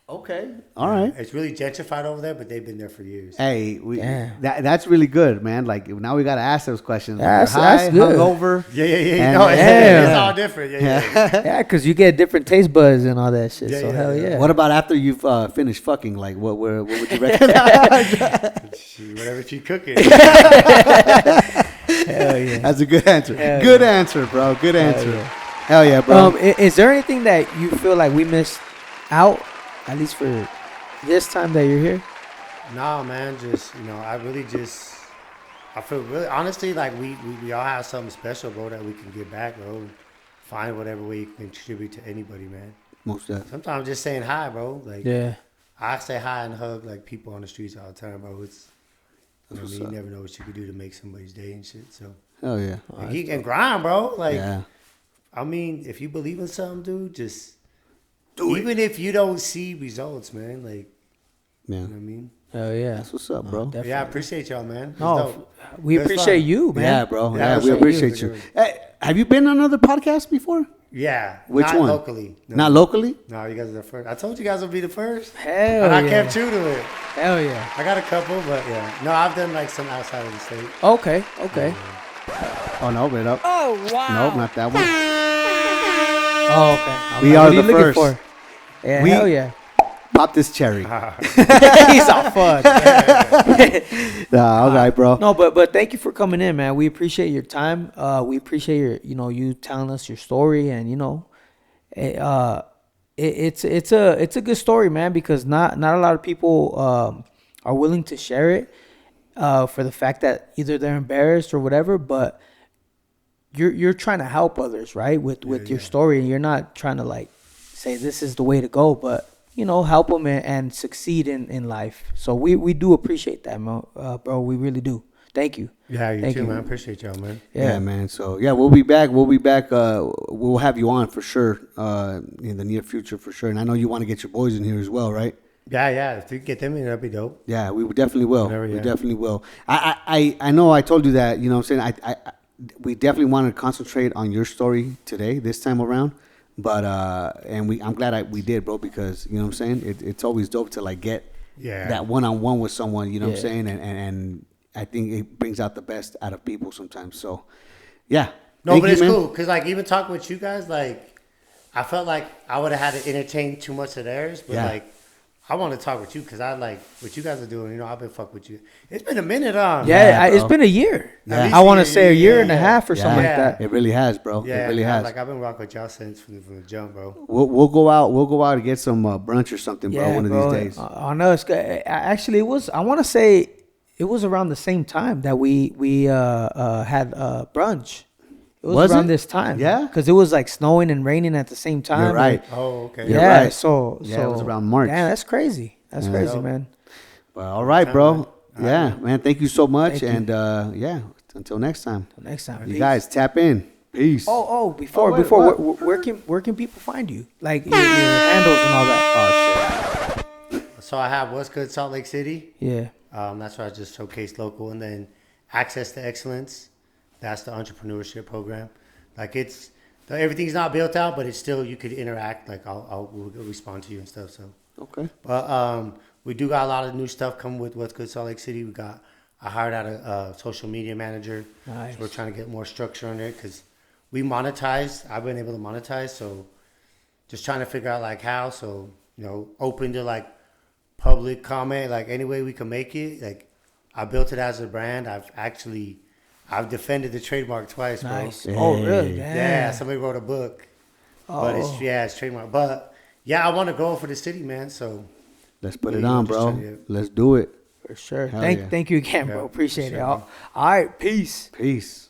Okay. All right. It's really gentrified over there, but they've been there for years. Hey, Damn. that's really good, man. Like now we gotta ask those questions. When That's- you're high, that's good. hungover. Yeah. And- No, it's, Yeah. it's all different. Yeah. Yeah, because you get different taste buds and all that shit. Yeah, So yeah, hell yeah. yeah. What about after you've finished fucking? Like, what would you recommend? Shit, whatever she cooking. Hell yeah. That's a good answer. Hell Good answer, bro. Good answer. yeah. Hell yeah, bro. Is there anything that you feel like we missed out, at least for this time that you're here? Nah, man. Just I really just I feel really honestly like we all have something special, bro, that we can give back, bro. Find whatever way you can contribute to anybody, man. Most definitely. Sometimes just saying hi, bro. Like Yeah. I say hi and hug like people on the streets all the time, bro. It's That's you what's up. never know what you could do to make somebody's day and shit. So Hell yeah. like, he can grind, bro. Like Yeah. I mean, if you believe in something, dude, just do it. Even if you don't see results, man. Like, Yeah. you know what I mean? Oh yeah, That's what's up, bro. definitely. Yeah, I appreciate y'all, man. It's No, dope. we It was appreciate fun. you, man. Yeah, bro. Yeah, Yeah, we appreciate you. Hey, have you been on another podcast before? Yeah. Which not one? Locally. No. Not locally? No, you guys are the first. I told you guys would be the first. Hell And I yeah. kept true to it. Hell yeah. I got a couple, but yeah. No, I've done like some outside of the state. Okay. Oh, no, wait up. Oh, wow. Nope, not that one. Oh, okay. I'm We like, are what the you looking first. for? Yeah, We- hell yeah. Pop this cherry. He's all fun. All right, bro. No, but thank you for coming in, man. We appreciate your time. We appreciate you telling us your story, and it's a good story, man, because not a lot of people are willing to share it for the fact that either they're embarrassed or whatever, but you're trying to help others, right? With your story, and you're not trying to like say this is the way to go, but help them and succeed in life. So we do appreciate that, bro. We really do. Thank you. Yeah, you Thank too, you. man. I appreciate y'all, man. Yeah, man. So yeah, we'll be back. We'll have you on for sure in the near future for sure. And I know you want to get your boys in here as well, right? Yeah. If you could get them in, that'd be dope. Yeah, we definitely will. Whenever, We yeah. definitely will. I know I told you that. You know what I'm saying? We definitely want to concentrate on your story today, this time around. But I'm glad we did, bro, because you know what I'm saying. It's always dope to like get that one-on-one with someone. You know what I'm saying, and I think it brings out the best out of people sometimes. So, yeah. No, Thank but you, it's man. cool because like even talking with you guys, like I felt like I would have had to entertain too much of theirs, but Yeah. like I want to talk with you because I like what you guys are doing. I've been fuck with you. It's been a minute, Yeah, Yeah, it's bro. been a year. Yeah. I want to At least say a year and a yeah. half or Yeah, something Yeah. like that. It really has, bro. Yeah, It really has. Like I've been rocking with y'all since from the jump, bro. We'll go out. We'll go out and get some brunch or something, bro. Yeah, One bro. of these days. I know it's good. Actually, it was. I want to say it was around the same time that we had brunch. It was Was around it? this time. Yeah? because it was like snowing and raining at the same time. You're right. Oh, okay. You're Yeah, right. so Yeah, it was around March. Yeah, that's crazy. That's crazy, man. Well, all right, bro. man. Yeah, man. Thank you so much. Thank you. And yeah, until next time. Till next time, You peace. guys tap in. Peace. Before wait, where can people find you? Like your handles and all that. Oh, shit. So I have What's Good Salt Lake City. Yeah. That's where I just showcase local, and then Access to Excellence. That's the entrepreneurship program. Like everything's not built out, but it's still you could interact. Like we'll respond to you and stuff. So, Okay. but we do got a lot of new stuff coming with What's Good Salt Lake City. I hired out a social media manager. Nice. So we're trying to get more structure on it because we monetize. I've been able to monetize, so just trying to figure out like how. So open to like public comment, like any way we can make it. Like I built it as a brand. I've defended the trademark twice, bro. Nice. Oh, really? Yeah, somebody wrote a book. But it's trademark. But yeah, I want to grow for the city, man. So Let's put Yeah, it you on, know, just bro. trying to- Let's do it. For sure. Hell Thank yeah. you again, bro. Yeah, Appreciate for it. sure, All right, peace. Peace.